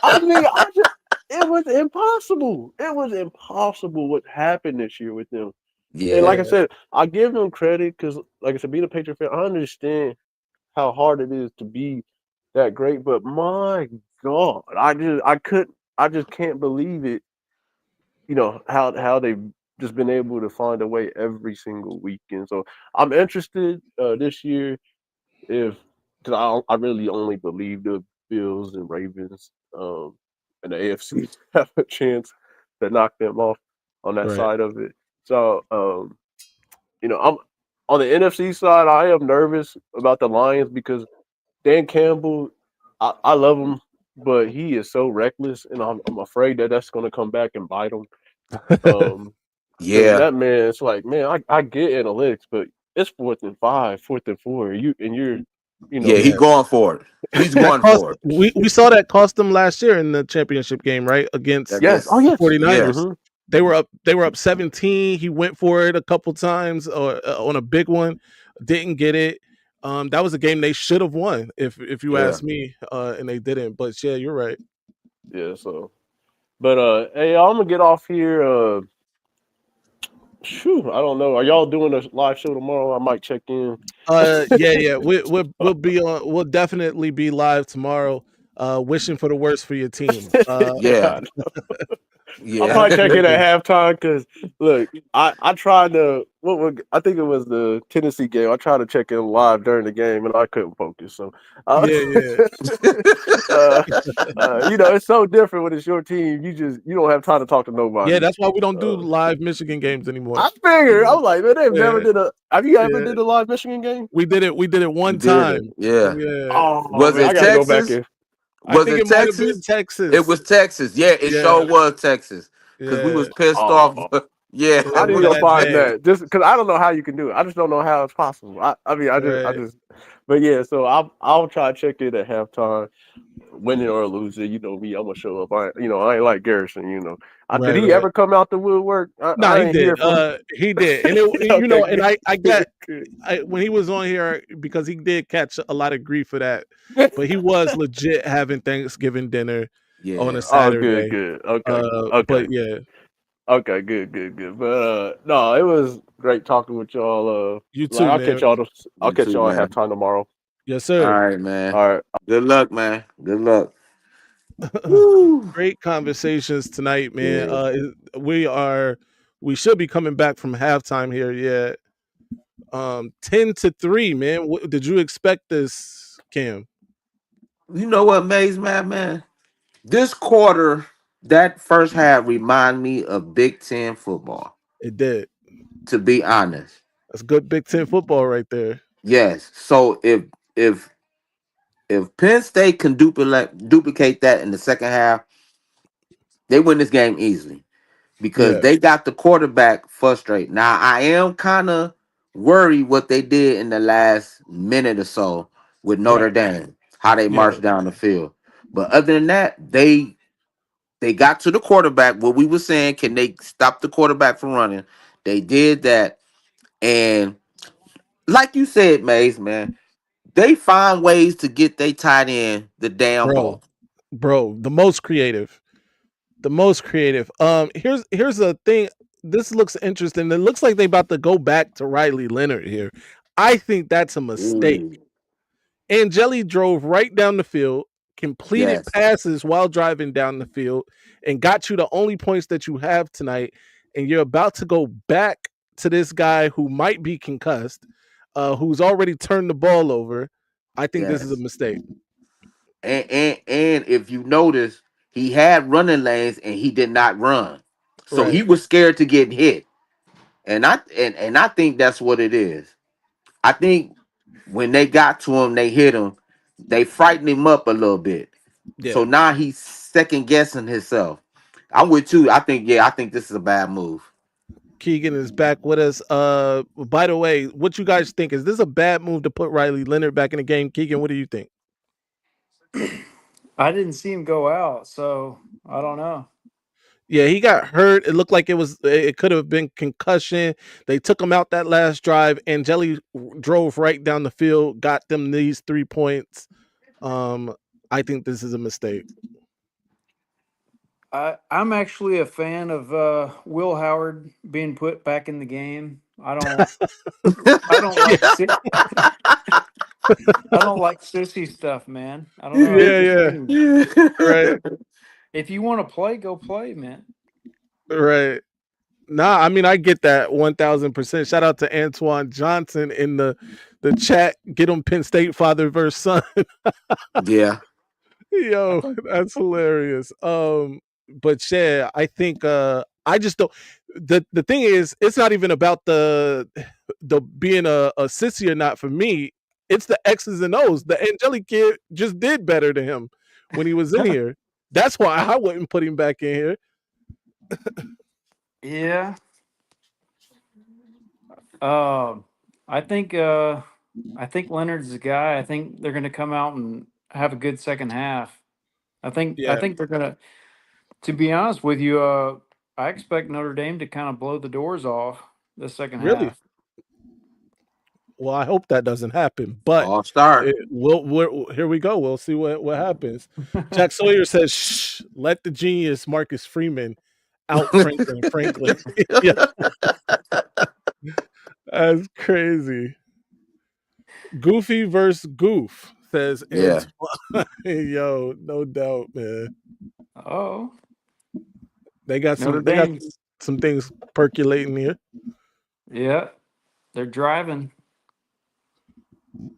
I mean, it was impossible. It was impossible what happened this year with them. And like Yeah. I said, I give them credit because, like I said, being a Patriot fan, I understand how hard it is to be that great. But my God, I just can't believe it. How they've just been able to find a way every single weekend. So I'm interested this year if because I really only believe the Bills and Ravens and the AFC have a chance to knock them off on that Right. side of it. So I'm on the NFC side. I am nervous about the Lions because Dan Campbell, I love him, but he is so reckless, and I'm afraid that that's going to come back and bite him. Because Yeah. that man, it's like, man, I get analytics, but it's 4th and 5, 4th and 4. You Yeah. know, He Yeah. going for it. He's That going cost for it. we saw that cost them last year in the championship game, right? Against yes, oh Yes. the yes, 49ers. hmm They were up 17. He went for it a couple times or on a big one, didn't get it. That was a game they should have won if you Yeah. ask me, and they didn't. But yeah, you're right. yeah. So, but hey, I'm gonna get off here. I don't know. Are y'all doing a live show tomorrow? I might check in. Yeah, yeah. We'll definitely be live tomorrow. Wishing for the worst for your team. Yeah. Yeah, I Yeah. probably check in at halftime because look, I tried to I think it was the Tennessee game. I tried to check in live during the game and I couldn't focus. So, Yeah, yeah, uh, it's so different when it's your team. You don't have time to talk to yeah. nobody. That's why we don't do Uh, live Michigan games anymore. I figured I was like, man, they've never Yeah, did a. Have you ever yeah. did a live Michigan game? We did it. We did it We one did it. time. Yeah. Yeah, Oh Was man, I it got to go back Texas? in. I Was think it it might have been Texas? It Texas. was Texas. Yeah, it Yeah, sure was Texas. Because we yeah, was pissed off. Oh, Yeah. yeah. I need to One of go that find bad. that just because I don't know how you can do it. I just don't know how it's possible. I mean, I Right, just, but yeah. So I'll try to check it at halftime, win it or lose it. You know me, I'm gonna show up. I ain't like Garrison. Did right, he right. ever come out the woodwork? No, I he ain't hear did. from. He did, and it, Okay, and good, I good, got good. when he was on here because he did catch a lot of grief for that, but he was legit having Thanksgiving dinner on a Yeah. Oh, good, Saturday. good. Okay, okay, But yeah, okay, good, good, good. But no, it was great talking with y'all. you Like too, man. I'll You catch too, y'all at man. halftime tomorrow. Yes, All sir. right, man. All right. Good luck, man. Good luck. Woo. Great conversations tonight, man. Yeah. We should be coming back from halftime here. Yeah, 10-3, man. Did you expect this, Cam? You know what, Maize, man? This quarter, that first half remind me of Big Ten football, It did. to be honest. That's good Big Ten football right there. Yes. So if if Penn State can duplicate that in the second half, they win this game easily because Yeah, they got the quarterback frustrated. Now I am kind of worried what they did in the last minute or so with Notre right. Dame, how they Yeah, marched down the field. But other than that, they got to the quarterback. What we were saying, can they stop the quarterback from running? They did that, and like you said, Maze, man, they find ways to get they tight end the damn bro, ball. bro, the most creative. The most creative. Here's the thing. This looks interesting. It looks like they about to go back to Riley Leonard here. I think that's a mistake. Ooh, Angeli drove right down the field, completed yes, passes while driving down the field, and got you the only points that you have tonight. And you're about to go back to this guy who might be concussed, who's already turned the ball over. I think this is a yes. mistake. And if you notice, he had running lanes and he did not run, so Right. he was scared to get hit. And I think that's what it is. I think when they got to him, they hit him, they frightened him up a little bit. Yeah. So now he's second guessing himself. I'm with you. I think this is a bad move. Keegan is back with us. By the way, what you guys think? Is this a bad move to put Riley Leonard back in the game? Keegan, what do you think? I didn't see him go out, so I don't know. Yeah, he got hurt. It looked like it could have been concussion. They took him out that last drive. Angeli drove right down the field, got them these 3 points. I think this is a mistake. I'm actually a fan of Will Howard being put back in the game. I don't like Yeah. I don't like sissy stuff, man. I don't know. It's Yeah, just yeah. me. Right, If you want to play, go play, man. right. Nah, I mean I get that 1000%. Shout out to Antoine Johnson in the chat. Get him Penn State father versus son. Yeah. I Yo, think that's hilarious. But yeah, I think I just don't. The thing is, it's not even about the being a sissy or not for me. It's the X's and O's. The Angelic kid just did better to him when he was in here. That's why I wouldn't put him back in here. yeah. Um, I think I think Leonard's the guy. I think they're going to come out and have a good second half. I Yeah, think they're going to. To be honest with you, I expect Notre Dame to kind of blow the doors off the second really. half. Well, I hope that doesn't happen. But All star. here we go. We'll see what happens. Jack Sawyer says, "Shh, let the genius Marcus Freeman out Franklin. Franklin." Yeah, that's crazy. Goofy versus Goof says Yeah. Antoine. Yo, no doubt, man. Oh, They got Notre some Dame. some things percolating here. Yeah, they're driving.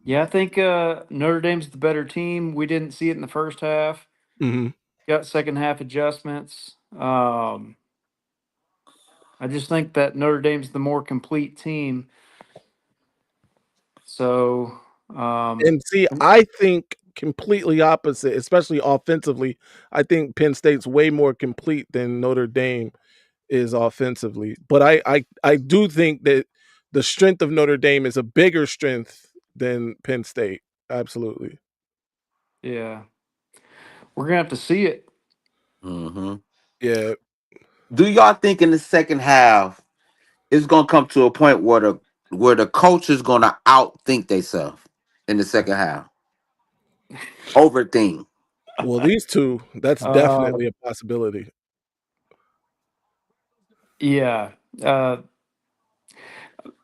Yeah, I think Notre Dame's the better team. We didn't see it in the first half. Hmm. Got second half adjustments. I just think that Notre Dame's the more complete team. So, And see, I think completely opposite, especially offensively. I think Penn State's way more complete than Notre Dame is offensively. But I do think that the strength of Notre Dame is a bigger strength than Penn State. Absolutely. yeah, we're gonna have to see it. Hmm. Yeah. Do y'all think in the second half it's gonna come to a point where the coach is gonna outthink themselves in the second half? Overthink. Well, these two, that's Uh, definitely a possibility. yeah.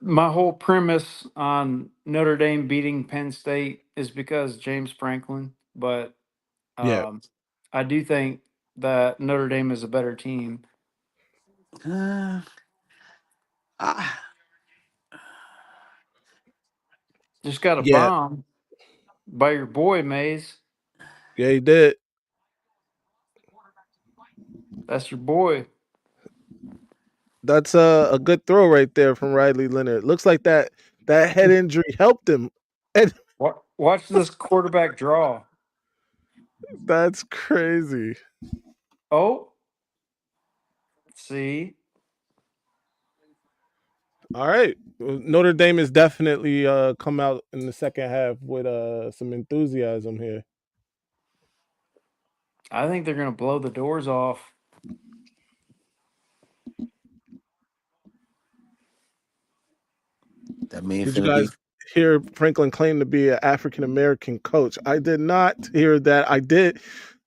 My whole premise on Notre Dame beating Penn State is because James Franklin, but Yeah. um, I do think that Notre Dame is a better team. Uh, I, Just got a Yeah. bomb by your boy Maize. Yeah, he did. That's your boy. That's a good throw right there from Riley Leonard. Looks like that head injury helped him. And Watch this quarterback draw. that's crazy. Oh, see, All right. Notre Dame has definitely come out in the second half with some enthusiasm here. I think they're gonna blow the doors off. that means Did you finna be guys hear Franklin claim to be an African American coach. I did not hear that. I did.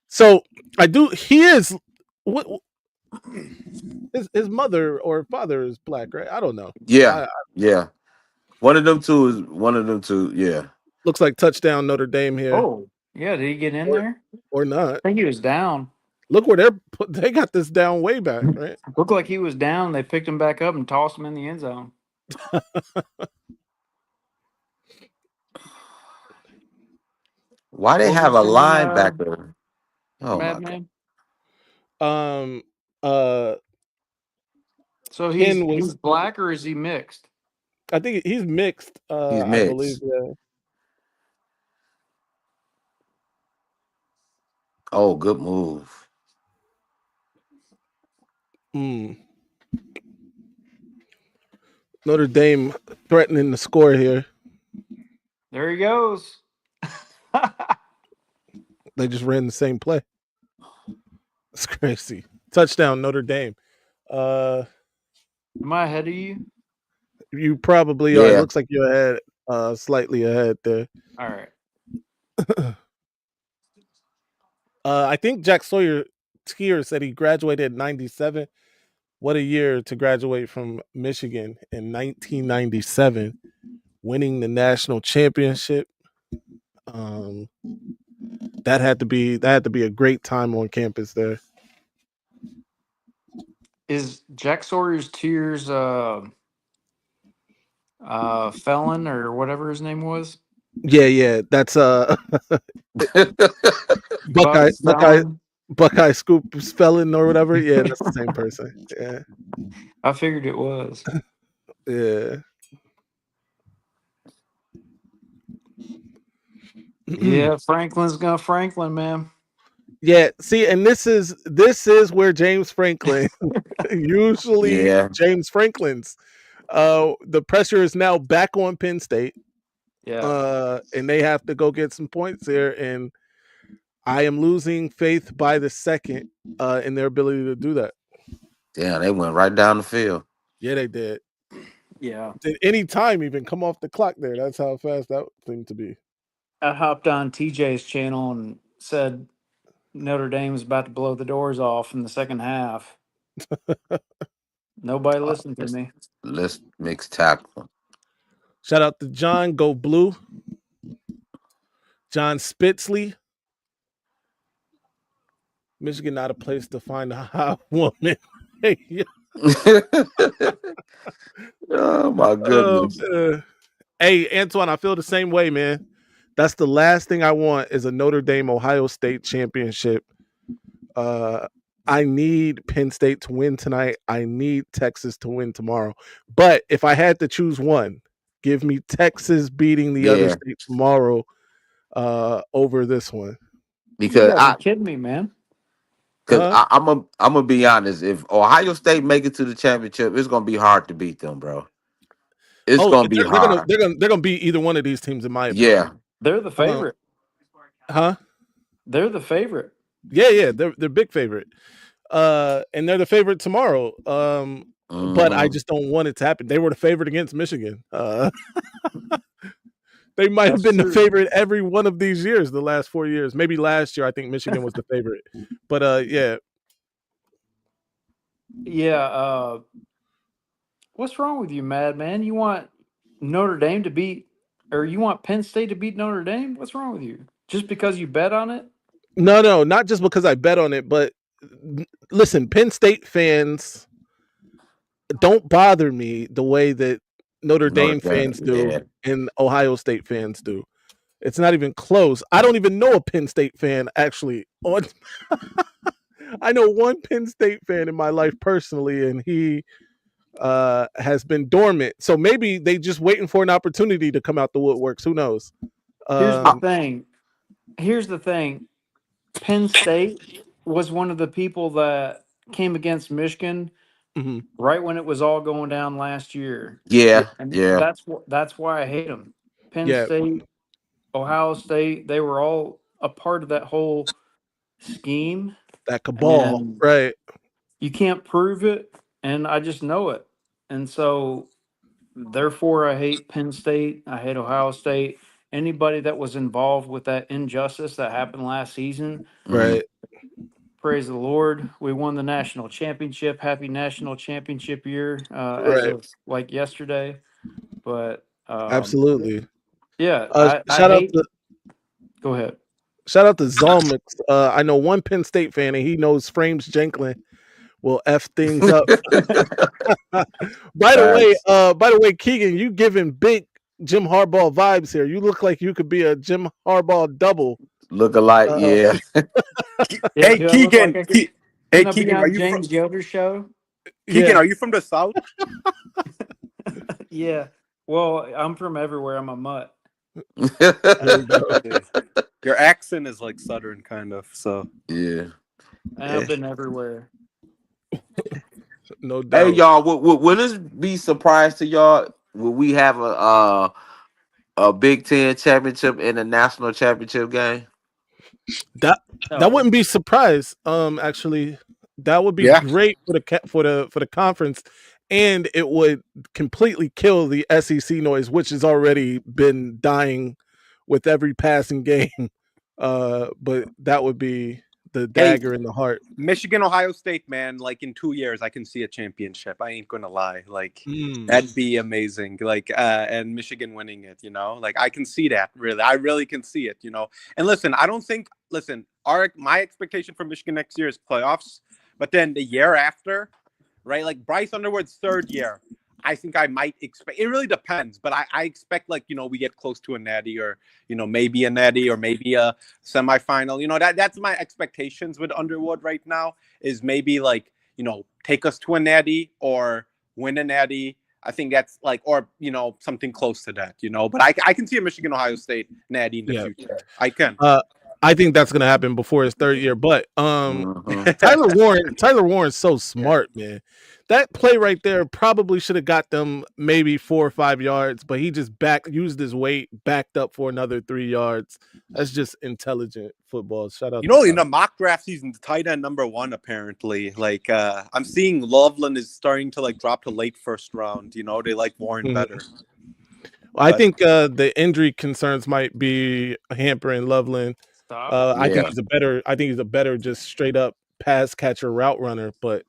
So I do. He is. What his mother or father is black, right? I don't know. Yeah, I yeah. One of them two is one of them two. Yeah. looks like touchdown Notre Dame here, Oh, yeah. Did he get in or there? or not. I think he was down. Look where they got this down way back, right? Looked like he was down. They picked him back up and tossed him in the end zone. Why they What were have you a saying, linebacker? Oh my god. Madman? Um. Uh. So Penn he's was. black or is he mixed? I think he's mixed. He's I believe. mixed. Yeah. Oh, good move. Hmm. Notre Dame threatening the score here. There he goes. They just ran the same play. It's crazy. Touchdown Notre Dame. Uh, Am I ahead of you? you probably are. It Yeah. looks like you're ahead, slightly ahead there. All right. I think Jack Sawyer Tier said he graduated in '97. What a year to graduate from Michigan in 1997, winning the national championship. Um, that had to be a great time on campus there. Is Jack Sawyer's Tears felon or whatever his name was? Yeah, that's Buckeye Bucks felon. Buckeye Scoop Felon or whatever. Yeah, that's the same person. Yeah, I figured it was. yeah. Yeah, Franklin's gonna Franklin, man. Yeah, see, and this is where James Franklin usually Yeah. James Franklin's the pressure is now back on Penn State. Yeah. And they have to go get some points here, and I am losing faith by the second in their ability to do that. Yeah, they went right down the field. Yeah, they did. Yeah. Did any time even come off the clock there? That's how fast that seemed to be. I hopped on TJ's channel and said Notre Dame was about to blow the doors off in the second half. Nobody listened to me. Let's mix tackle. Shout out to John Go Blue, John Spitzley. Michigan not a place to find a hot woman. Oh my goodness. Hey, Antoine, I feel the same way, man. That's the last thing I want is a Notre Dame Ohio State championship. I need Penn State to win tonight. I need Texas to win tomorrow. But if I had to choose one, give me Texas beating the other state tomorrow over this one. Because You gotta be kidding me, man. Because I'm gonna be honest. If Ohio State make it to the championship, it's gonna be hard to beat them, bro. It's gonna be hard. They're gonna beat either one of these teams in my opinion. Yeah, They're the favorite. They're the favorite. Yeah, they're big favorite. And they're the favorite tomorrow. But I just don't want it to happen. They were the favorite against Michigan. They might have been the favorite every one of these years, the last 4 years. Maybe last year I think Michigan was the favorite. But yeah. Yeah, what's wrong with you, madman? You want Notre Dame to beat, or you want Penn State to beat Notre Dame? What's wrong with you? Just because you bet on it? No, not just because I bet on it, but listen, Penn State fans don't bother me the way that Notre Dame fans do and Ohio State fans do. It's not even close. I don't even know a Penn State fan actually. I know one Penn State fan in my life personally, and he has been dormant. So maybe they just waiting for an opportunity to come out the woodworks. Who knows? Here's the thing. Penn State was one of the people that came against Michigan right when it was all going down last year. Yeah. That's why I hate them. Penn State, Ohio State, they were all a part of that whole scheme. That cabal, right? You can't prove it, and I just know it. And so therefore I hate Penn State. I hate Ohio State. Anybody that was involved with that injustice that happened last season, Mhm. Right. praise the Lord. We won the national championship. Happy national championship year, as Right. of like yesterday. But Absolutely. yeah, Uh, I shout out hate. to Go ahead. shout out to Zalmix. I know one Penn State fan, and he knows Frames Jenkins will f things up. Facts. By the way, Keegan, you giving big Jim Harbaugh vibes here. You look like you could be a Jim Harbaugh double. Look alike, Uh, yeah. Yeah, Hey do I look like Keegan, I could? hey Can I be Keegan, are on you from James Yoder's show? Keegan? yeah, Are you from the South? Yeah. Well, I'm from everywhere. I'm a mutt. there you go. Yeah. Your accent is like Southern kind of. So Yeah. And Yeah. I've been everywhere. No Hey doubt. y'all, will this be surprise to y'all? Will we have a Big Ten championship and a national championship game? That No. wouldn't be surprised. Actually, that would be yeah, great for the conference, and it would completely kill the SEC noise, which has already been dying with every passing game. But that would be the hey, dagger in the heart. Michigan, Ohio State, man. Like in 2 years, I can see a championship. I ain't gonna lie. Like Mm. that'd be amazing. Like and Michigan winning it. You know, like I can see that. Really, I really can see it. You know, and listen, I don't think. Listen, my expectation for Michigan next year is playoffs. But then the year after, right? Like Bryce Underwood's third year, I think I might expect. It really depends, but I expect like we get close to a natty, or maybe a natty, or maybe a semifinal. That's my expectations with Underwood right now. Is maybe like take us to a natty or win a natty. I think that's like, or something close to that. But I can see a Michigan Ohio State natty in the Yeah. future. I can. I think that's gonna happen before his third year. But Mhm. Tyler Warren's so smart, man. That play right there probably should have got them maybe 4 or 5 yards, but he just used his weight, backed up for another 3 yards. That's just intelligent football. Shout out to In Tyler. the mock draft season, tight end number 1 apparently. Like I'm seeing Loveland is starting to like drop to late first round. They like Warren Mhm. better. I But think the injury concerns might be hampering Loveland. Stop. I think Yeah. he's a better just straight up pass catcher route runner, but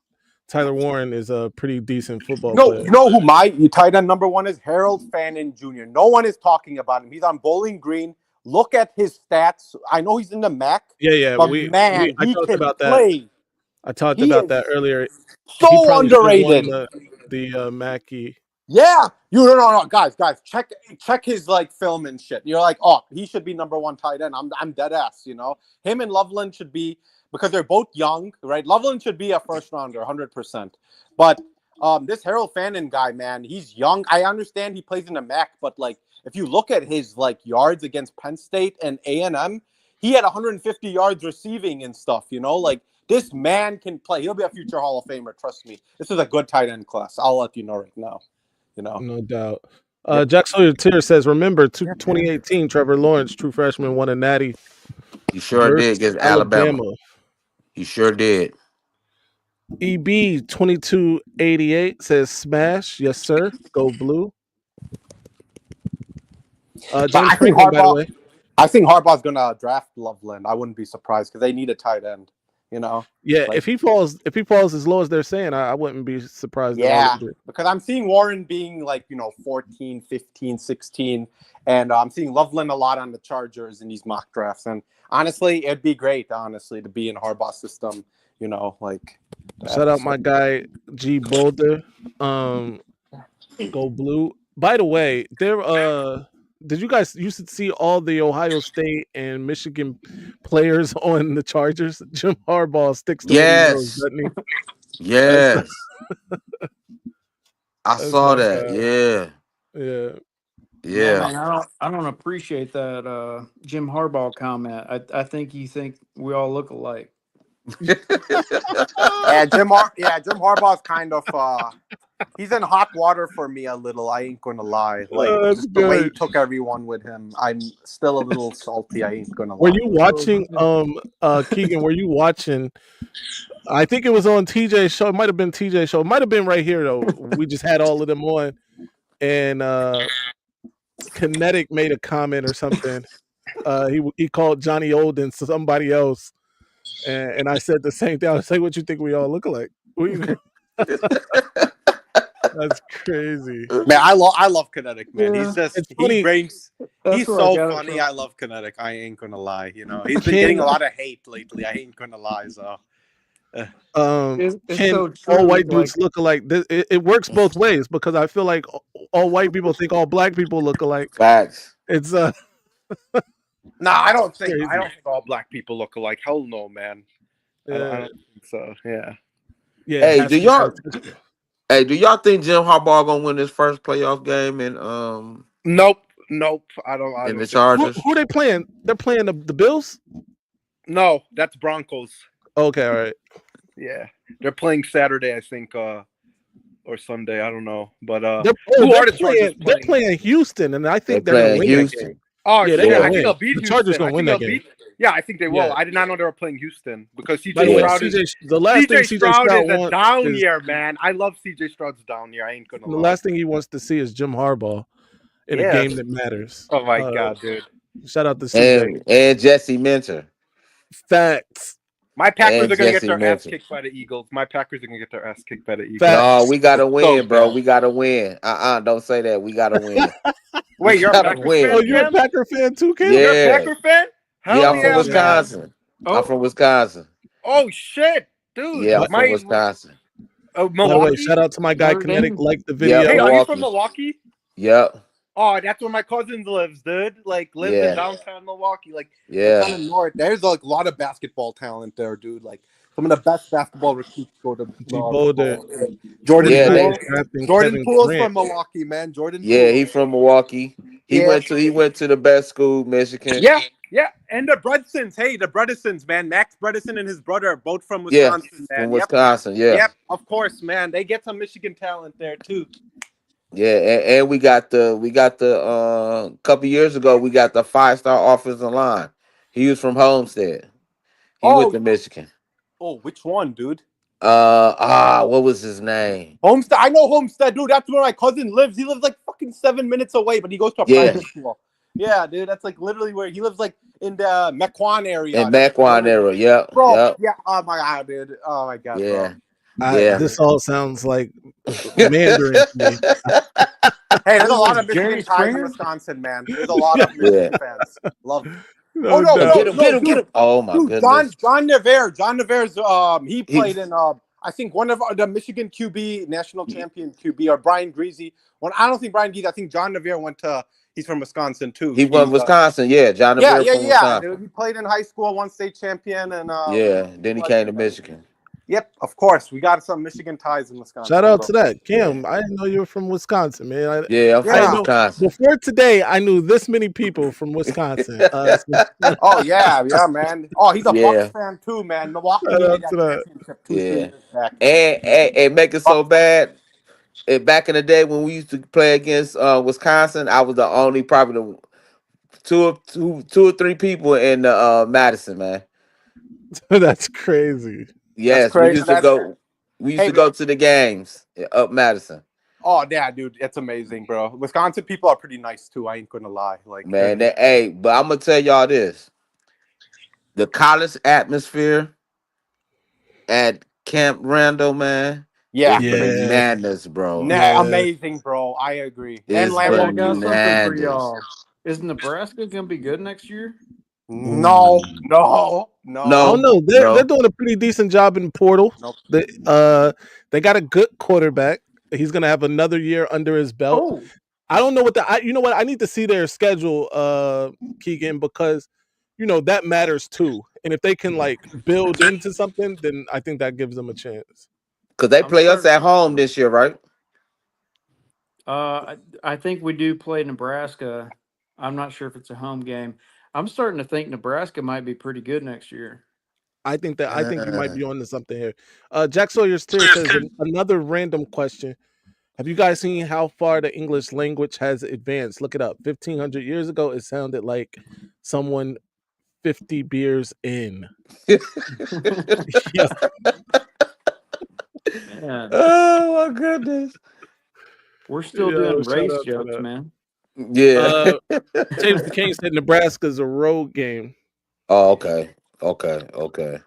Tyler Warren is a pretty decent football player. you know who my tight end number 1 is? Harold Fannin Jr. No one is talking about him. He's on Bowling Green. Look at his stats. I know he's in the MAC, Yeah, but man, I he talked can about that. play. I talked He about is that earlier. He so probably should have won underrated. the Mackey. Yeah, no, guys, check his like film and shit. You're like, oh, he should be number 1 tight end. I'm dead ass. Him and Loveland should be, because they're both young, right? Loveland should be a first rounder, 100%. But this Harold Fannin guy, man, he's young. I understand he plays in the MAC, but like if you look at his like yards against Penn State and A&M, he had 150 yards receiving and stuff. Like this man can play. He'll be a future Hall of Famer. Trust me. This is a good tight end class. I'll let you know right now. No doubt. Yep. Jack Sawyer Tier says, remember 2018, Trevor Lawrence, true freshman, won a natty He sure did versus against Alabama. Alabama. He sure did. EB 2288 says, smash. Yes, sir. Go blue. James I think Franklin, by the way. I think Harbaugh's gonna draft Loveland. I wouldn't be surprised because they need a tight end. Yeah, Like- if he falls as low as they're saying, I wouldn't be surprised at all Yeah, either. because I'm seeing Warren being like 14, 15, 16, and I'm seeing Loveland a lot on the Chargers in these mock drafts. And honestly, it'd be great, honestly, to be in Harbaugh's system. Like Shout out my guy G Boulder. Go blue. By the way, did you guys used to see all the Ohio State and Michigan players on the Chargers? Jim Harbaugh sticks to what he knows, Yes. doesn't he? Yes. I That's saw my that. guy. Yeah. Yeah. Yeah. Man, I don't appreciate that Jim Harbaugh comment. I think you think we all look alike. Yeah, Jim Harbaugh's kind of he's in hot water for me a little. I ain't gonna lie. Like that's just the way he good. took everyone with him, I'm still a little salty. I ain't gonna lie. Were you watching Keegan, were you watching I think it was on TJ's show. It might have been TJ's show. It might have been right here though. We just had all of them on. and Kinetic made a comment or something. He called Johnny Olden somebody else, and I said the same thing. I was like, "What you think we all look alike?" That's crazy. Man, I love Kinetic, man. Yeah. He's just It's funny. he's That's where I so got it funny. from. I love Kinetic. I ain't gonna lie. You know, he's been Ken- getting a lot of hate lately. I ain't gonna lie. So It's Can so all true. white Like, dudes look alike? It works both ways because I feel like all white people think all black people look alike. Facts. It's nah, I don't think crazy. all black people look alike. Hell no, man. I don't think so. Yeah. Yeah. Hey, has do to be y'all beneficial. do y'all think Jim Harbaugh gonna win his first playoff game in Nope. I don't the think so. Chargers? Who they playing? They're playing the Bills. No, that's Broncos. Okay, all right. Yeah, they're playing Saturday, I think, or Sunday. I don't know, but They're playing Houston, and I They're think they're gonna playing win Houston. that game. Oh, Yeah, shit, they're Yeah. gonna I think win. they'll beat The Chargers Houston. gonna win that game. Yeah, I think they will. Yeah. I did not know they were playing Houston because By CJ the way, Stroud the last thing CJ CJ Stroud Stroud is a wants down is year, man. I love CJ Stroud's down year. I ain't gonna the lie. last thing he wants to see is Jim Harbaugh in a Yeah. game that matters. Oh my god, dude. Shout out to CJ. And Jesse Minter. Facts. My Packers And are gonna get Jesse their ass Minter. kicked by the Eagles. My Packers are gonna get their ass kicked by the Eagles. Facts. No, we gotta win, So bro. bad. We gotta win. Don't say that. We gotta win. Wait, you're a gotta Packers win. fan? Oh, you're a Cam? Packer fan too, Cam? Yeah. You're a Packer fan? Hell Yeah, I'm from man. Wisconsin. Oh. I'm from Wisconsin. Oh shit, dude. Yeah, I'm from Wisconsin. By the way, Milwaukee. shout out to my guy Notre Kinetic. Dame. Like the Yep, video. Hey, are you Milwaukee. from Milwaukee? Yep. Oh, that's where my cousins lives, dude. Like lives Yeah. in downtown Milwaukee. Like Yeah. kind of north. There's like a lot of basketball talent there, dude. Like some of the best basketball recruits go to Boulder. Jordan Yeah, Poole. drafting Jordan Kevin Poole's Grant. from Milwaukee, man. Jordan Yeah, Poole. he from Milwaukee. He Yeah. went to the best school, Michigan. Yeah, and the Bredsons. Hey, the Bredesons, man. Max Bredesen and his brother are both from Yeah, Wisconsin, man. from Wisconsin. Yeah. Yep, of course, man. They get some Michigan talent there too. Yeah, and we got the couple years ago we got the 5-star offensive line. He was from Homestead. He went to Michigan. Oh, which one, dude? What was his name? Homestead. I know Homestead, dude. That's where my cousin lives. He lives like fucking 7 minutes away, but he goes to a private school. Yeah, dude. That's like literally where he lives, like in the Mequon area. In Mequon area, yep. Bro, yep. yeah. Oh my god, dude. Oh my god, Yeah. bro. This all sounds like Mandarin to me. Hey, there's a lot of Jerry Michigan ties in Springer? Wisconsin, man. There's a lot of Michigan fans. Love it. No, no, doubt. no. Get him. Oh my Dude, goodness. John Nevers, he played in I think one of the Michigan QB national champion QB or Brian Greasy. I don't think Brian Greasy. I think John Nevers he's from Wisconsin too. He from Wisconsin, yeah. John Nevers from Wisconsin. Dude, he played in high school, one state champion, and then he came to Michigan. Yep, of course. We got some Michigan ties in Wisconsin. Shout out to that. Cam, I didn't know you were from Wisconsin, man. I'm from Wisconsin. Before today, I knew this many people from Wisconsin. Oh, yeah, man. Oh, he's a Bucks fan too, man. Milwaukee needed that championship 2 years back. And make it so bad. Back in the day when we used to play against Wisconsin, I was the only probably the two or three people in Madison, man. That's crazy. Yes, crazy. we used to go. We used to go to the games up Madison. Oh, yeah, dude, it's amazing, bro. Wisconsin people are pretty nice too. I ain't gonna lie. Like, man, but I'm gonna tell y'all this: the college atmosphere at Camp Randall, man. Yeah, bananas, bro. Amazing, bro. I agree. It's And I got something for bananas. y'all. Is Nebraska gonna be good next year? No. Oh no, they're doing a pretty decent job in portal. Nope. They got a good quarterback. He's gonna have another year under his belt. Oh. I don't know what you know what, I need to see their schedule, Keegan, because that matters too. And if they can like build into something, then I think that gives them a chance. Because they play us at home this year, right? I think we do play Nebraska. I'm not sure if it's a home game. I'm starting to think Nebraska might be pretty good next year. I think you might be on to something here. Jack Sawyer's Tear says another random question. Have you guys seen how far the English language has advanced? Look it up. 1,500 years ago, it sounded like someone 50 beers in. Man. Oh my goodness. We're still Yo, doing shout race out to jokes, that. man. Yeah. James the King said Nebraska's a road game. Oh, okay. Okay.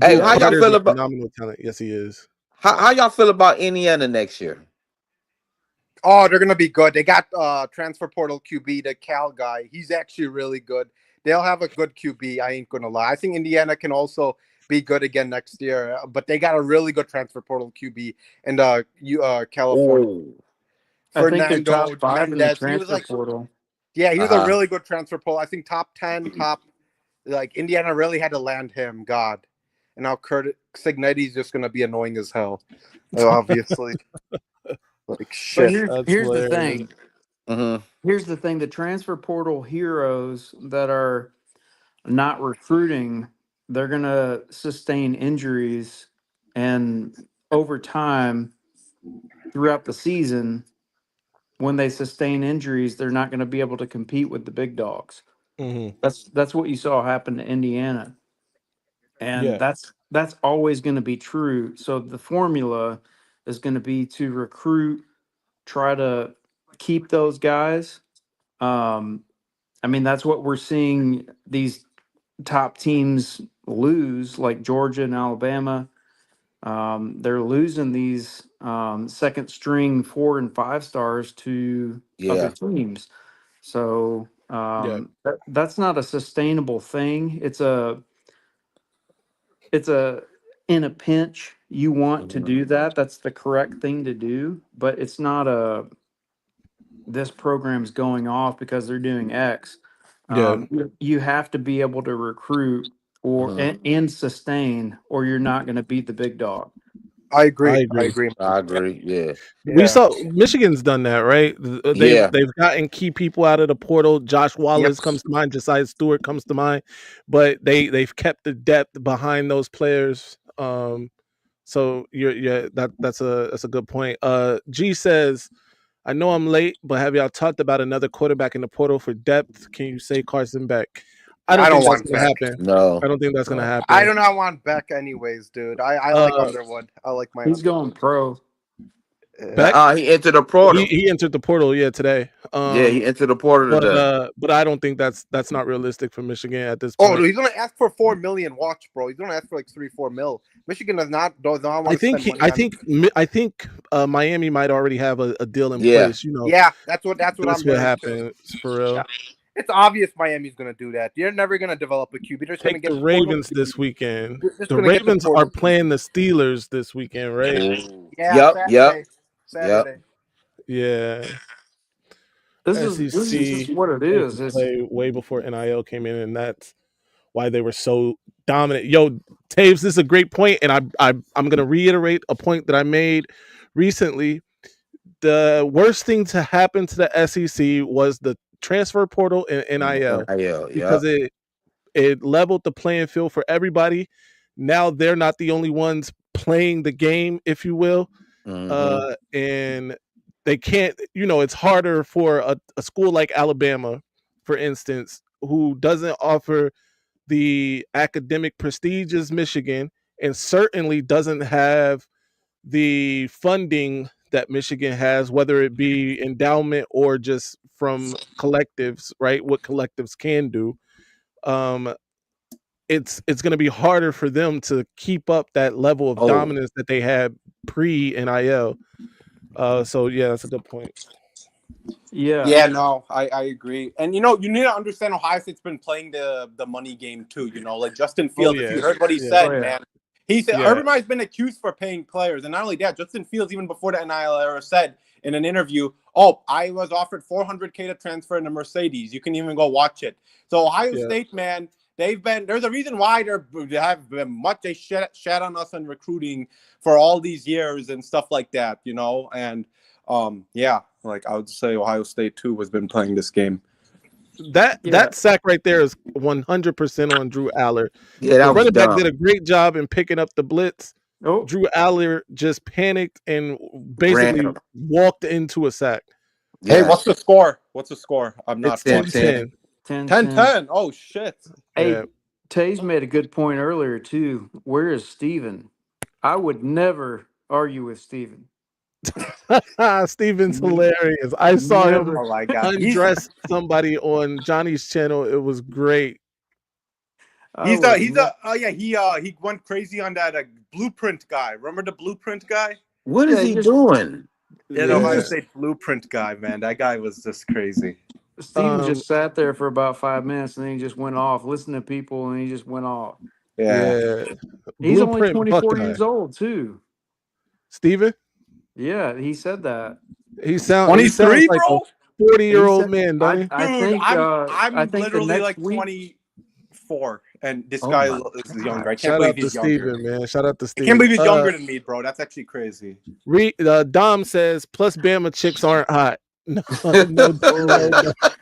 Hey, Abdul how Yeah. y'all Carter is feel a about phenomenal talent. Yes, he is. how y'all feel about Indiana next year? Oh, they're gonna be good. They got transfer portal QB, the Cal guy. He's actually really good. They'll have a good QB. I ain't gonna lie. I think Indiana can also be good again next year. But they got a really good transfer portal QB in California. Oh, I think they're top Fernando 5 in the Mendez. He was transfer like, portal. yeah, he was a uh-huh. really good transfer portal. I think top 10, top like Indiana really had to land him. God, and now Kurt Signetti's just gonna be annoying as hell. Obviously, like But shit. here's That's here's the hilarious. thing. Mm-hmm. Here's the thing. The transfer portal heroes that are not recruiting, they're gonna sustain injuries, and over time, throughout the season, when they sustain injuries, they're not going to be able to compete with the big dogs. Mm-hmm. That's what you saw happen to Indiana, and Yeah. that's always going to be true. So the formula is going to be to recruit, try to keep those guys. Um, I mean, that's what we're seeing these top teams lose, like Georgia and Alabama. They're losing these second string 4 and 5 stars to other Yeah. teams. So Yeah. that's not a sustainable thing. It's a in a pinch you want to Mhm. do that. That's the correct thing to do, but it's not a this program's going off because they're doing X. Yeah. You have to be able to recruit or Mhm. and sustain, or you're not going to beat the big dog. I I agree. I agree. agree. I agree. Yeah. We Yeah. saw Michigan's done that, right? Yeah. They've gotten key people out of the portal. Josh Yep. Wallace comes to mind. Josiah Stewart comes to mind, but they've kept the depth behind those players. So that's a good point. G says, I know I'm late, but have y'all talked about another quarterback in the portal for depth? Can you say Carson Beck? I don't I don't think that's want gonna Beck. happen. No. I don't think that's gonna No. I happen. do not want Beck anyways, dude. I like Uh, Underwood. I like my He's Underwood. going pro. Beck, He entered the he, portal. he entered the portal, yeah, today. Yeah, he entered the portal today. But I don't think that's not realistic for Michigan at this Oh, dude, point. he's gonna ask for 4 million. Watch, bro. He's gonna ask for like 3-4 mil. Michigan does not want I to think spend he, money I on. think Mi- I think Miami might already have a deal in Yeah. place. You know, Yeah, that's what I'm that's what hearing too. happens for real. Yeah, it's obvious Miami's gonna do that. They're never gonna develop a QB. They're just gonna Take the get the portal Ravens QB. this weekend. They're just The gonna get the Ravens are portal playing QB. the Steelers this weekend, right? Ooh. Yeah, Yep. Yep. Saturday. Yep. Saturday. Yeah. This is SEC just what it came to is. It's play way before NIL came in, and that's why they were so dominant. Yo, Taves, this is a great point, and I'm gonna reiterate a point that I made recently. The worst thing to happen to the SEC was the transfer portal and NIL NIL. because Yep. it leveled the playing field for everybody. Now they're not the only ones playing the game, if you will, Mm-hmm. and they can't. It's harder for a school like Alabama, for instance, who doesn't offer the academic prestige as Michigan, and certainly doesn't have the funding that Michigan has, whether it be endowment or just from collectives, right? What collectives can do. Um, it's going to be harder for them to keep up that level of Oh. dominance that they had pre NIL. So yeah, that's a good point. yeah. Yeah, no, I agree. And you need to understand Ohio State's been playing the money game too. Like Justin Oh Fields, if yeah, you heard what he yeah, Oh said, yeah. man, he said yeah, everybody's been accused for paying players, and not only that, Justin Fields, even before the NIL era, said in an interview, "Oh, I was offered 400K to transfer in a Mercedes. You can even go watch it." So Ohio yeah. State, man, there's a reason why they have been much they shat on us in recruiting for all these years and stuff like that, and. Yeah, like I would say Ohio State too has been playing this game. That Yeah. that sack right there is 100% on Drew Aller. Yeah, The that was running back did dumb. a great job in picking up the blitz. Oh, Drew Aller just panicked and Ran basically him. walked into a sack. Hey, Yeah. what's the score? What's the score? I'm not It's 10 watching. 10. 10-10. 10, 10. 10-10. Oh shit. Hey, Yeah. Tays made a good point earlier too. Where is Steven? I would never argue with Steven. Steven's hilarious. I saw him Never. Oh my god, undress somebody on Johnny's channel. It was great. I would ne- he went crazy on that blueprint guy. Remember the blueprint guy? What Yeah, is he just- doing? Yeah, the Ohio State blueprint guy, man. That guy was just crazy. Steven just sat there for about 5 minutes and then he just went off, listened to people, and he just went off. Yeah. He's only Blueprint 24 Buckeye. years old too. Steven? Yeah, he said that. He sounds 23, like bro. a 40-year-old said- man, don't he? I Dude, think I'm I think the literally next like week. 24, and this Oh guy my is younger. I can't Shout believe out to he's younger. Steven, man. Shout out to I Steven. can't believe he's younger than me, bro. That's actually crazy. Dom says, plus Bama chicks aren't hot. No.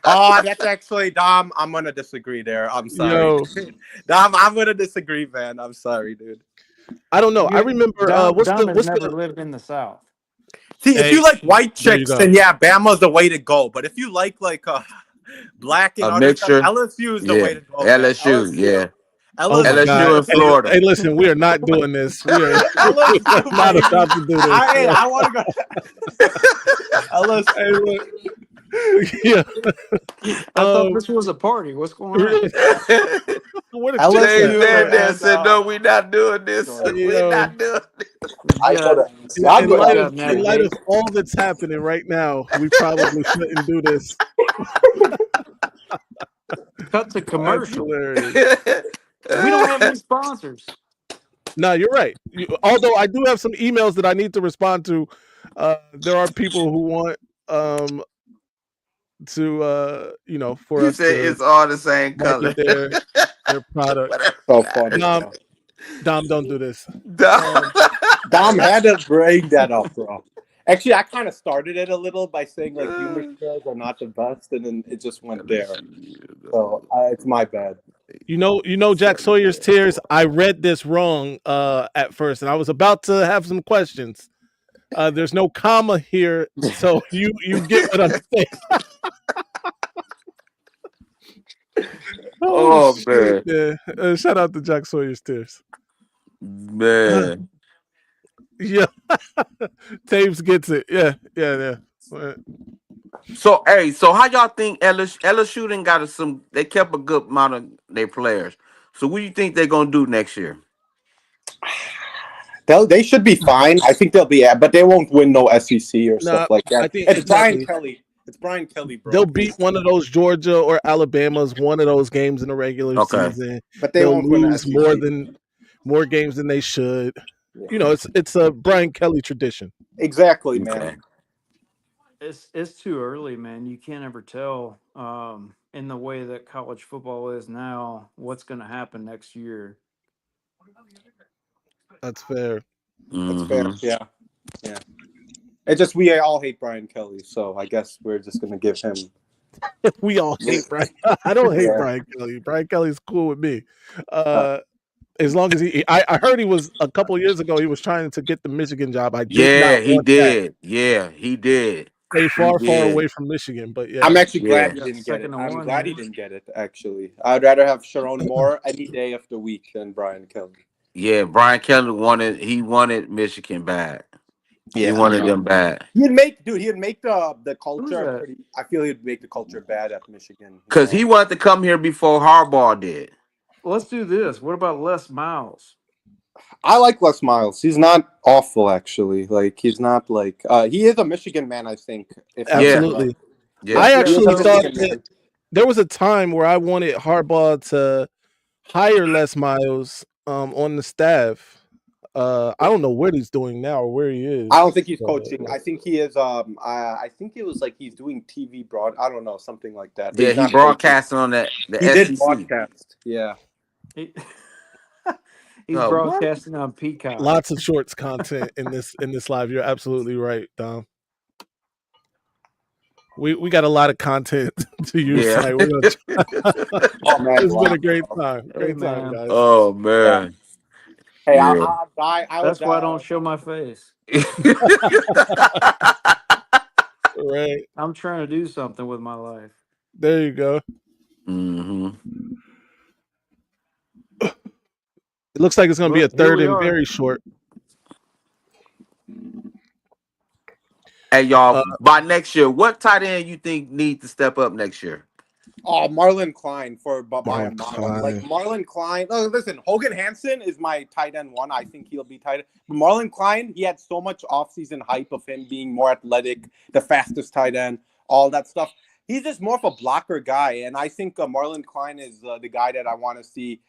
Oh, that's actually Dom. I'm gonna disagree there. I'm sorry, Yo. Dom. I'm gonna disagree, man. I'm sorry, dude. I don't know. I remember Dom what's has the never lived in the South. See, if Hey, you like white there you chicks, go. then yeah, Bama's the way to go. But if you like black and A other stuff, mixture? LSU is the way to go. man. LSU, yeah. Oh my LSU God. in Florida. Hey, listen, we are not doing this. We are LSU, not baby. about to do this. I want to go. LSU. Hey, look. Yeah. I thought this was a party. What's going on? What a LSU chick They said that, and, said, no, we're not doing this. We're not doing this. I Yeah. go to. In light of all that's happening right now, we probably shouldn't do this. Cut to That's commercial. hilarious. We don't have any sponsors. No, you're right. Although I do have some emails that I need to respond to. There are people who want to for You us said to it's all the same color. market their product. So funny. Dom, don't do this. Dom had to bring that up, bro. Actually, I kind of started it a little by saying like humor shows are not the best, and then it just went there. So it's my bad. You know, Jack Sawyer's Tears. I read this wrong at first, and I was about to have some questions. There's no comma here, so you get what I'm saying. Oh, shit, man! Shout out to Jack Sawyer's Tears. Man. Yeah, Taves gets it. Yeah. So how y'all think LSU done got they kept a good amount of their players. So what do you think they're gonna do next year? They should be fine. I think they'll be, but they won't win no SEC or stuff like that. I think it's exactly. Brian Kelly. It's Brian Kelly, bro. They'll beat one of those Georgia or Alabama's one of those games in the regular season. But they won't win lose SEC. more games than they should. Yeah. You know, it's a Brian Kelly tradition. Exactly, man. It's too early, man. You can't ever tell in the way that college football is now what's going to happen next year. That's fair. That's fair. Yeah. It's just we all hate Brian Kelly, so I guess we're just gonna give him. We all hate Brian. I don't hate Brian Kelly. Brian Kelly's cool with me. As long as I heard he was a couple years ago. He was trying to get the Michigan job. He did. Yeah, he did. Stay far away from Michigan, but yeah. I'm actually glad he didn't get it. I'm glad he didn't get it. Actually, I'd rather have Sharon Moore any day of the week than Brian Kelly. Yeah, Brian Kelly wanted Michigan bad. Yeah, he wanted them bad. He'd make the culture pretty. I feel he'd make the culture bad at Michigan because he wanted to come here before Harbaugh did. Let's do this. What about Les Miles? I like Les Miles. He's not awful, actually. Like he's not like he is a Michigan man. I think. Absolutely. Yeah. I actually thought that there was a time where I wanted Harbaugh to hire Les Miles on the staff. I don't know what he's doing now or where he is. I don't think he's coaching. I think he is. I think it was like he's doing TV broad. I don't know, something like that. Yeah, he's broadcasting on that. He did broadcast. Yeah. He's broadcasting on Peacock. Lots of shorts content in this live. You're absolutely right, Dom. We got a lot of content to use. Yeah. It's been a great time. Great time, guys. Oh man. Hey, yeah. That's why I don't show my face. Right. I'm trying to do something with my life. There you go. Mm-hmm. It looks like it's going to be a third and very short. Hey, y'all, by next year, what tight end you think need to step up next year? Oh, Marlon Klein by a Marlon mile. Like Klein. Marlon Klein. Oh, listen, Hogan Hansen is my tight end one. I think he'll be tight end. But Marlon Klein, he had so much offseason hype of him being more athletic, the fastest tight end, all that stuff. He's just more of a blocker guy, and I think Marlon Klein is the guy that I want to see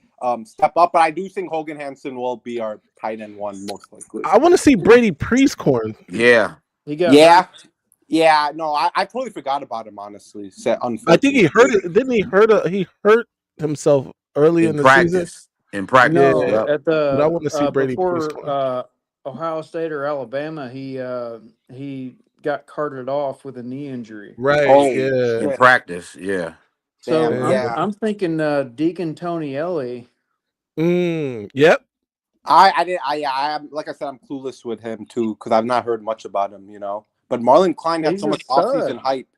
step up. But I do think Hogan Hansen will be our tight end one most likely. I want to see Brady Priestcorn. Yeah. He got Yeah. hurt. Yeah, no, I totally forgot about him, honestly. I think he hurt Unfortunately. it. Didn't he hurt? He hurt himself early in In the season. practice. In practice. No, Yeah, Yep. at but I want to see the Brady before Priestcorn. Ohio State or Alabama, he got carted off with a knee injury. Right. Oh, Yeah. In shit. practice. Yeah. So Damn, Yeah. yeah. I'm thinking Deacon Tonielli. Yep. I'm like I said, I'm clueless with him too because I've not heard much about him, But Marlon Klein had He's so a much offseason stud. hype.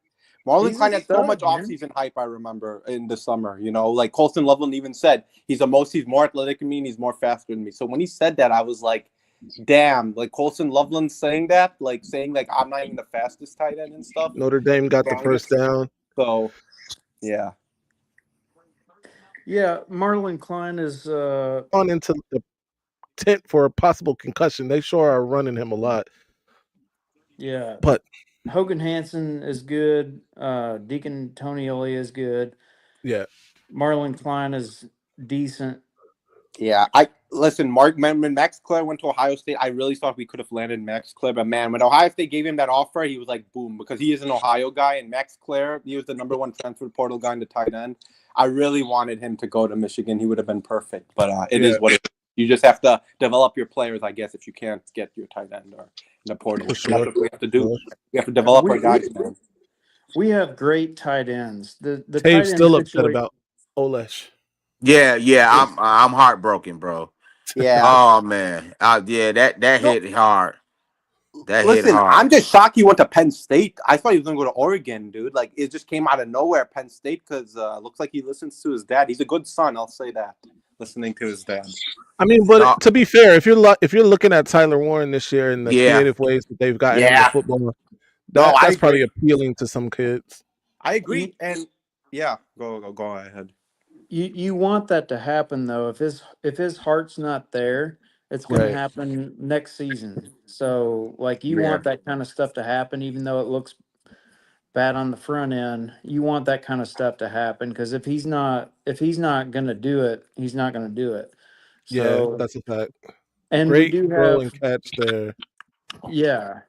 Marlon He's a Klein had so much stud, man. offseason hype. I remember in the summer, Like Colson Loveland even said, he's more athletic than me and he's more faster than me. So when he said that, I was like, damn, like Colson Loveland saying that, like saying like I'm not even the fastest tight end and stuff. Notre Dame got the first down. So, yeah. Yeah, Marlon Klein is On into the tent for a possible concussion. They sure are running him a lot. yeah. But Hogan Hansen is good. Deacon Tonielli is good. yeah. Marlon Klein is decent. Yeah, I listen. When Max Clare went to Ohio State, I really thought we could have landed Max Clare. But man, when Ohio State gave him that offer, he was like, boom, because he is an Ohio guy, and Max Clare, he was the number one transfer portal guy in the tight end. I really wanted him to go to Michigan. He would have been perfect. But it is what it is. You just have to develop your players, I guess, if you can't get your tight end or in the portal. For sure. That's what we have to do. We have to develop our guys, man. We have great tight ends. The tight Tave's end still upset situation. about Olesh. Yeah. I'm heartbroken, bro. Yeah. Oh man. Yeah, that hit hard. That hit Listen, hard. I'm just shocked he went to Penn State. I thought he was going to go to Oregon, dude. Like, it just came out of nowhere, Penn State, because looks like he listens to his dad. He's a good son, I'll say that, listening to his dad. I mean, but to be fair, if you're looking at Tyler Warren this year and the creative ways that they've gotten him the football, that's probably appealing to some kids. I agree. And yeah, go ahead. You want that to happen though. If his heart's not there, it's going to happen next season. So like you want that kind of stuff to happen, even though it looks bad on the front end. You want that kind of stuff to happen because if he's not going to do it, he's not going to do it. So, yeah, that's a fact. And great we do throw have and catch there. Yeah,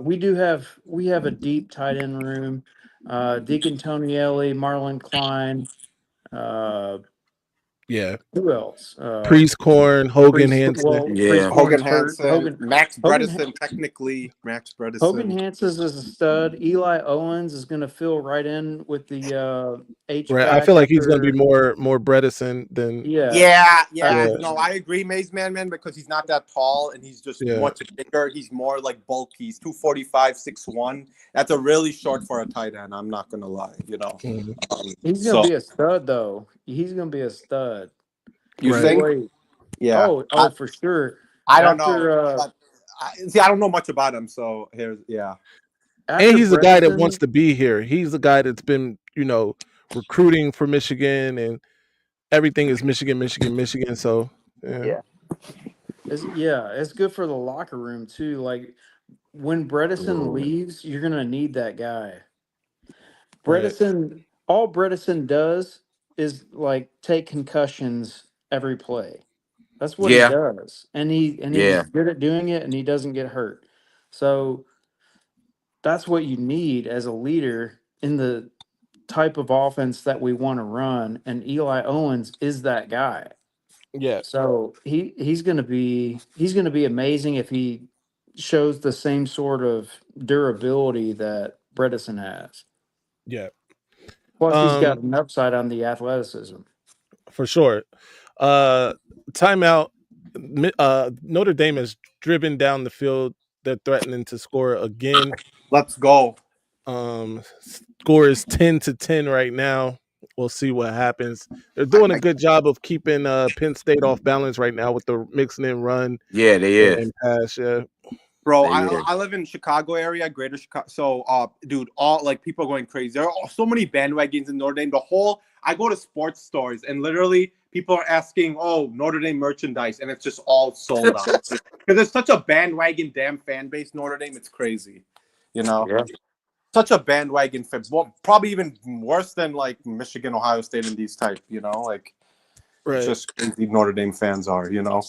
we have a deep tight end room. Deacon Tonielli, Marlon Klein. Who else? Priestcorn, Hogan Hansen. Well, Yeah. Hogan hurt. Hansen, Max Hogan Bredesen, technically Max Bredesen. Hogan Hansen is a stud. Eli Owens is going to fill right in with the H. Right, I feel like he's going to be more Bredesen than Yeah. No, I agree, Maize man, because he's not that tall and he's just much bigger. He's more like bulky. He's 245, 6'1". That's a really short for a tight end. I'm not gonna lie, He's gonna be a stud, though. He's gonna be a stud. You think? Yeah. Oh, for sure. I don't know. I don't know much about him, so here's and he's the guy that wants to be here. He's the guy that's been, recruiting for Michigan, and everything is Michigan. So it's good for the locker room too. Like when Bredesen leaves, you're gonna need that guy. Bredesen, all Bredesen does is like take concussions every play. That's what he does, and he's good at doing it, and he doesn't get hurt. So that's what you need as a leader in the type of offense that we want to run, and Eli Owens is that guy. Yeah. So he's gonna be amazing if he shows the same sort of durability that Bredesen has. Yeah. Plus, he's got an upside on the athleticism. For sure. Timeout. Notre Dame has driven down the field. They're threatening to score again. Let's go. Score is 10-10 right now. We'll see what happens. They're doing a good job of keeping Penn State off balance right now with the mixing in run. Yeah, they is. And pass. Yeah. Bro, Same here. I live in Chicago area, greater Chicago. So, dude, all like people are going crazy. There are so many bandwagons in Notre Dame. I go to sports stores and literally people are asking, "Oh, Notre Dame merchandise," and it's just all sold out because there's such a bandwagon damn fan base. Notre Dame, it's crazy, you know. Yeah. Such a bandwagon fan. Well, probably even worse than like Michigan, Ohio State, and these type. You know, like. Right. Just crazy Notre Dame fans are, you know,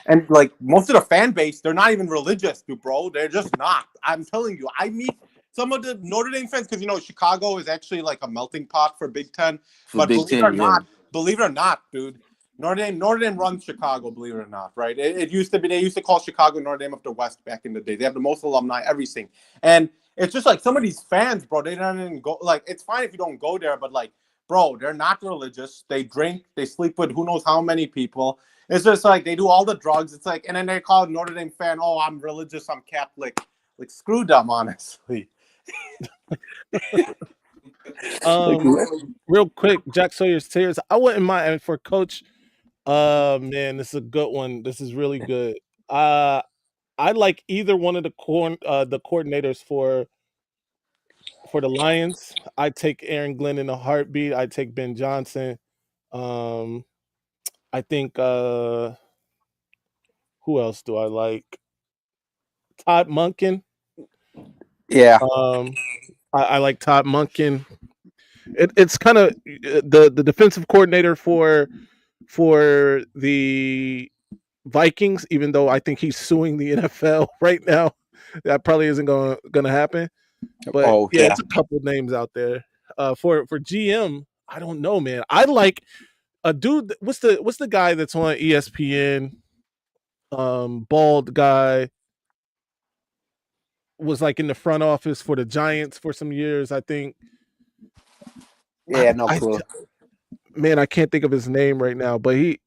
and like most of the fan base, they're not even religious, dude, bro. They're just not. I'm telling you, I meet some of the Notre Dame fans because you know Chicago is actually like a melting pot for Big Ten. For But Big believe it or Ten, yeah. believe it or not, dude, Notre Dame runs Chicago. Believe it or not, right? It used to be they used to call Chicago Notre Dame of the West back in the day. They have the most alumni, everything, and it's just like some of these fans, bro. They don't even go. Like it's fine if you don't go there, but like. Bro, they're not religious. They drink. They sleep with who knows how many people. It's just like they do all the drugs. It's like, and then they call Notre Dame fan. Oh, I'm religious. I'm Catholic. Like screw them, honestly. Real quick, Jack Sawyer's Tears. I wouldn't mind for Coach. Man, this is a good one. This is really good. I like either one of the coordinators for the Lions. I take Aaron Glenn in a heartbeat. I take Ben Johnson. I think who else do I like? Todd Monken. Yeah. I like Todd Monken. It's kind of the defensive coordinator for the Vikings, even though I think he's suing the NFL right now. That probably isn't gonna happen. But yeah, it's a couple names out there. For GM, I don't know, man. I like a dude. What's the guy that's on ESPN? Bald guy was like in the front office for the Giants for some years, I think. Yeah, no clue. Man, I can't think of his name right now, but he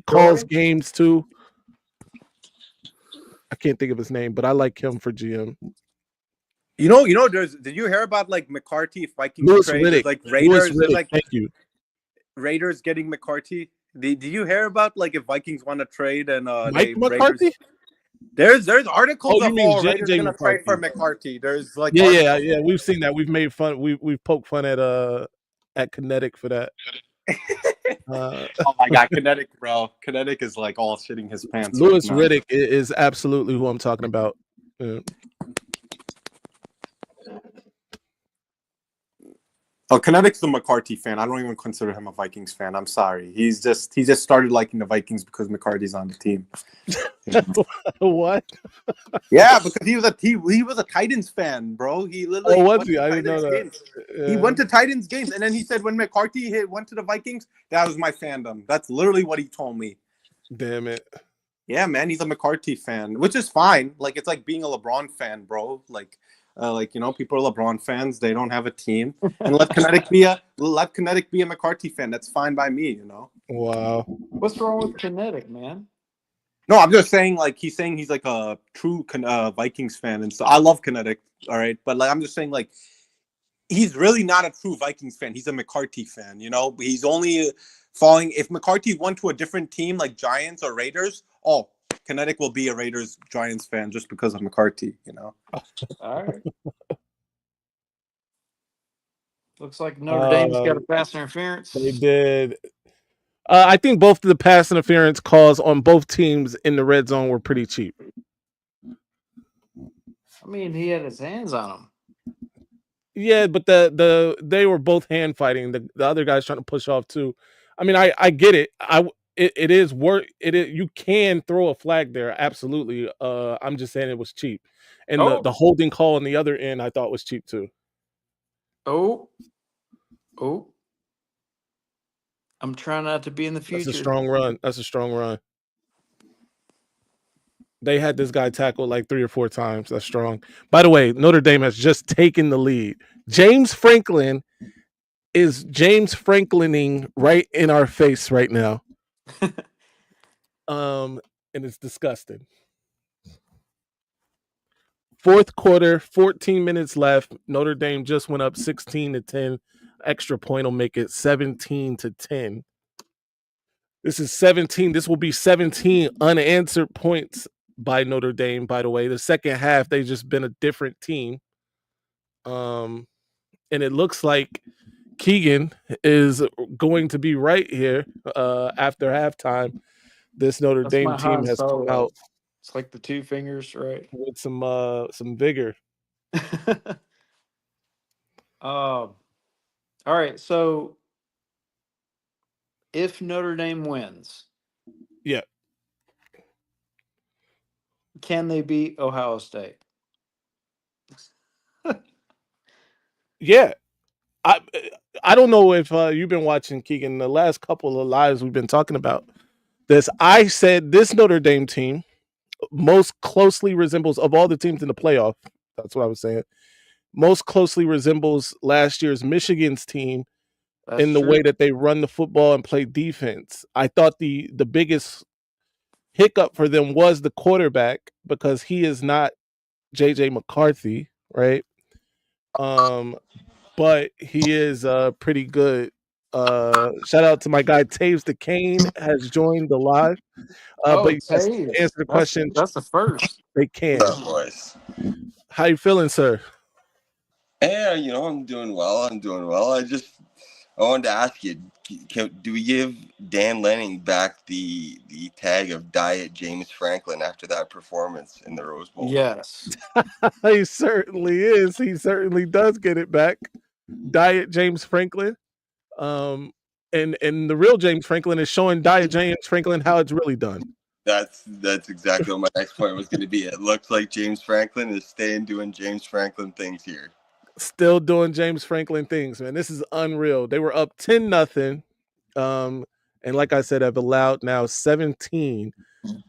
calls games too. I can't think of his name, but I like him for GM. You know. Did you hear about like McCarthy Vikings Louis trade? Riddick. Like Raiders, Louis Riddick, like thank you. Raiders getting McCarthy. Did you hear about like if Vikings want to trade and Mike McCarthy? There's articles you of mean all Raiders JJ gonna trade McCarthy? for McCarthy. There's like Yeah. We've seen that. We've made fun. We've poked fun at Kinetic for that. Oh my god, Kinetic, bro. Kinetic is like all shitting his pants. Louis right Riddick is absolutely who I'm talking about. Yeah. Oh, Kinetic's the McCarthy fan. I don't even consider him a Vikings fan. I'm sorry. He just started liking the Vikings because McCarthy's on the team. What? Yeah, because he was a Titans fan, bro. He literally was he? I didn't know that. Games. He went to Titans games, and then he said when McCarthy went to the Vikings, that was my fandom. That's literally what he told me. Damn it. Yeah, man, he's a McCarthy fan, which is fine. Like it's like being a LeBron fan, bro. Like you know, people are LeBron fans. They don't have a team, and let Kinetic be a McCarthy fan. That's fine by me, you know. Wow. What's wrong with Kinetic, man? No, I'm just saying, like he's saying he's like a true Vikings fan, and so I love Kinetic. All right, but like I'm just saying, like he's really not a true Vikings fan. He's a McCarthy fan. You know, he's only following if McCarthy went to a different team like Giants or Raiders. Oh, Kinetic will be a Raiders Giants fan just because of McCarthy. You know. All right. Looks like Notre Dame's got a pass interference. They did. I think both of the pass interference calls on both teams in the red zone were pretty cheap. I mean, he had his hands on him. Yeah, but they were both hand fighting. The other guy's trying to push off too. I mean, I get it. It is work. It is, you can throw a flag there, absolutely. I'm just saying it was cheap, and the holding call on the other end I thought was cheap too. Oh, I'm trying not to be in the future. That's a strong run. They had this guy tackled like 3 or 4 times. That's strong. By the way, Notre Dame has just taken the lead. James Franklin is James Franklining right in our face right now. And it's disgusting. Fourth quarter, 14 minutes left. Notre Dame just went up 16-10. Extra point will make it 17-10. This is 17. This will be 17 unanswered points by Notre Dame, by the way. The second half, they've just been a different team. And it looks like Keegan is going to be right here after halftime. This Notre That's Dame my team Han has come Solo. out It's like the two fingers, right? with some vigor. All right. So if Notre Dame wins, Yeah. can they beat Ohio State? Yeah. I I don't know if you've been watching, Keegan, the last couple of lives we've been talking about this. I said this Notre Dame team most closely resembles, of all the teams in the playoff, that's what I was saying, most closely resembles last year's Michigan's team That's in the way true. that they run the football and play defense. I thought the biggest hiccup for them was the quarterback, because he is not JJ McCarthy, right? But he is pretty good. Shout out to my guy Taves the Kane has joined the live. Oh, But yes, to Taves. answer the question, That's the first. they What's can. up, boys? How you feeling, sir? Yeah, I'm doing well. I wanted to ask you, do we give Dan Lanning back the tag of Diet James Franklin after that performance in the Rose Bowl? Yes. He certainly is. He certainly does get it back. Diet James Franklin. And the real James Franklin is showing Diet James Franklin how it's really done. That's exactly what my next point was going to be. It looks like James Franklin is staying doing James Franklin things here. Still doing James Franklin things, man. This is unreal. They were up 10-0. And like I said, I've allowed now 17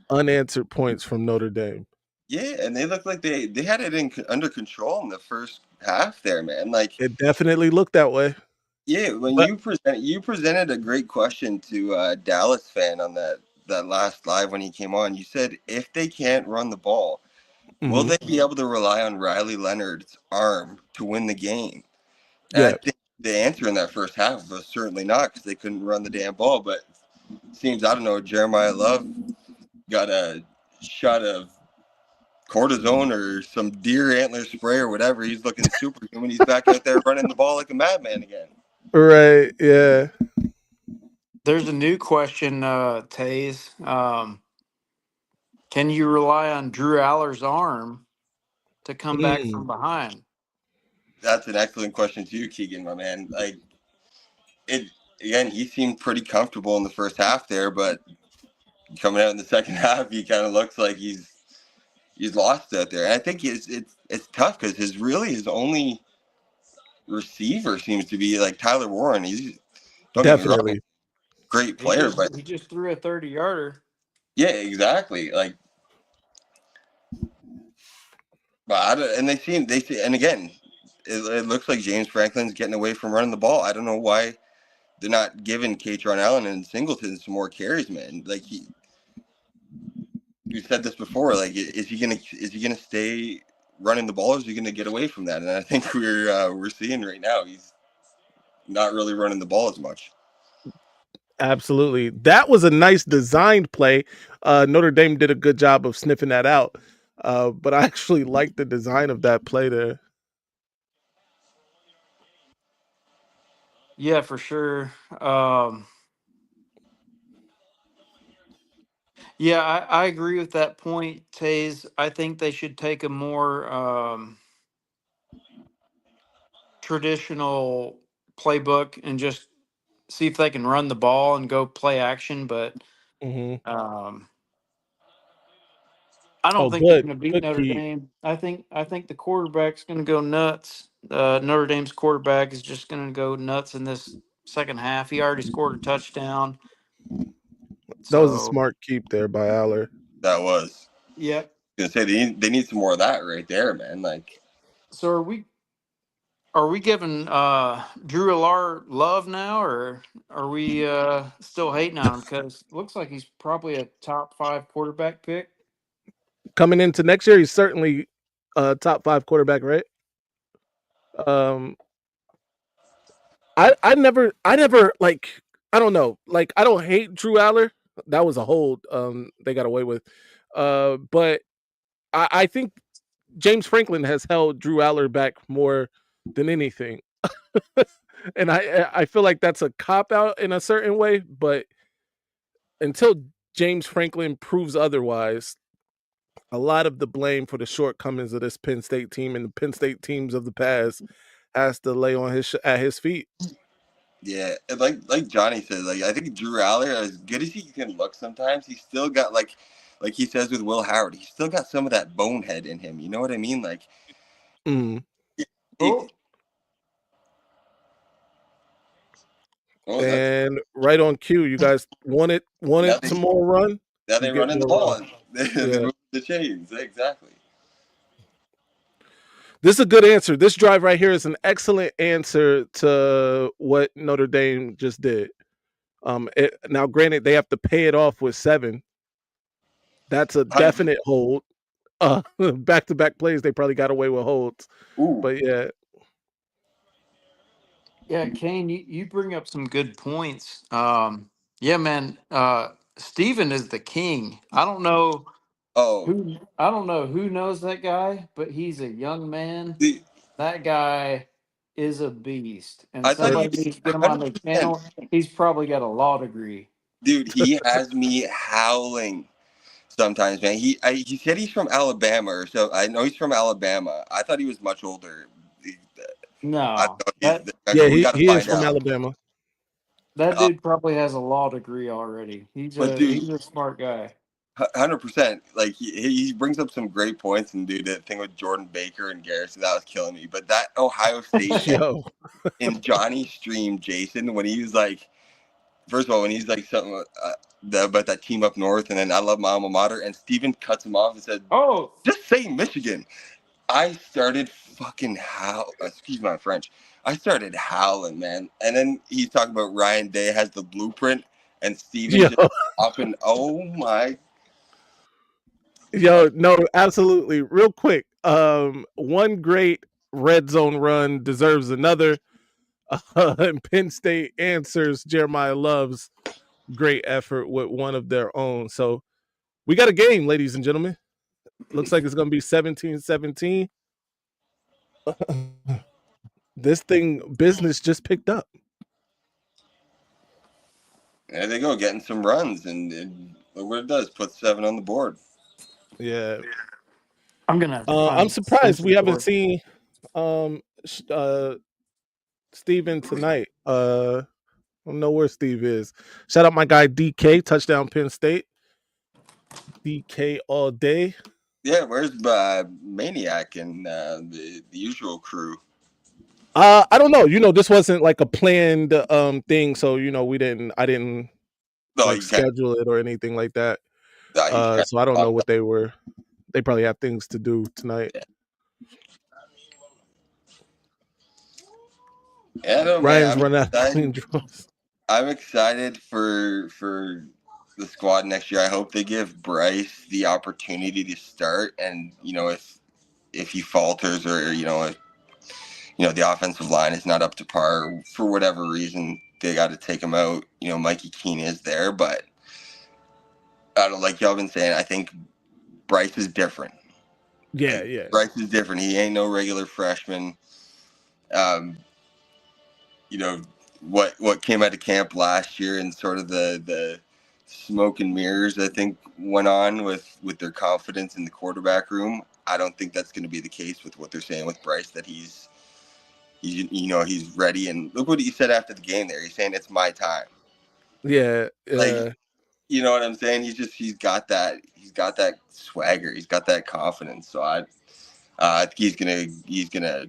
unanswered points from Notre Dame. Yeah, and they look like they had it under control in the first half there, man. Like, It definitely looked that way. yeah, when But you presented a great question to a Dallas fan on that last live when he came on. You said, if they can't run the ball, will mhm, they be able to rely on Riley Leonard's arm to win the game? And I yeah, think the answer in that first half was certainly not, because they couldn't run the damn ball. But it seems, I don't know, Jeremiah Love got a shot of cortisone or some deer antler spray or whatever. He's looking superhuman. He's back out there running the ball like a madman again. right, yeah. There's a new question, Taze. Can you rely on Drew Aller's arm to come back from Mm, behind? That's an excellent question too, Keegan, my man. Like, it again, he seemed pretty comfortable in the first half there, but coming out in the second half, he kind of looks like he's lost out there. And I think it's tough, because his only receiver seems to be like Tyler Warren. He's, don't get me wrong, definitely. great He player, just but he just threw a 30-yarder. yeah, exactly. Like, but and and again, it looks like James Franklin's getting away from running the ball. I don't know why they're not giving Katron Allen and Singleton some more carries, man. Like, you said this before. Like, is he gonna stay running the ball, or is he gonna get away from that? And I think we're seeing right now he's not really running the ball as much. Absolutely. That was a nice designed play. Notre Dame did a good job of sniffing that out. But I actually like the design of that play there. Yeah, for sure. Yeah, I agree with that point, Taze. I think they should take a more traditional playbook and just see if they can run the ball and go play action. But Hmm. I don't Oh, think they're good. going to beat Good Notre key. Dame. I think the quarterback's going to go nuts. Notre Dame's quarterback is just going to go nuts in this second half. He already scored a touchdown. That was a So, smart keep there by Aller. That was yep. gonna say they need some more of that right there, man. Like, So are we giving Drew Alar love now, or are we still hating on him? Because it looks like he's probably a top 5 quarterback pick. Coming into next year, he's certainly a top 5 quarterback, right? Um, I never like, I don't know, like, I don't hate Drew Aller. That was a hold they got away with. But I think James Franklin has held Drew Aller back more than anything. And I feel like that's a cop out in a certain way, but until James Franklin proves otherwise, a lot of the blame for the shortcomings of this Penn State team and the Penn State teams of the past has to lay on at his feet. Yeah, and like Johnny said, like I think Drew Aller, as good as he can look sometimes, he's still got like he says with Will Howard, he's still got some of that bonehead in him. You know what I mean? Like, Mm. Oh, that's And right on cue, you guys wanted now some more run. now You they get run in the more ball. run. They Yeah. move the chains exactly. This is a good answer. This drive right here is an excellent answer to what Notre Dame just did. Now, granted, they have to pay it off with 7. That's a 100%. definite hold. Back-to-back plays, they probably got away with holds. Ooh, But yeah, yeah, Kane, you bring up some good points. Yeah, man. Steven is the king. oh, I don't know who knows that guy, but he's a young man. the, That guy is a beast, and I thought he somebody was needs to get him on their 100%. channel. He's probably got a law degree. Dude, he has me howling sometimes, man. He said he's from Alabama, or so. I know he's from Alabama. I thought he was much older. I No, thought that yeah, we got to he is find from out. Alabama. that dude probably has a law degree already. But dude, He's a smart guy. 100%. Like he brings up some great points, and dude, that thing with Jordan Baker and Garrison, that was killing me. But that Ohio State Yo, in Johnny's stream, Jason, when he was like, first of all, when he's like something about that team up north, and then I love my alma mater, and Steven cuts him off and said, Oh, just say Michigan. I started fucking excuse my French. I started howling, man. And then he's talking about Ryan Day has the blueprint, and Steven yo, just up and oh my. yo, no, absolutely. Real quick, one great red zone run deserves another. And Penn State answers Jeremiah Love's great effort with one of their own. So we got a game, ladies and gentlemen. Looks like it's going to be 17-17. This thing, business just picked up. There they go, getting some runs, and look what it does. Put 7 on the board. Yeah. I'm gonna have to find I'm an surprised we extension haven't cord. seen Steven tonight. I don't know where Steve is. Shout out my guy DK, touchdown Penn State. DK all day. Yeah, where's Maniac and the usual crew? I don't know. This wasn't like a planned thing, so I didn't No, like you can't. schedule it or anything like that. No, you can't. So I don't know what they were. They probably have things to do tonight. Yeah, no, Ryan's man. running out of clean draws. I'm excited for the squad next year. I hope they give Bryce the opportunity to start, and if he falters or if the offensive line is not up to par for whatever reason, they got to take him out. Mikey Keene is there, but I don't like y'all been saying. I think Bryce is different. Yeah, yeah. Bryce is different. He ain't no regular freshman. What came out of camp last year and sort of the smoke and mirrors, I think, went on with their confidence in the quarterback room. I don't think that's going to be the case with what they're saying with Bryce, that he's ready. And look what he said after the game there. He's saying it's my time. Yeah. Like, you know what I'm saying? He's got that swagger. He's got that confidence. So I think he's gonna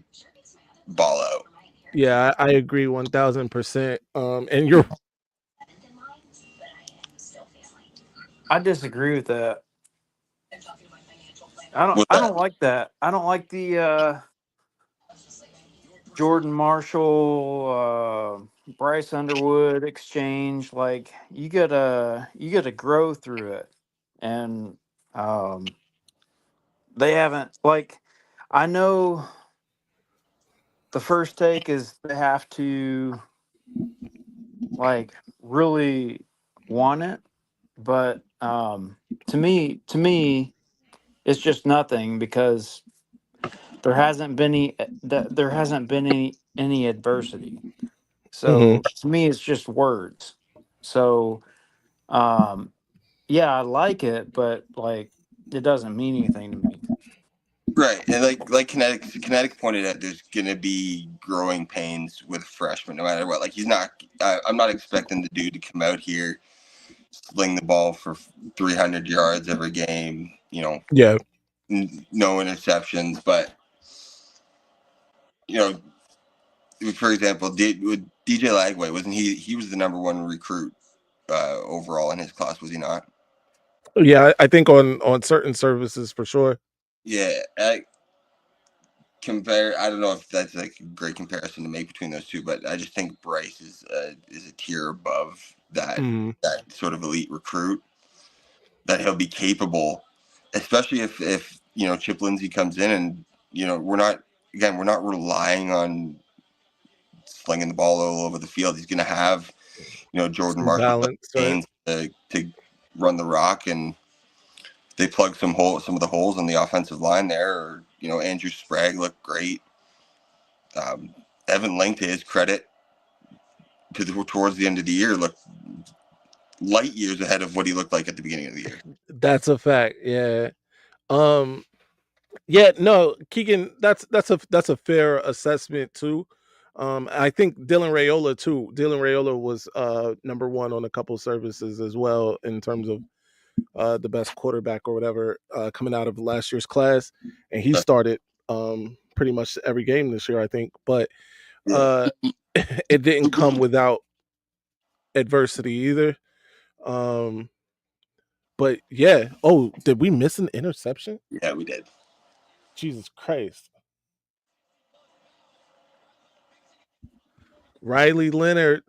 ball out. Yeah, I agree 1000%. And you're I disagree with that. What's I that? don't like that. I don't like the Jordan Marshall, Bryce Underwood exchange. Like you gotta grow through it, and they haven't. Like I know the first take is they have to like really want it, But to me, it's just nothing because there hasn't been any adversity. Mhm. So to me, it's just words. So um, yeah, I like it, but like it doesn't mean anything to me. Right, and like Kinetics pointed out, there's gonna be growing pains with freshmen, no matter what. Like he's not. I'm not expecting the dude to come out here, sling the ball for 300 yards every game. Yeah. No interceptions, but you know, for example, with DJ Lagway, wasn't he? He was the number one recruit overall in his class, was he not? Yeah, I think on certain services for sure. Yeah, I don't know if that's like a great comparison to make between those two, but I just think Bryce is a tier above that Mhm. that sort of elite recruit, that he'll be capable, especially if Chip Lindsey comes in, and we're not relying on slinging the ball all over the field. He's going to have Jordan Some Marshall balance, right? Gaines to run the rock, and they plug some of the holes in the offensive line there. Or Andrew Sprague looked great. Evan Lang, to his credit, towards the end of the year, looked light years ahead of what he looked like at the beginning of the year. That's a fact. Yeah. Um yeah, no, Keegan, that's a fair assessment too. I think Dylan Raiola too. Dylan Raiola was number one on a couple services as well in terms of the best quarterback or whatever coming out of last year's class, and he started pretty much every game this year, I think. But Yeah, it didn't come without adversity either. Um, but yeah. Oh, did we miss an interception? yeah, we did. Jesus Christ. Riley Leonard,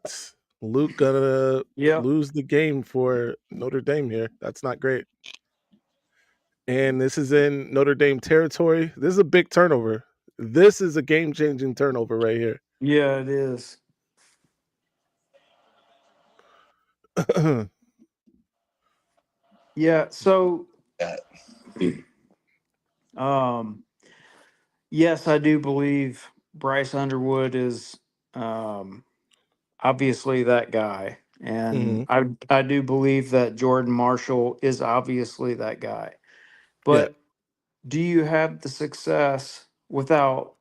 Luke gonna Yep. lose the game for Notre Dame here. That's not great. And this is in Notre Dame territory. This is a big turnover. This is a game-changing turnover right here. Yeah, it is. Yeah. So Yeah, um, yes, I do believe Bryce Underwood is obviously that guy, and hmm I do believe that Jordan Marshall is obviously that guy. Yeah, But do you have the success without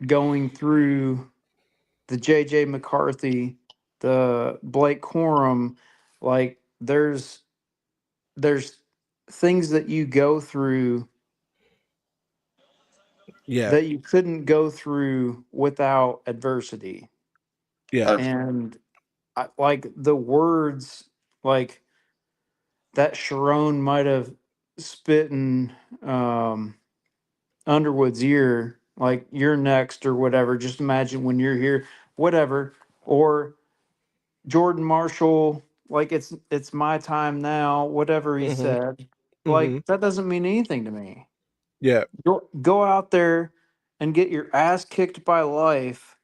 going through the JJ McCarthy, the Blake Corum? Like there's things that you go through yeah, that you couldn't go through without adversity. yeah, 100%. And like the words, like that Sharon might have spit in Underwood's ear, like you're next or whatever. Just imagine when you're here, whatever. Or Jordan Marshall, like it's my time now, whatever he hmm said. hmm Like that doesn't mean anything to me. yeah, Go out there and get your ass kicked by life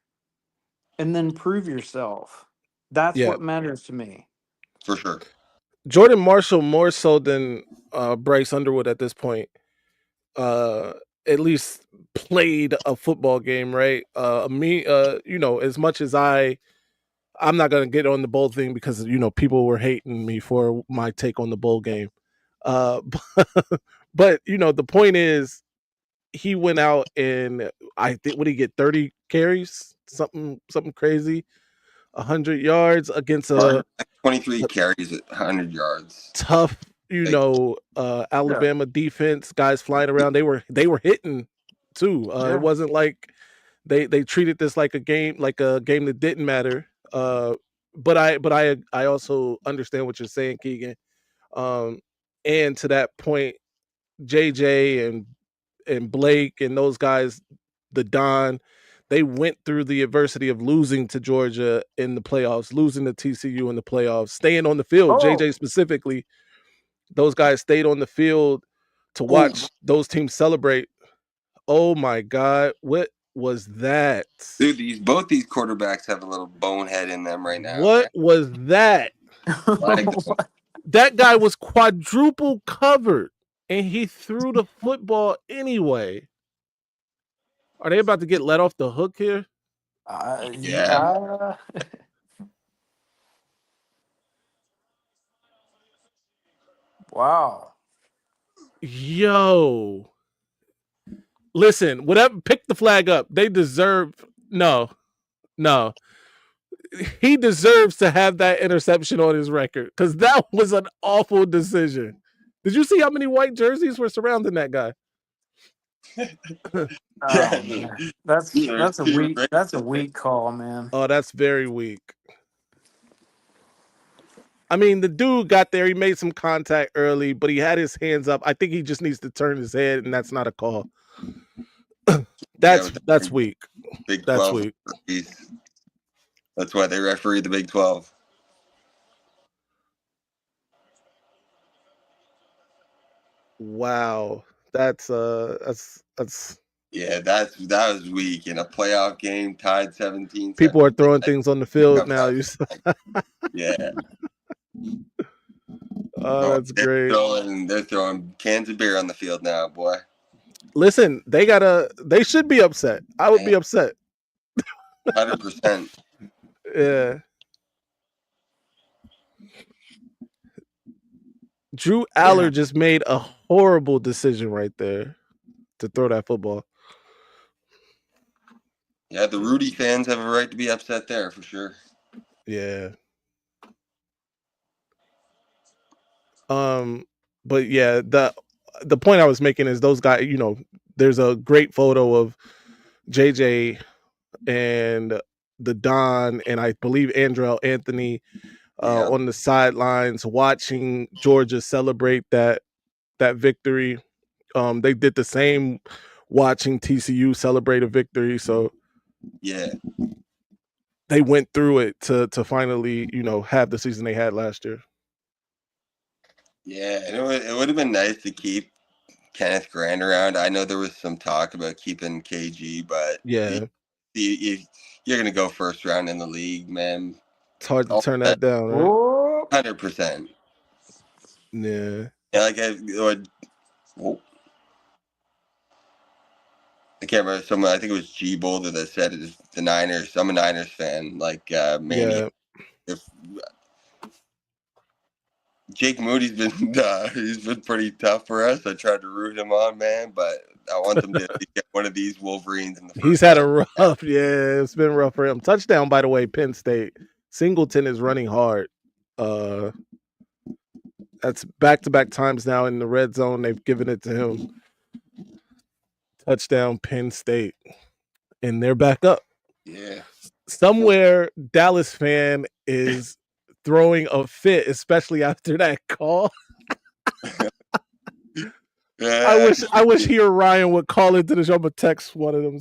and then prove yourself. That's yeah. what matters to me. For sure. Jordan Marshall more so than Bryce Underwood at this point. Uh, at least played a football game, right? As much as I'm not gonna get on the bowl thing because people were hating me for my take on the bowl game. Uh, but the point is he went out and I think what did he get 30 carries, something crazy, 100 yards against a 23 carries at 100 yards. tough, Like, Yeah. Alabama defense, guys flying around. They were hitting too. It Yeah. wasn't like they treated this like a game that didn't matter. But I also understand what you're saying, Keegan. Um, and to that point, JJ and Blake and those guys, the Don, they went through the adversity of losing to Georgia in the playoffs, losing to TCU in the playoffs, staying on the field. Oh, JJ specifically, those guys stayed on the field to oh, watch those teams celebrate. Oh my God, what was that? dude, both these quarterbacks have a little bonehead in them right now, man. What was that? Like, That guy was quadruple covered, and he threw the football anyway. Are they about to get let off the hook here? Yeah. Wow. Yo. Listen, whatever, pick the flag up. They deserve no. He deserves to have that interception on his record because that was an awful decision. Did you see how many white jerseys were surrounding that guy? Oh man, that's a weak call, man. Oh, that's very weak. I mean, the dude got there. He made some contact early, but he had his hands up. I think he just needs to turn his head, and that's not a call. That's weak. Big That's 12 weak. referees. That's why they referee the Big 12. Wow, that's Yeah, that was weak in a playoff game, tied 17. people are throwing things on the field now. Yeah. Oh, that's great. They're throwing cans of beer on the field now, boy. Listen, they should be upset. I would be upset. 100%. Yeah. Drew Aller just made a horrible decision right there to throw that football. Yeah, the Rudy fans have a right to be upset there for sure. Yeah. But yeah, the point I was making is those guys, there's a great photo of JJ and the Don and I believe Andrell Anthony on the sidelines watching Georgia celebrate that victory. They did the same watching TCU celebrate a victory. So yeah, they went through it to finally, have the season they had last year. Yeah, and it would have been nice to keep Kenneth Grant around. I know there was some talk about keeping KG, but yeah, you're going to go first round in the league, man. It's hard to turn that down, right? 100%. Yeah. Yeah, I can't remember. I think it was G Boulder that said it. The Niners. I'm a Niners fan. Mania. If Jake Moody's been he's been pretty tough for us. I tried to root him on, man, but I want him to get one of these Wolverines in the first. He's had a rough, it's been rough for him. Touchdown, by the way, Penn State. Singleton is running hard. That's back-to-back times now in the red zone. They've given it to him. Touchdown, Penn State. And they're back up. Yeah. Somewhere, Dallas fan is throwing a fit, especially after that call. I wish he or Ryan would call into the show. I'm gonna text one of them.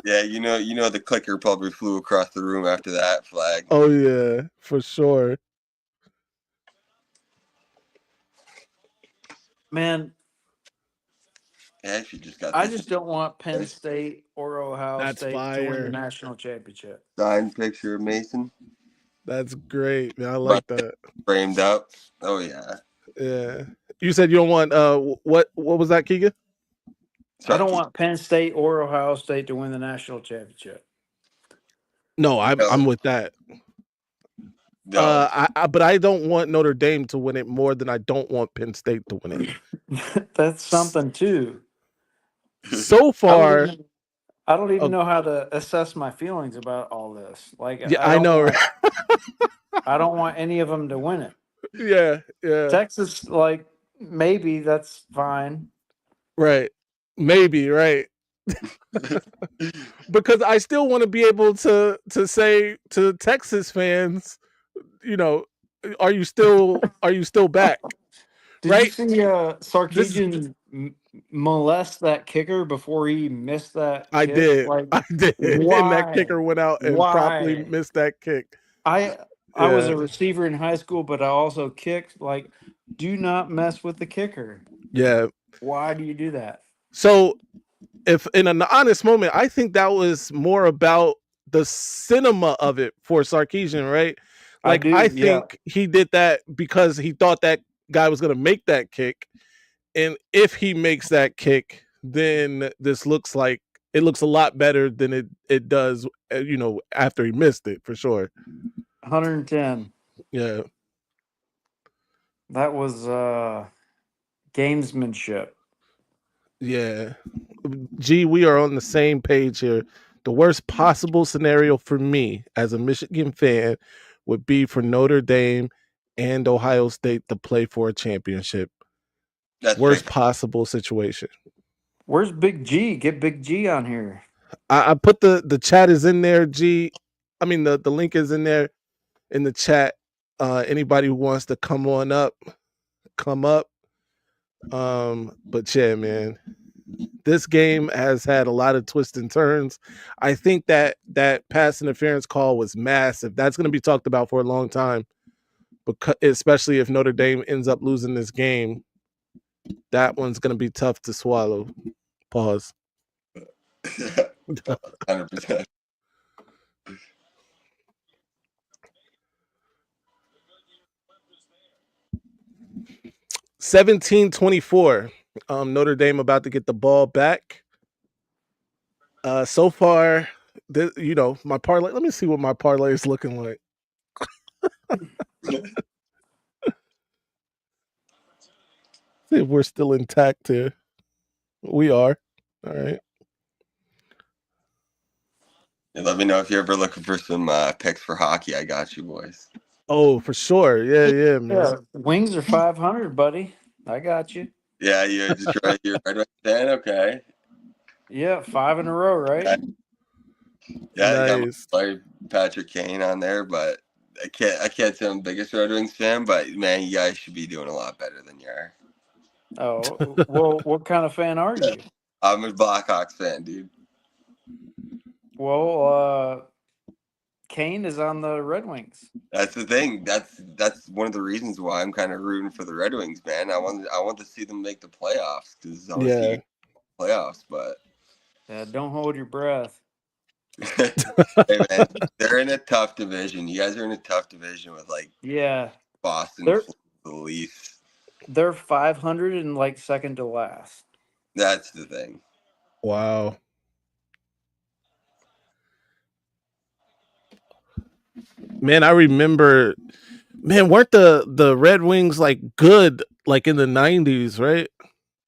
Yeah, the clicker probably flew across the room after that flag. Oh yeah, for sure. Man, I just don't want Penn State or Ohio State to win the national championship. Signed picture of Mason. That's great, man. I like that. Framed up. Oh yeah. Yeah. You said you don't want what was that, Keegan? I don't want Penn State or Ohio State to win the national championship. No, I'm with that. No. But I don't want Notre Dame to win it more than I don't want Penn State to win it. That's something too. So far, I don't even know how to assess my feelings about all this. I know, right? I don't want any of them to win it. Yeah. Texas, maybe that's fine. Right. Maybe, right. Because I still want to be able to say to Texas fans, are you still back? Did you see Sarkisian molest that kicker before he missed that kick? I did. Why? And that kicker went out and promptly missed that kick. I was a receiver in high school, but I also kicked. Do not mess with the kicker. Yeah. Why do you do that? So, if in an honest moment, I think that was more about the cinema of it for Sarkisian, right? Like do, I yeah. think he did that because he thought that guy was going to make that kick, and if he makes that kick, then this looks like it looks a lot better than it does, after he missed it for sure. 110. Yeah, That was gamesmanship. yeah. Gee, we are on the same page here. The worst possible scenario for me as a Michigan fan would be for Notre Dame and Ohio State to play for a championship. That's Worst fair. possible situation. Where's Big G? Get Big G on here. I put the chat is in there, G. I mean the link is in there in the chat. Anybody who wants to come on up, come up. But yeah, man. This game has had a lot of twists and turns. I think that pass interference call was massive. That's going to be talked about for a long time, because especially if Notre Dame ends up losing this game, that one's going to be tough to swallow. Pause. 100%. $17-24. Notre Dame about to get the ball back. So far, my parlay. Let me see what my parlay is looking like. See if we're still intact here. We are. All right. And let me know if you're ever looking for some picks for hockey. I got you, boys. Oh, for sure. Yeah, man. Yeah, wings are 500, buddy. I got you. Yeah, you're right with that. Okay. Yeah, 5 in a row, right? Yeah, you got Nice. my Patrick Kane on there, but I can't say I'm the biggest Red Wings fan, but man, you guys should be doing a lot better than you are. Oh, well, what kind of fan are you? I'm a Blackhawks fan, dude. Well, Kane is on the Red Wings. That's the thing. That's one of the reasons why I'm kind of rooting for the Red Wings, man. I want to see them make the playoffs because I want to see playoffs, but Don't hold your breath. hey man, they're in a tough division. You guys are in a tough division with Boston, They're the Leafs. they're 500 and like second to last. That's the thing. Wow. Man, I remember. Man, weren't the Red Wings like good like in the 90s, right?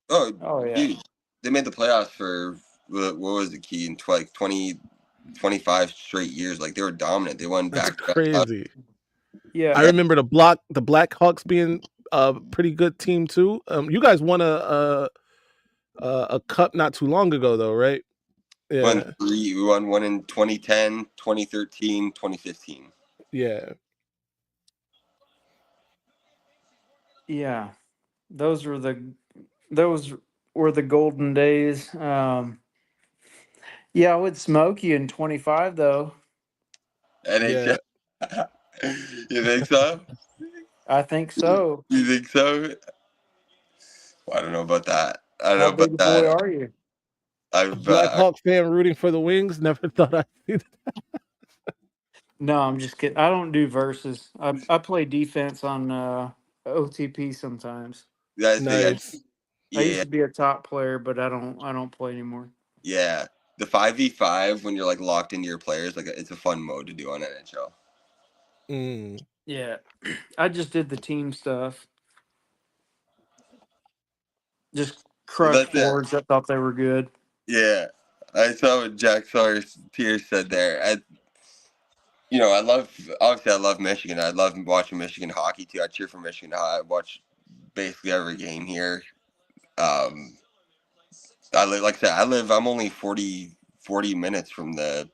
Oh yeah. Dude, they made the playoffs for what was the key in 20, 25 straight years. Like they were dominant. They won That's back. crazy. Yeah. I remember the Blackhawks being a pretty good team too. You guys won a cup not too long ago though, right? Yeah. We won one in 2010, 2013, 2015. Yeah. Yeah. Those were the golden days. Yeah, I would smoke you in 25 though. NHL. You think so? I think so. You think so? Well, I don't know about that. I don't How know about big a that. boy are you? A Blackhawk fan rooting for the Wings. Never thought I'd see that. No, I'm just kidding. I don't do verses. I play defense on OTP sometimes. That's Nice. I used to be a top player, but I don't play anymore. Yeah. The 5v5 when you're like locked into your players, like it's a fun mode to do on NHL. Yeah. I just did the team stuff. Just crushed forwards that thought they were good. Yeah. I saw what Jack Pierce said there. I love Michigan. I love watching Michigan hockey too. I cheer for Michigan. I watch basically every game here. I'm only 40 minutes from the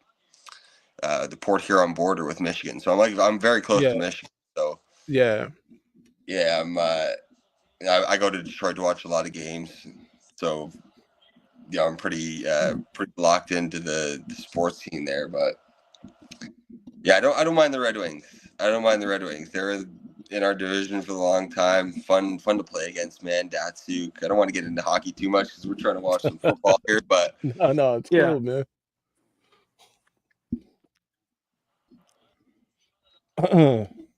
Port Huron border with Michigan. So I'm very close to Michigan. So yeah, I go to Detroit to watch a lot of games. So yeah, I'm pretty locked into the sports team there. But yeah, I don't mind the Red Wings. They're in our division for a long time. Fun to play against, man. Datsuk. I don't want to get into hockey too much because we're trying to watch some football here, but no, it's cool, man.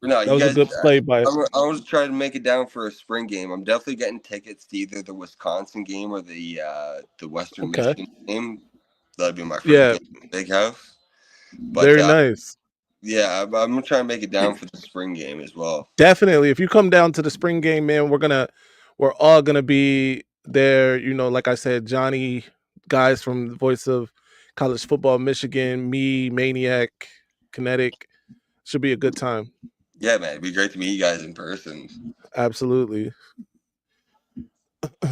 No, That you was a guys. good play by. I was trying to make it down for a spring game. I'm definitely getting tickets to either the Wisconsin game or the Western Okay. Michigan game. That'd be my first Yeah, game in the big house. But very nice. yeah, I'm gonna try and make it down for the spring game as well. Definitely. If you come down to the spring game, man, we're all gonna be there. You know, like I said, Johnny, guys from the Voice of College Football, Michigan, me, Maniac, Kinetic. Should be a good time. Yeah, man, it'd be great to meet you guys in person. Absolutely.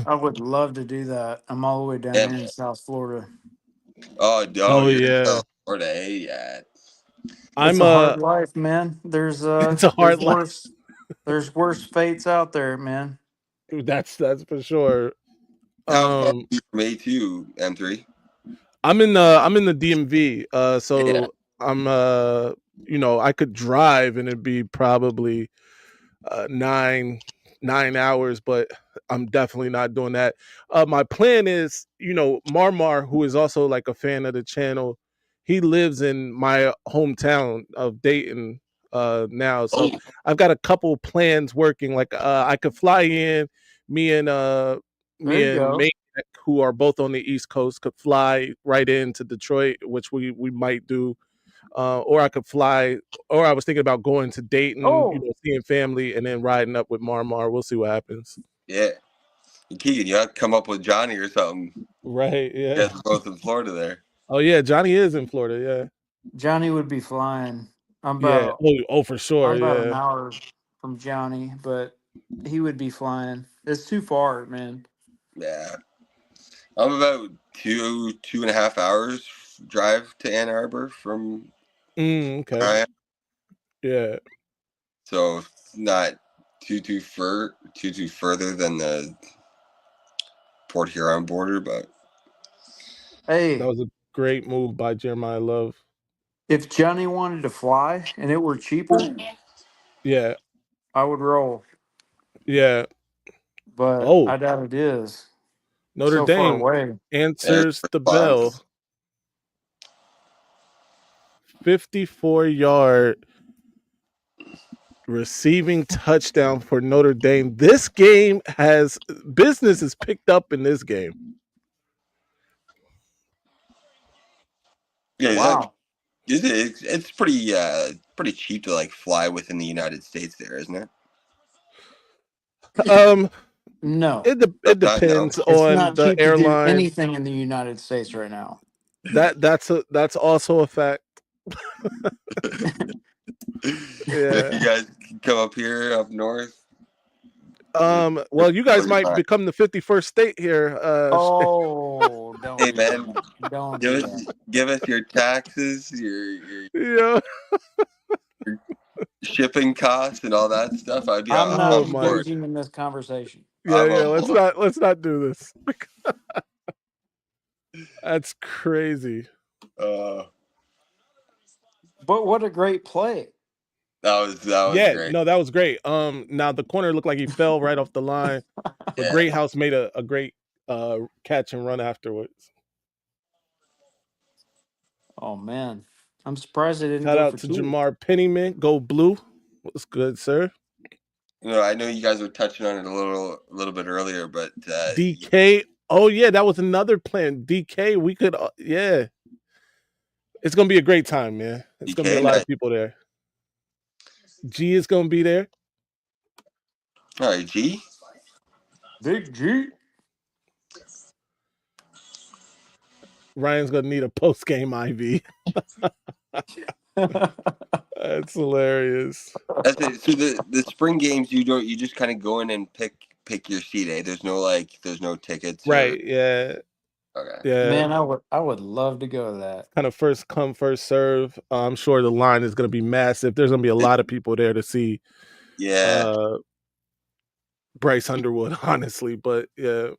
I would love to do that. I'm all the way down Yeah, here in man. South Florida. Oh, Oh you're in yeah. South Florida, eh? Yeah. It's I'm a hard life, man. it's a hard life. There's worse fates out there, man. That's for sure. How far are you from A2, M3? I'm in the DMV. Yeah. So I'm you know, I could drive and it'd be probably 9 hours, but I'm definitely not doing that. My plan is, you know, Marmar, who is also like a fan of the channel, he lives in my hometown of Dayton now. So Oh, I've got a couple plans working. Like I could fly in, me and There you go. Maniac, who are both on the East Coast, could fly right into Detroit, which we might do. Or I could fly, or I was thinking about going to Dayton, you Oh, know, seeing family, and then riding up with Marmar. We'll see what happens. yeah. Keegan, you have to come up with Johnny or something. Right? You Yeah. guys are both in Florida there. Oh yeah, Johnny is in Florida. Johnny would be flying. I'm Yeah. about Yeah. Oh, for I'm sure. about an Yeah. hour from Johnny, but he would be flying. It's too far, man. Yeah. I'm about 2.5 hours drive to Ann Arbor from where Okay. I am. Yeah. So it's not too further than the Port Huron border, but That Hey, was a great move by Jeremiah Love. if Johnny wanted to fly and it were cheaper, Yeah. I would roll. Yeah. But Oh, I doubt it is. Notre So far Dame away. answers the response. bell. 54-yard receiving touchdown for Notre Dame. This game has business is picked up in this game. Yeah, Wow. it's pretty cheap to like fly within the United States there, isn't it? No. It No. depends It's on not the cheap to do airline. anything in the United States right now. That's also a fact. If you guys come up here up north. Well, you guys might become the 51st state here. Oh, don't. Hey man, Don't do that. give us your taxes, your Yeah. shipping costs, and all that stuff. I'm Oh, not my- engaging in this conversation. Yeah, I'm yeah. on Let's board. not do this. That's crazy. But what a great play. That was Yeah, great. no, that was great. Now the corner looked like he fell right off the line, but Yeah. Great House made a great catch and run afterwards. Oh man, I'm surprised they didn't Shout go out for to two. Jamar Pennyman. Go blue. What's good, sir? You know, I know you guys were touching on it a little bit earlier, but DK. Oh yeah, that was another plan. DK. We could. Yeah. It's gonna be a great time, man. It's gonna be a DK, lot nice. of people there. G is gonna be there. All right, G. Big G. Ryan's gonna need a post game IV. That's hilarious. That's it. So the spring games, you just kind of go in and pick your seat. There's no tickets. Right? Yeah. Okay. Yeah. Man, I would love to go to that. Kind of first come, first serve. I'm sure the line is gonna be massive. There's gonna be a lot of people there to see. Yeah. Bryce Underwood, honestly, but yeah.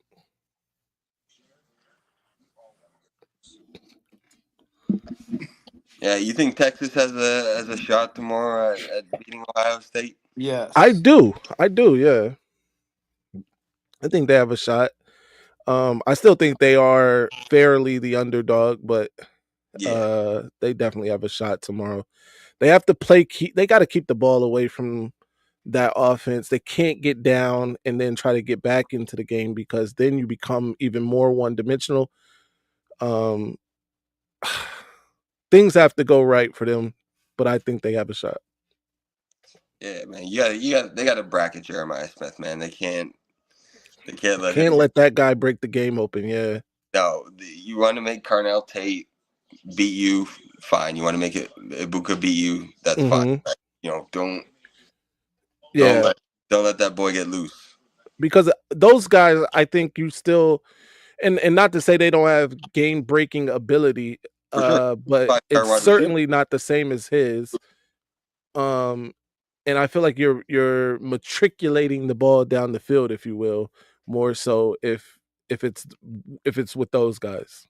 Yeah, you think Texas has a shot tomorrow at beating Ohio State? Yes. I do. Yeah. I think they have a shot. I still think they are fairly the underdog, but Yeah. They definitely have a shot tomorrow. They have to they got to keep the ball away from that offense. They can't get down and then try to get back into the game because then you become even more one-dimensional. Um, things have to go right for them, but I think they have a shot. Yeah, man. They got to bracket Jeremiah Smith, man. They can't let him Can't get. let that guy break the game open. Yeah. No, you want to make Carnell Tate beat you, fine. You want to make it Ibuka beat you, that's fine. Mm-hmm. You know, don't Yeah. let that boy get loose. Because those guys, I think you still, and not to say they don't have game breaking ability, For sure. but 5-star it's wide receiver. certainly not the same as his. And I feel like you're matriculating the ball down the field, if you will, more so if it's with those guys.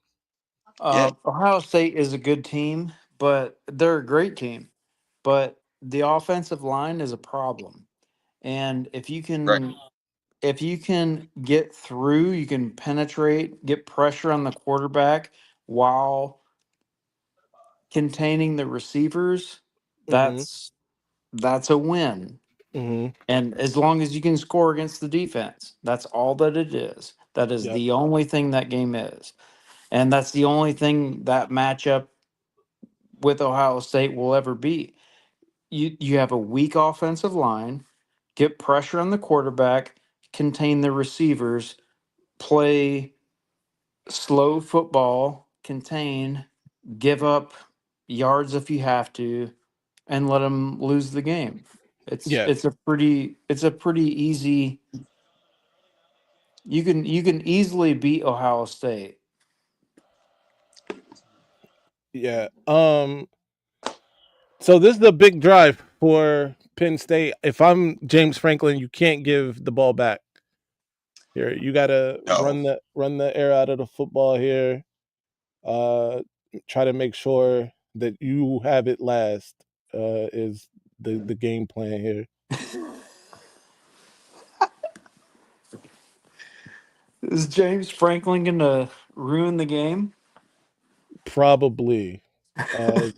Yeah, Ohio State is a good team, but they're a great team. But the offensive line is a problem. And right. if you can get through, you can penetrate, get pressure on the quarterback while containing the receivers, Mm-hmm. that's a win. Mm-hmm. And as long as you can score against the defense, that's all that it is. That is Yep. the only thing that game is. And that's the only thing that matchup with Ohio State will ever be. You have a weak offensive line, get pressure on the quarterback, contain the receivers, play slow football, contain, give up yards if you have to, and let them lose the game. Yeah. It's a pretty easy. You can easily beat Ohio State. Yeah. So this is a big drive for Penn State. If I'm James Franklin, you can't give the ball back. Here, you gotta No. run the air out of the football here. Uh, try to make sure that you have it last. Is the game plan here? Is James Franklin going to ruin the game? Probably. Uh,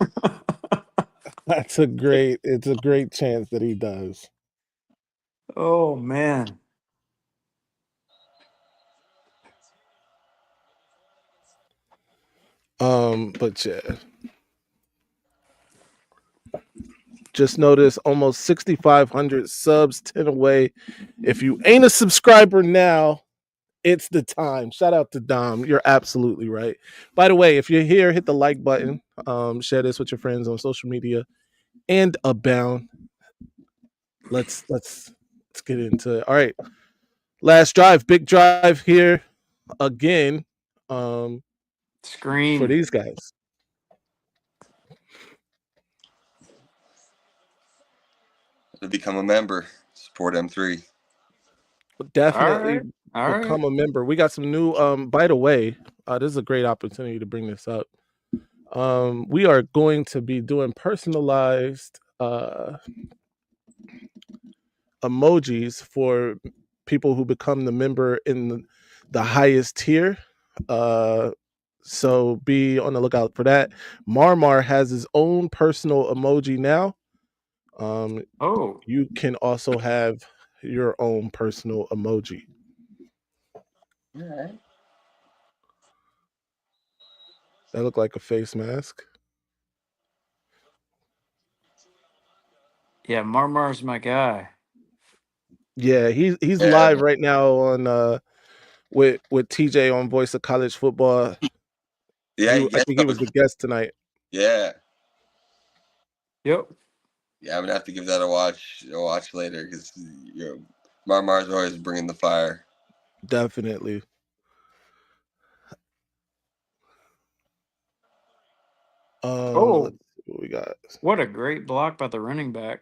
it's a great chance that he does. Oh man. But yeah. Just noticed almost 6,500 subs, 10 away. If you ain't a subscriber now, it's the time. Shout out to Dom. You're absolutely right. By the way, if you're here, hit the like button. Share this with your friends on social media and Abound. Let's get into it. All right. Last drive, big drive here again. For Screen. these guys. To become a member, support M3. All Definitely right. All right. become a member. We got some new by the way, this is a great opportunity to bring this up. We are going to be doing personalized emojis for people who become the member in the highest tier. So be on the lookout for that. Marmar has his own personal emoji now. Oh, You can also have your own personal emoji. All right. That look like a face mask. yeah, Marmar's my guy. Yeah, he's Yeah, live right now on with TJ on Voice of College Football. yeah, I think he was the guest tonight. yeah. Yep. Yeah, I'm gonna have to give that a watch later because Marmar's always bringing the fire. Definitely. Oh, Let's see what we got. what a great block by the running back.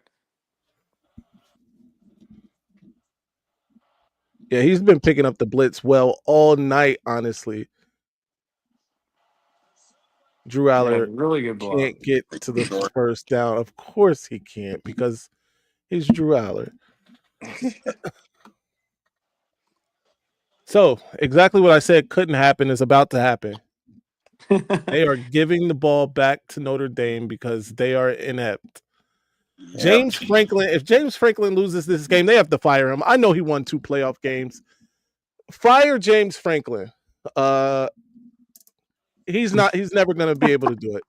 Yeah, he's been picking up the blitz well all night, honestly. Drew Yeah, Aller really good block. can't get to the first down. Of course he can't because he's Drew Aller. So exactly what I said couldn't happen is about to happen. They are giving the ball back to Notre Dame because they are inept. Yep. James Franklin, if James Franklin loses this game, they have to fire him. I know he won 2 playoff games. Fire James Franklin. He's never going to be able to do it.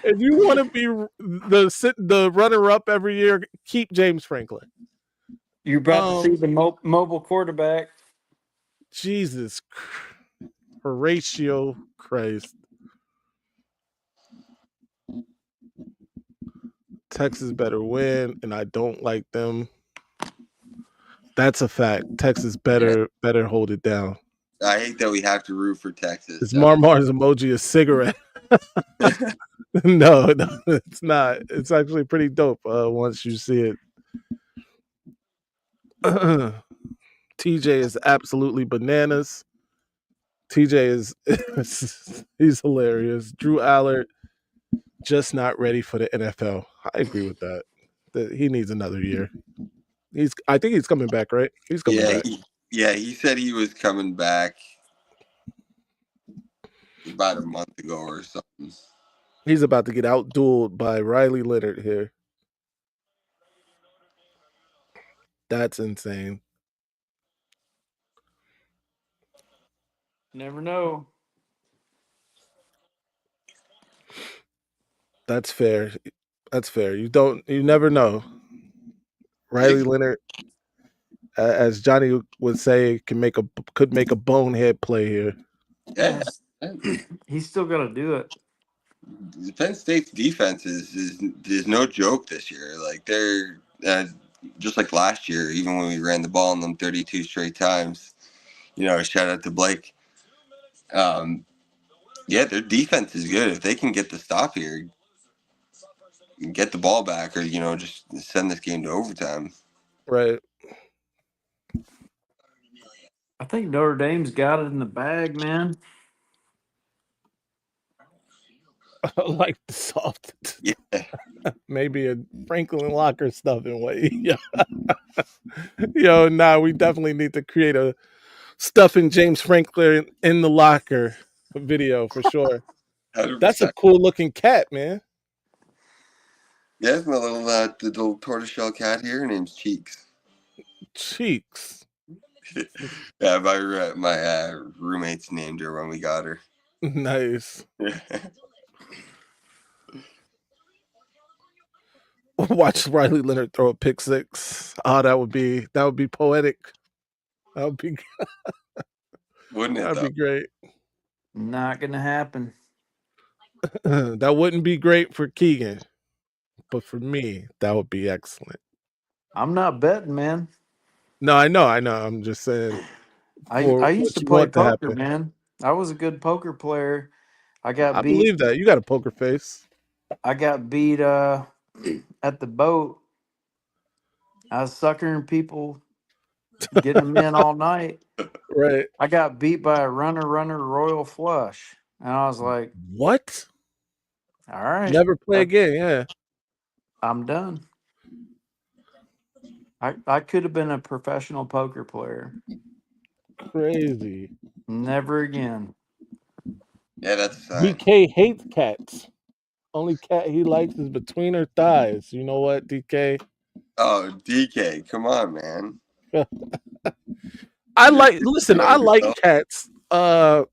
If you want to be the runner up every year, keep James Franklin. You're about to see the mobile quarterback. Jesus, Horatio Christ. Texas better win, and I don't like them. That's a fact. Texas better hold it down. I hate that we have to root for Texas. Is Marmar's emoji a cigarette? No, it's not. It's actually pretty dope once you see it. TJ is absolutely bananas. TJ is he's hilarious. Drew Allard just not ready for the NFL. I agree with that. He needs another year. I think he's coming back, right? He's coming back. He said he was coming back about a month ago or something. He's about to get outdueled by Riley Leonard here. That's insane. Never know. That's fair. That's fair. You never know. Riley Leonard, as Johnny would say, could make a bonehead play here. Yeah. He's still got to do it. Penn State's defense is no joke this year. Like they're just like last year, even when we ran the ball on them 32 straight times. Shout out to Blake. Their defense is good. If they can get the stop here, get the ball back, or just send this game to overtime. Right. I think Notre Dame's got it in the bag, man. Like the soft. Yeah. Maybe a Franklin Locker stuffing way. Yo, we definitely need to create a stuffing James Franklin in the locker video for sure. 100%. That's a cool looking cat, man. Yeah, it's my the little tortoiseshell cat here. Her name's Cheeks. Cheeks. Yeah, my roommates named her when we got her. Nice. Watch Riley Leonard throw a pick six. Oh, that would be poetic. That would be. Wouldn't it? That'd be great. Not gonna happen. That wouldn't be great for Keegan, but for me, that would be excellent. I'm not betting, man. No, I know. I'm just saying. I used to play poker, man. I was a good poker player. I believe that. You got a poker face. I got beat at the boat. I was suckering people, getting them in all night. Right. I got beat by a runner royal flush. And I was like, what? All right. Never play again, yeah. I'm done. I could have been a professional poker player. Crazy. Never again. Yeah, that's a sign. DK hates cats. Only cat he likes is between her thighs. You know what, DK? Oh, DK, come on, man. I like cats. I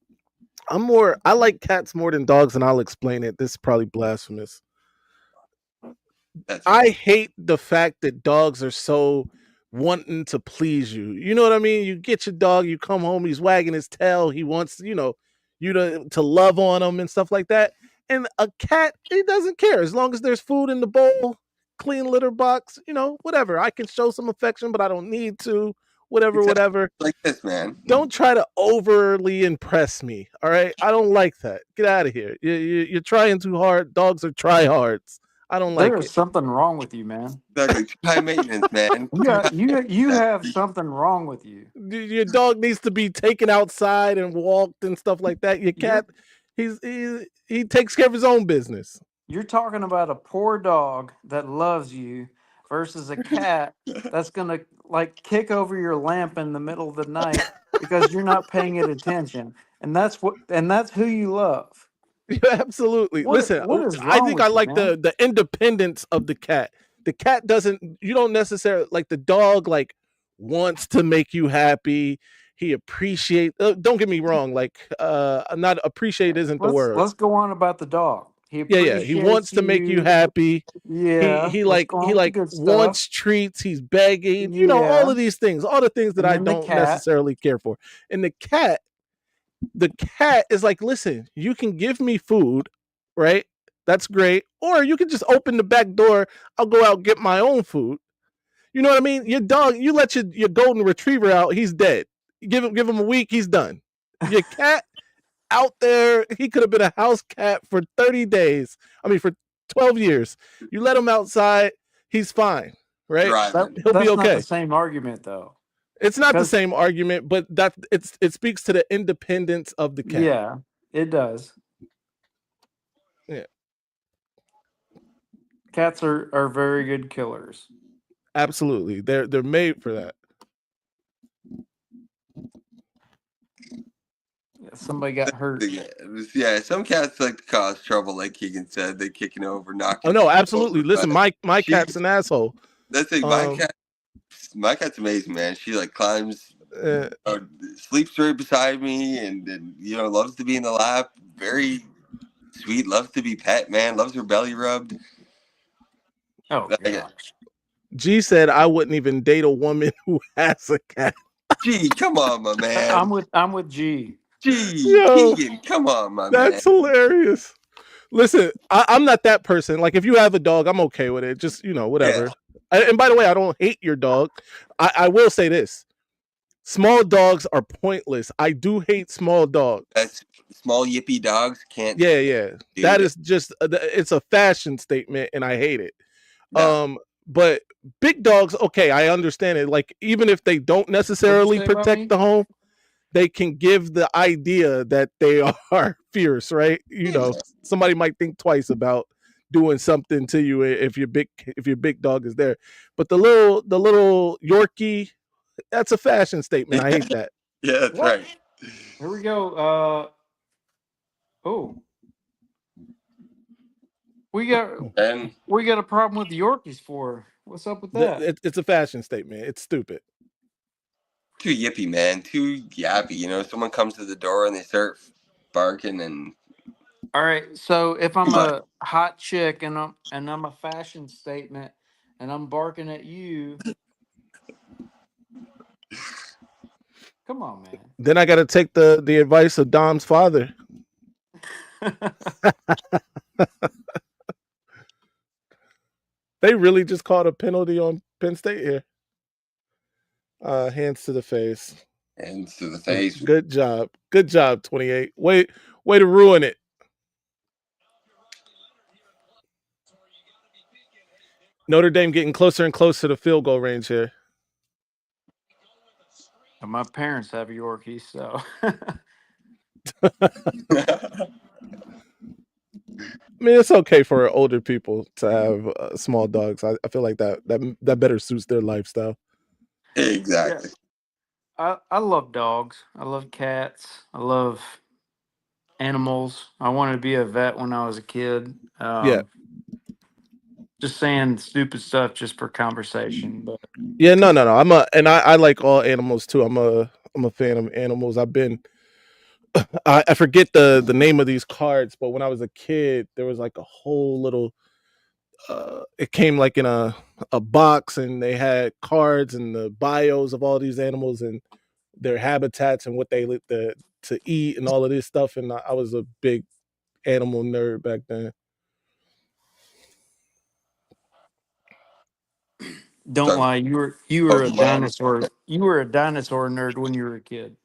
like cats more than dogs, and I'll explain it. This is probably blasphemous. I hate the fact that dogs are so wanting to please you. You know what I mean? You get your dog, you come home, he's wagging his tail, he wants, you to love on him and stuff like that. And a cat, he doesn't care as long as there's food in the bowl, clean litter box, whatever. I can show some affection, but I don't need to. Whatever. Like this, man. Don't try to overly impress me. All right, I don't like that. Get out of here. You're trying too hard. Dogs are tryhards. I don't like it. There's something wrong with you, man. Exactly. High maintenance, man. You have something wrong with you. Your dog needs to be taken outside and walked and stuff like that. Your cat, he takes care of his own business. You're talking about a poor dog that loves you versus a cat that's gonna like kick over your lamp in the middle of the night because you're not paying it attention, and that's who you love. Absolutely. Listen, What is I wrong think I with you, like man? the independence of the cat. The cat doesn't. You don't necessarily like the dog. Like wants to make you happy. He appreciate. Don't get me wrong. Like not appreciate isn't the word. Let's go on about the dog. He Yeah. He wants appreciates to make you you. happy. Yeah, let's go He on with the like good stuff. wants treats. He's begging. You know all Yeah, of these things. All the things that and I then the don't cat. necessarily care for. And the cat is like, listen, you can give me food, right? That's great. Or you can just open the back door. I'll go out and get my own food. You know what I mean? Your dog, you let your golden retriever out, he's dead. Give him a week, he's done. Your cat out there, he could have been a house cat for 30 days. I mean, for 12 years. You let him outside, he's fine, right? Thriving. He'll be That's not the okay. same argument though. It's not the 'Cause- same argument, but it speaks to the independence of the cat. Yeah, it does. Yeah. Cats are very good killers. Absolutely. They're made for that. Somebody got hurt. Yeah, some cats like to cause trouble, like Keegan said. They kicking over, knocking. Oh no, absolutely. over, Listen, but my cat's an asshole. That's like my cat's amazing, man. She like climbs, sleeps right beside me, and you know loves to be in the lap. Very sweet, loves to be pet, man. Loves her belly rubbed. Oh gosh. G said I wouldn't even date a woman who has a cat. Gee, come on, my man. I'm with G. Gee, Yo, Keegan, come on, my man. That's hilarious. Listen, I'm not that person. Like if you have a dog, I'm okay with it. Just whatever. Yeah. And by the way, I don't hate your dog. I will say this: small dogs are pointless. I do hate small dogs. That's small yippy dogs can't. Yeah. That is just it's a fashion statement, and I hate it. No. But big dogs, okay, I understand it. Like even if they don't necessarily protect the home, they can give the idea that they are fierce, right? Somebody might think twice about doing something to you if your big dog is there. But the little Yorkie, that's a fashion statement. I hate that. Yeah, that's right. Here we go. We got a problem with the Yorkies for. What's up with that? It's a fashion statement. It's stupid. Too yippy, man. Too yappy. Someone comes to the door and they start barking and. All right. So if I'm a hot chick and I'm a fashion statement and I'm barking at you, come on, man. Then I got to take the advice of Dom's father. They really just called a penalty on Penn State here. Hands to the face. Hands to the face. Good job. 28. Way to ruin it. Notre Dame getting closer and closer to the field goal range here. My parents have Yorkies, so. I mean, it's okay for older people to have small dogs. I feel like that better suits their lifestyle. Exactly. Yeah. I love dogs. I love cats. I love animals. I wanted to be a vet when I was a kid. Yeah. Just saying stupid stuff just for conversation, but yeah, no. I like all animals too. I'm a fan of animals. I've been. I forget the name of these cards, but when I was a kid, there was like a whole little. It came like in a box, and they had cards and the bios of all these animals and their habitats and what they like to eat and all of this stuff. And I was a big animal nerd back then. don't lie, you were a dinosaur. You were a dinosaur nerd when you were a kid.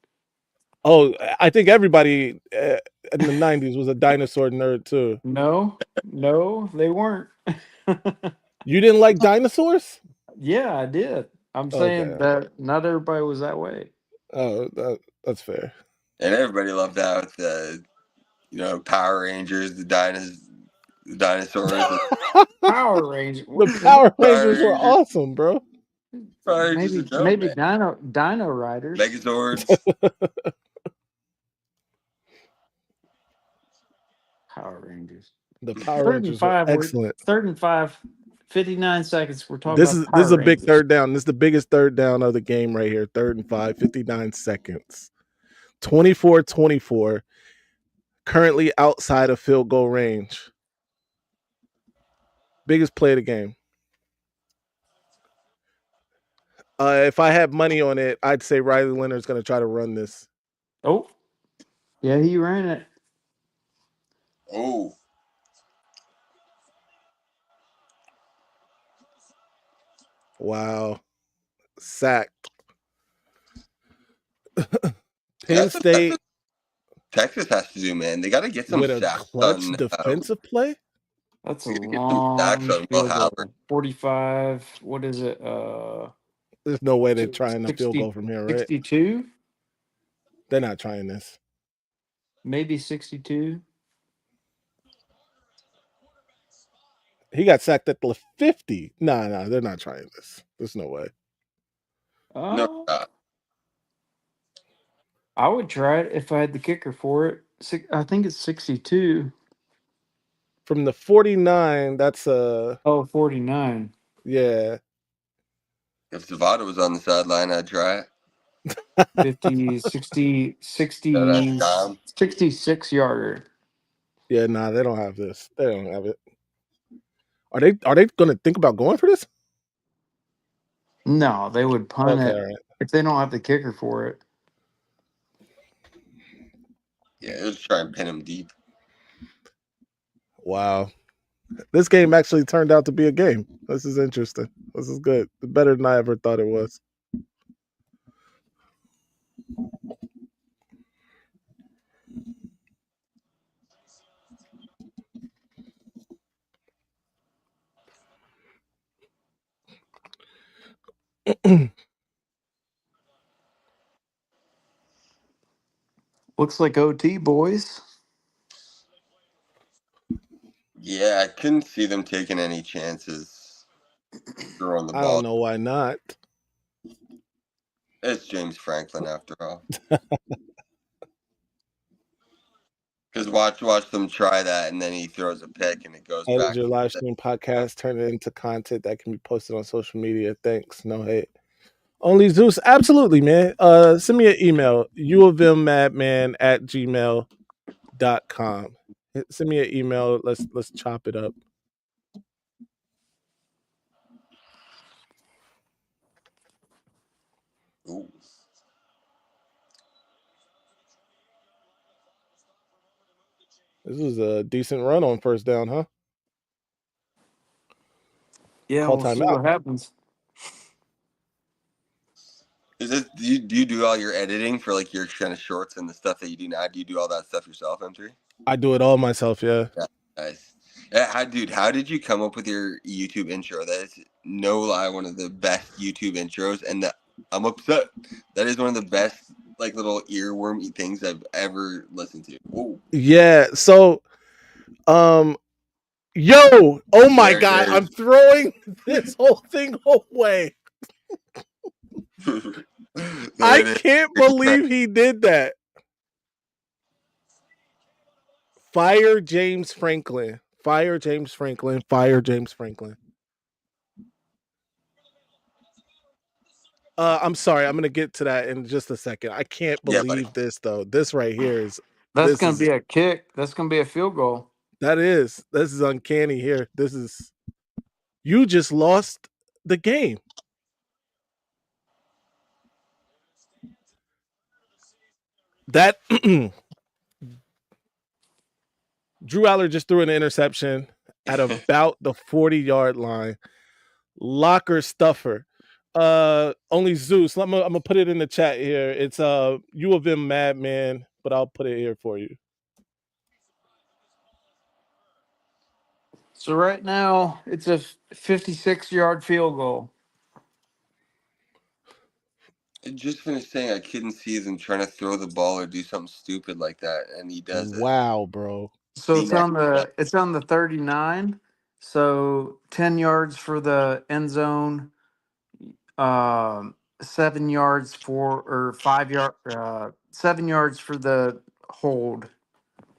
Oh, I think everybody in the 90s was a dinosaur nerd too. No, they weren't. You didn't like dinosaurs? Yeah, I did. I'm saying that not everybody was that way. Oh, that's fair. And everybody loved that with the, Power Rangers, the dinosaurs. Power Rangers. The Power Rangers were Rangers. awesome, bro. Power Rangers are dope, Maybe man. Dino Riders. Megazords. Power Rangers. The Power Third and Rangers were 5. excellent. Third and 5. 59 seconds. We're talking This about is Power a big Rangers. third down. This is the biggest third down of the game right here. 3rd and 5, 59 seconds. 24-24. Currently outside of field goal range. Biggest play of the game. If I had money on it, I'd say Riley Leonard's going to try to run this. Oh, yeah, he ran it. Oh. Wow. Sacked. Penn That's State what Texas has to do, man. They got to get some with a sacks clutch on. defensive play. That's a You gotta get some sacks long on Will field Howard. goal. 45. What is it? There's no way they're trying a field goal from here, right? 62? They're not trying this. Maybe 62. He got sacked at the 50. Nah, they're not trying this. There's no way. No, I would try it if I had the kicker for it. I think it's 62. From the 49, that's a 49. yeah. if Zavada was on the sideline, I'd try it. 50, 60, 60, That's Dom. 66 yarder. Yeah, nah, they don't have this. They don't have it. Are they going to think about going for this? No, they would punt Okay, it all right. if they don't have the kicker for it. Yeah, let's try and pin him deep. Wow. This game actually turned out to be a game. This is interesting. This is good. Better than I ever thought it was. Looks like OT, boys. Yeah, I couldn't see them taking any chances throwing the I ball. don't know why not. It's James Franklin after all. Because watch them try that, and then he throws a pick, and it goes Edit back. your live stream podcast, turn it into content that can be posted on social media. Thanks. No hate. Only Zeus. Absolutely, man. Send me an email. uofmmadman@gmail.com. Send me an email. Let's chop it up. Ooh. This was a decent run on first down, huh? Yeah, Call we'll see timeout. what happens. Is this do you do all your editing for like your kind of shorts and the stuff that you do now? Do you do all that stuff yourself, M3? I do it all myself, yeah. Nice. How did you come up with your YouTube intro? That is no lie one of the best YouTube intros, and I'm upset. That is one of the best like little earwormy things I've ever listened to. Whoa. Yeah. So, oh my There it God, is. I'm throwing this whole thing away. I can't believe he did that. Fire James Franklin. Fire James Franklin. Fire James Franklin. I'm sorry. I'm going to get to that in just a second. I can't believe this, though. This right here is... That's going to be a kick. That's going to be a field goal. This is uncanny here. This is... You just lost the game. That... Drew Aller just threw an interception at about the 40-yard line. Locker stuffer. Only Zeus. I'm gonna put it in the chat here. It's U of M Madman, but I'll put it here for you. So right now it's a 56-yard field goal. I just finished saying I couldn't see them trying to throw the ball or do something stupid like that, and he does it. Wow, bro. So See, next, it's on the 39. So 10 yards for the end zone, 7 yards for or 5 yard 7 yards for the hold.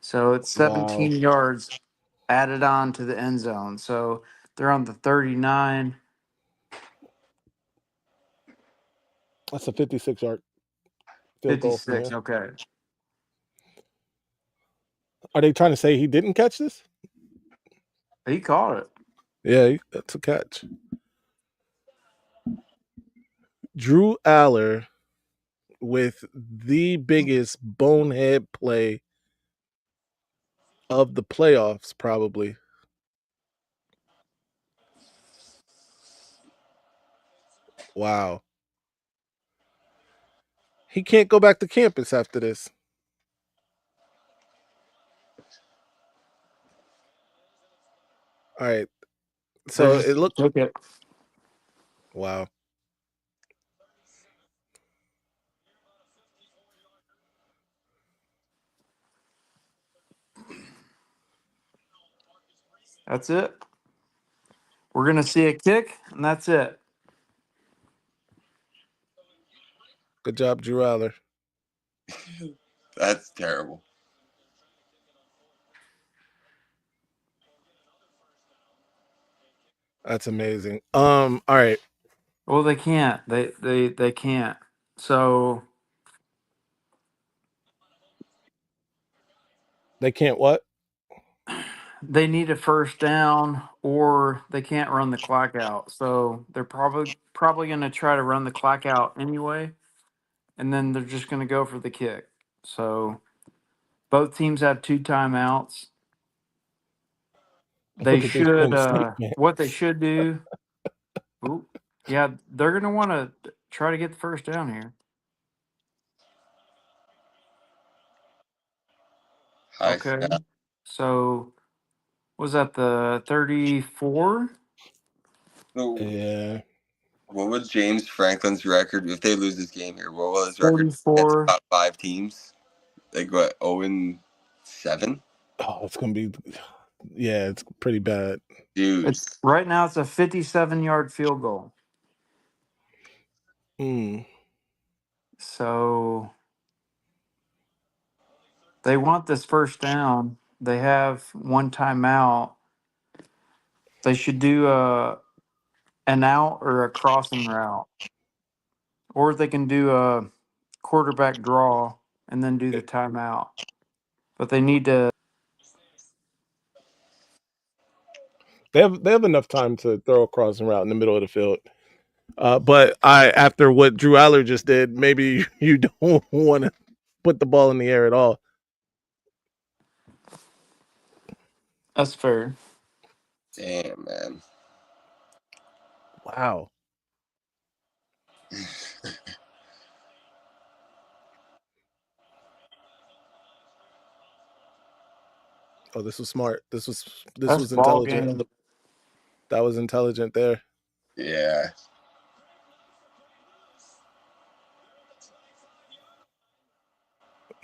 So it's Wow. 17 yards added on to the end zone. So they're on the 39. That's a 56-yard field goal from 56. here. Okay. Are they trying to say he didn't catch this? He caught it. Yeah, that's a catch. Drew Aller with the biggest bonehead play of the playoffs, probably. Wow. He can't go back to campus after this. All right. They So just it looked. took it. Wow. That's it. We're going to see a kick, and that's it. Good job, Drew Aller. that's terrible. That's amazing. All right. Well, they can't. They can't. So They can't what? they need a first down, or they can't run the clock out. So they're probably going to try to run the clock out anyway, and then they're just going to go for the kick. So both teams have 2 timeouts. They Look at this should Penn State, man. what they should do. Ooh, yeah, they're going to want to try to get the first down here. High Okay. snap. So was that the 34? So Yeah. what was James Franklin's record if they lose this game here? What was his record against 34. top 5 teams? Like what? 0-7, Oh, it's gonna be. Yeah, it's pretty bad. dude. It's right now it's a 57-yard field goal. Hmm. So they want this first down. They have 1 timeout. They should do an out or a crossing route. Or they can do a quarterback draw and then do the timeout. But they need to. They have enough time to throw a crossing route in the middle of the field. But after what Drew Aller just did, maybe you don't want to put the ball in the air at all. That's fair. Damn, man. Wow. Oh, this was smart. This That's was ball intelligent. game. That was intelligent there. Yeah.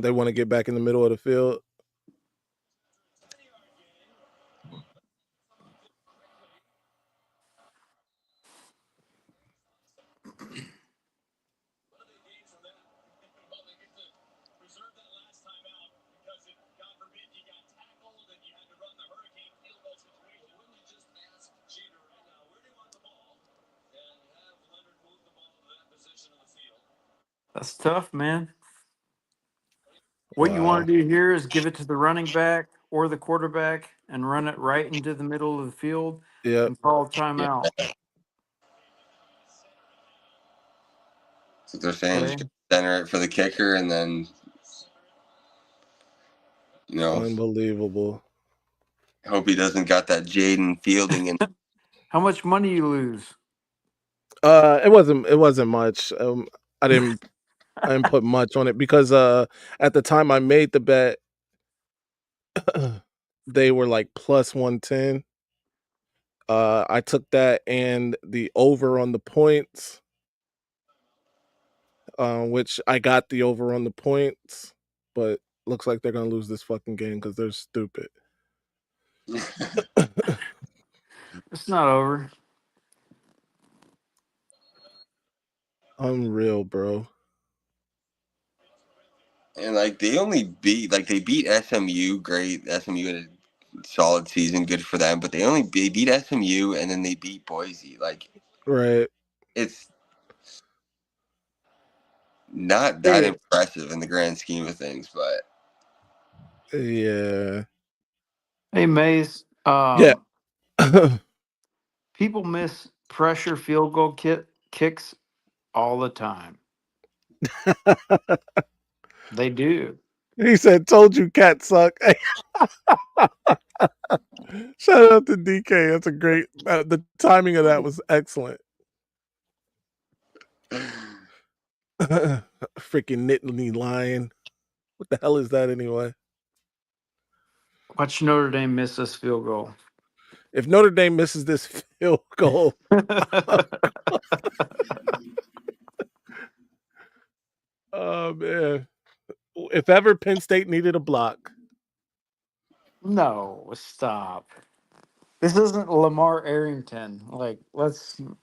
They want to get back in the middle of the field. That's tough, man. What you Wow. want to do here is give it to the running back or the quarterback and run it right into the middle of the field Yep. and call Yeah. timeout. So they're saying Okay. just center it for the kicker and then, Unbelievable. hope he doesn't got that Jaden Fielding in. How much money you lose? It wasn't much. I didn't put much on it because at the time I made the bet, they were like plus 110. I took that and the over on the points, which I got the over on the points, but looks like they're gonna lose this fucking game because they're stupid. It's not over. Unreal, bro. And like they beat SMU. Great, SMU had a solid season, good for them. But they beat SMU and then they beat Boise. Like Right. it's not that Yeah. impressive in the grand scheme of things. But Yeah. Hey, Maze. Yeah. People miss pressure field goal kicks all the time. They do. He said, "Told you, cats suck." Shout out to DK. That's a great. The timing of that was excellent. Freaking Nittany Lion. What the hell is that anyway? Watch Notre Dame miss this field goal. If Notre Dame misses this field goal, oh man! If ever Penn State needed a block, No, stop. This isn't Lamar Arrington. Like,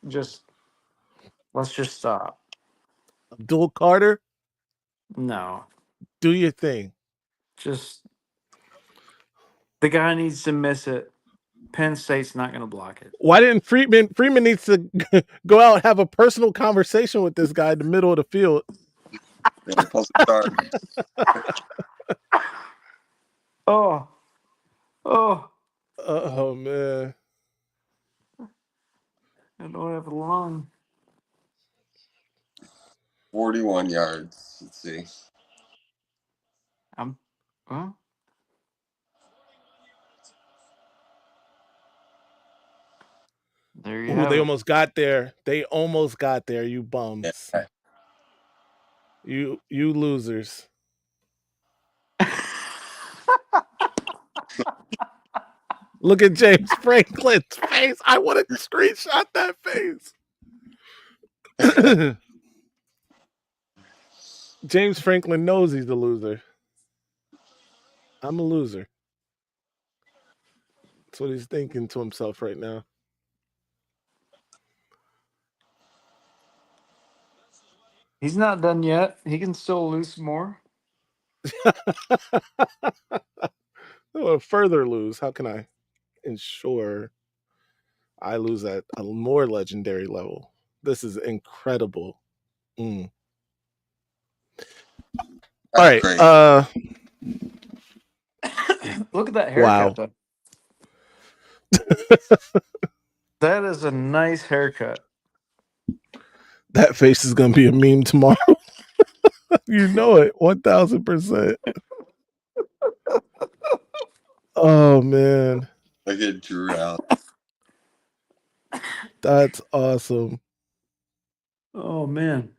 just let's just stop. Abdul Carter, No, do your thing. just the guy needs to miss it. Penn State's not going to block it. Why didn't Freeman? Freeman needs to go out and have a personal conversation with this guy in the middle of the field. they pull the start. Oh, oh, Oh man! I don't have a lung. 41 yards. Let's see. I'm, well, there you Ooh, have they it. almost got there. They almost got there. You bums. Yeah. You losers. Look at James Franklin's face. I want to screenshot that face. James Franklin knows he's a loser. I'm a loser. That's what he's thinking to himself right now. He's not done yet. He can still lose more. Further lose. How can I ensure I lose at a more legendary level? This is incredible. Mm. All That's right. great. Look at that Wow. haircut, though. That is a nice haircut. That face is gonna be a meme tomorrow. You know it, 1000%. Oh man, Look at Drew out. that's awesome. Oh man.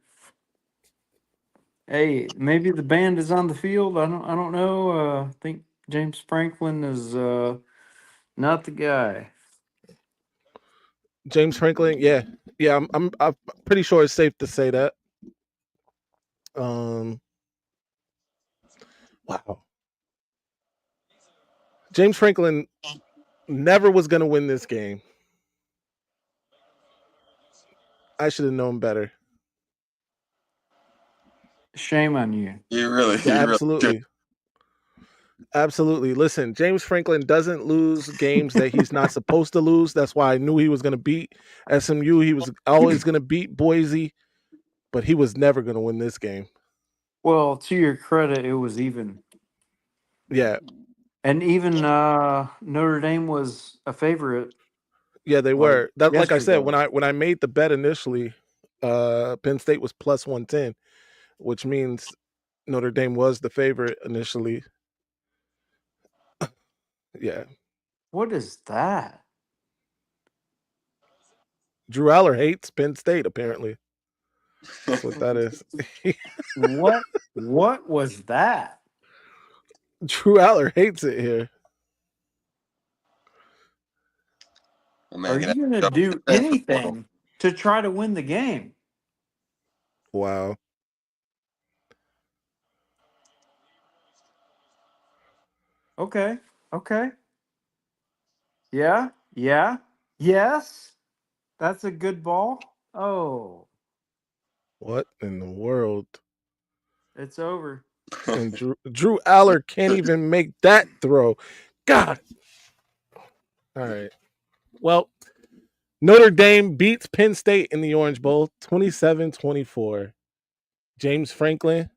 Hey, maybe the band is on the field. I don't know. I think James Franklin is not the guy. James Franklin, yeah, yeah. I'm pretty sure it's safe to say that. Um, wow. James Franklin never was gonna win this game. I should have known better. Shame on you. You really Yeah, should. absolutely. Absolutely. Listen, James Franklin doesn't lose games that he's not supposed to lose. That's why I knew he was going to beat SMU. He was always going to beat Boise, but he was never going to win this game. Well, to your credit, it was even. Yeah. And even Notre Dame was a favorite. Yeah, they Like were. That, like I said, yesterday. when I made the bet initially, Penn State was plus 110, which means Notre Dame was the favorite initially. Yeah. What is that? Drew Aller hates Penn State, apparently. That's what that is. What was that? Drew Aller hates it here. Oh, man, Are gonna you going to jump in the do transfer portal. anything to try to win the game? Wow. Okay. Okay. Yeah. Yeah. Yes. That's a good ball. Oh, What in the world? it's over. And Drew Aller can't even make that throw. God. All right. Well, Notre Dame beats Penn State in the Orange Bowl 27-24. James Franklin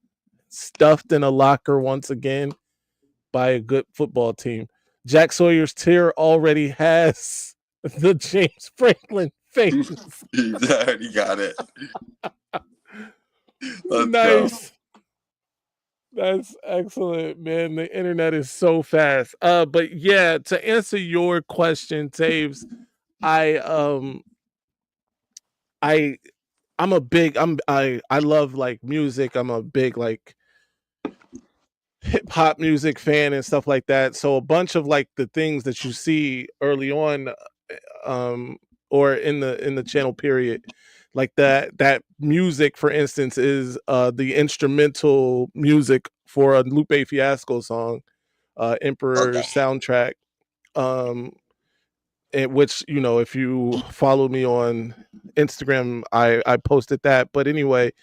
stuffed in a locker once again by a good football team. Jack Sawyer's tier already has the James Franklin face. He's already got it. Let's go. Nice. That's excellent, man. The internet is so fast. But yeah, to answer your question, Taves, I I I love like music. I'm a big like hip hop music fan and stuff like that. So a bunch of like the things that you see early on, um, or in the channel period, like that music, for instance, is the instrumental music for a Lupe Fiasco song, Okay. Emperor's soundtrack. Um, which, you know, if you follow me on Instagram, I posted that. But anyway,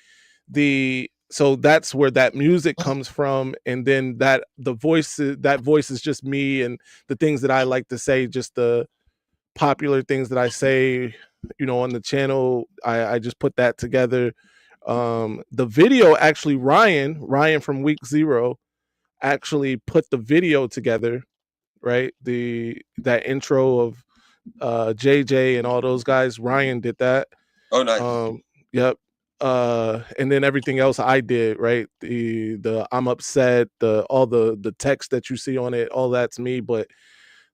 so that's where that music comes from, and then that voice is just me and the things that I like to say, just the popular things that I say, you know, on the channel. I just put that together. The video, actually, Ryan from week 0 actually put the video together, right? That intro of JJ and all those guys, Ryan did that. Oh, nice. Yep. And then everything else I did, right? The I'm upset, all the text that you see on it, all that's me, but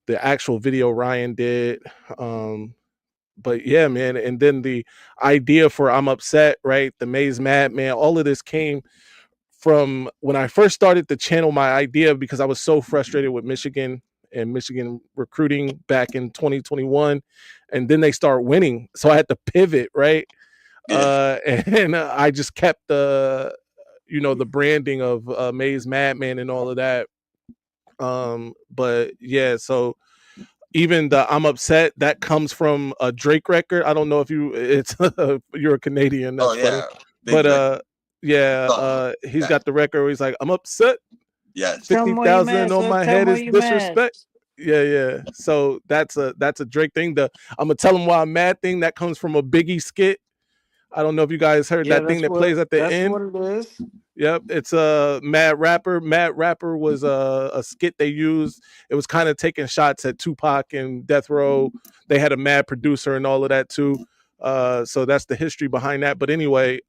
the actual video Ryan did. But yeah, man, and then the idea for I'm upset, right? The Maize Madman, all of this came from when I first started the channel. My idea, because I was so frustrated with Michigan and Michigan recruiting back in 2021, and then they start winning, so I had to pivot, right? Yeah. And I just kept the branding of Maize Madman and all of that. But yeah, so even the I'm upset, that comes from a Drake record. I don't know if you're a Canadian, Oh, that's funny. yeah. Big But Drake yeah, song. he's Yeah. got the record where he's like, I'm upset, Yes. Tell 'em why you 50,000 mad, on son. my Tell 'em head why is you mad. disrespect. Yeah. So that's a Drake thing. The I'm gonna tell him why I'm mad thing, that comes from a Biggie skit. I don't know if you guys heard Yeah, that thing that plays at the that's end. what it is. Yep, it's a Mad Rapper. Mad Rapper was a skit they used. It was kind of taking shots at Tupac and Death Row. They had a mad producer and all of that too. So that's the history behind that. But anyway,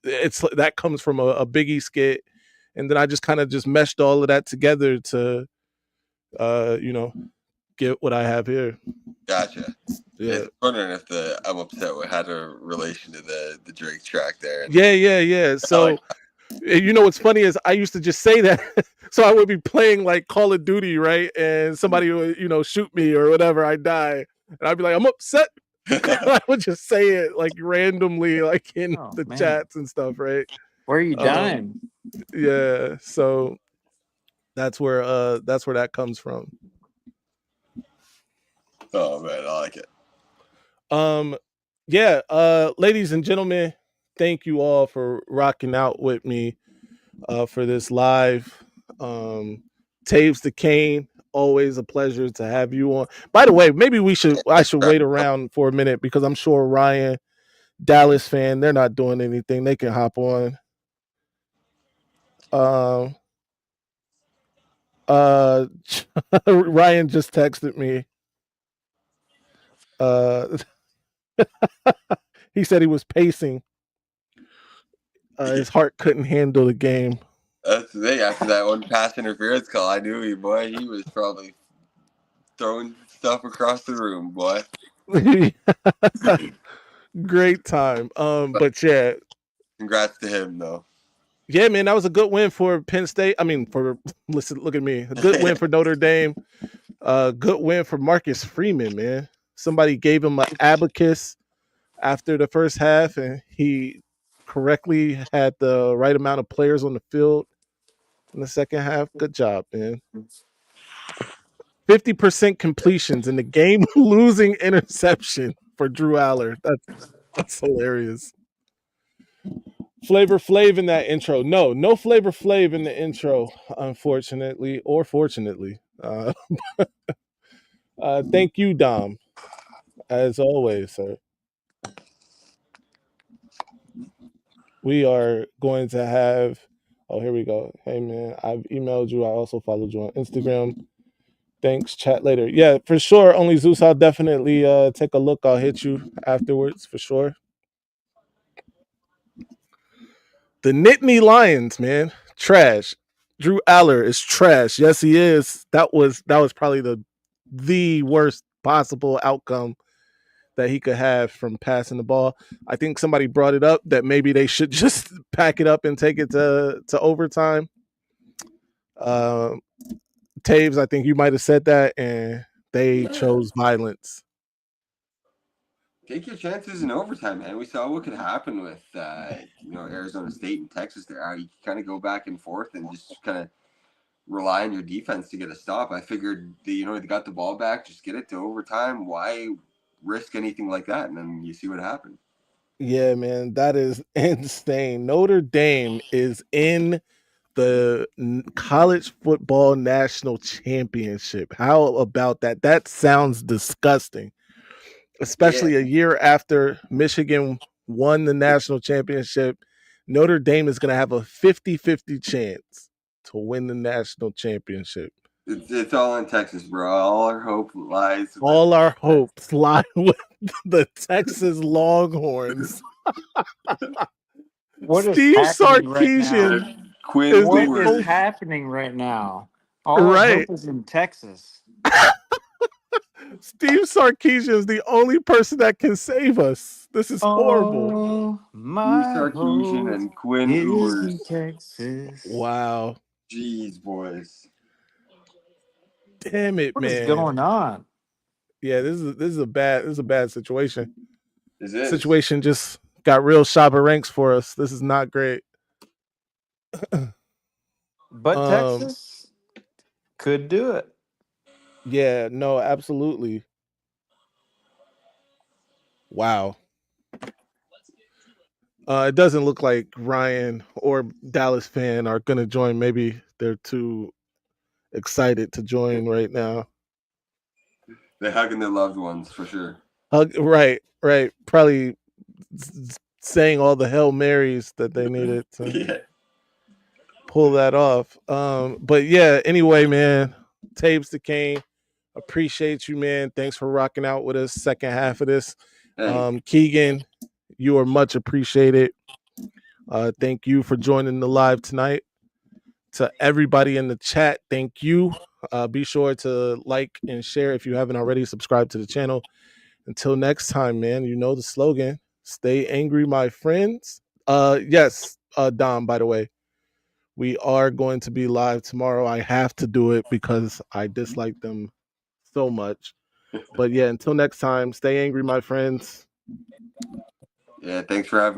it's that comes from a Biggie skit, and then I just kind of just meshed all of that together to, get what I have here. Gotcha. Yeah. Just wondering if the I'm upset had a relation to the Drake track there. Yeah. So. You know what's funny is I used to just say that, so I would be playing like Call of Duty, right, and somebody would shoot me or whatever, I die, and I'd be like, I'm upset. I would just say it like randomly, like in Oh, the man. chats and stuff, right? Where are you dying? Yeah, so that's where that comes from. Oh man, I like it. Yeah, ladies and gentlemen, thank you all for rocking out with me for this live. Taves the Cane, always a pleasure to have you on. By the way, maybe I should wait around for a minute, because I'm sure Ryan, Dallas fan, they're not doing anything. They can hop on. Ryan just texted me. He said he was pacing. His heart couldn't handle the game. That's the thing. After that one pass interference call, I knew he was probably throwing stuff across the room, boy. Great time. But yeah. Congrats to him, though. Yeah, man, that was a good win for Penn State. I mean, look at me. A good win for Notre Dame. Good win for Marcus Freeman, man. Somebody gave him an abacus after the first half, and he correctly had the right amount of players on the field in the second half. Good job, man. 50% completions in the game losing interception for Drew Aller. That's hilarious. Flavor Flav in that intro. No Flavor Flav in the intro, unfortunately or fortunately. Thank you, Dom, as always, sir. We are going to have. Oh, here we go. Hey, man, I've emailed you. I also followed you on Instagram. Thanks. Chat later. Yeah, for sure. Only Zeus. I'll definitely take a look. I'll hit you afterwards for sure. The Nittany Lions, man, trash. Drew Aller is trash. Yes, he is. That was probably the worst possible outcome that he could have from passing the ball. I think somebody brought it up that maybe they should just pack it up and take it to overtime. Taves, I think you might have said that, and they chose violence. Take your chances in overtime, man. We saw what could happen with Arizona State and Texas there. How you kind of go back and forth and just kind of rely on your defense to get a stop. I figured they got the ball back, just get it to overtime. Why risk anything like that? And then you see what happened. Yeah, man, that is insane. Notre Dame is in the college football national championship. How about that? That sounds disgusting, especially a year after Michigan won the national championship. Notre Dame is going to have a 50-50 chance to win the national championship. It's all in Texas, bro. All our hope lies. All our hopes lie with the Texas Longhorns. What is Steve happening right now? Sarkisian Quinn is the What is Ewers. happening right now? All our right. hope is in Texas. Steve Sarkisian is the only person that can save us. This is horrible. Oh, Steve my Sarkisian hope and Quinn is in Ewers. Texas. Wow. Jeez, boys. Damn it, What is man. going on? Yeah, this is a bad situation. This is. Situation just got real shopper ranks for us. This is not great. But Texas could do it. Yeah, no, absolutely. Wow. It doesn't look like Ryan or Dallas fan are going to join. Maybe they're too excited to join right now. They're hugging their loved ones for sure. Right. Probably saying all the Hail Marys that they needed to pull that off. But yeah, anyway, man, Tapes to Kane. Appreciate you, man. Thanks for rocking out with us. Second half of this. Keegan, you are much appreciated. Thank you for joining the live tonight. To everybody in the chat, thank you. Be sure to like and share if you haven't already. Subscribe to the channel. Until next time, man, you know the slogan. Stay angry, my friends. Yes, Dom, by the way, we are going to be live tomorrow. I have to do it because I dislike them so much. But yeah, until next time, stay angry, my friends. Yeah, thanks for having me.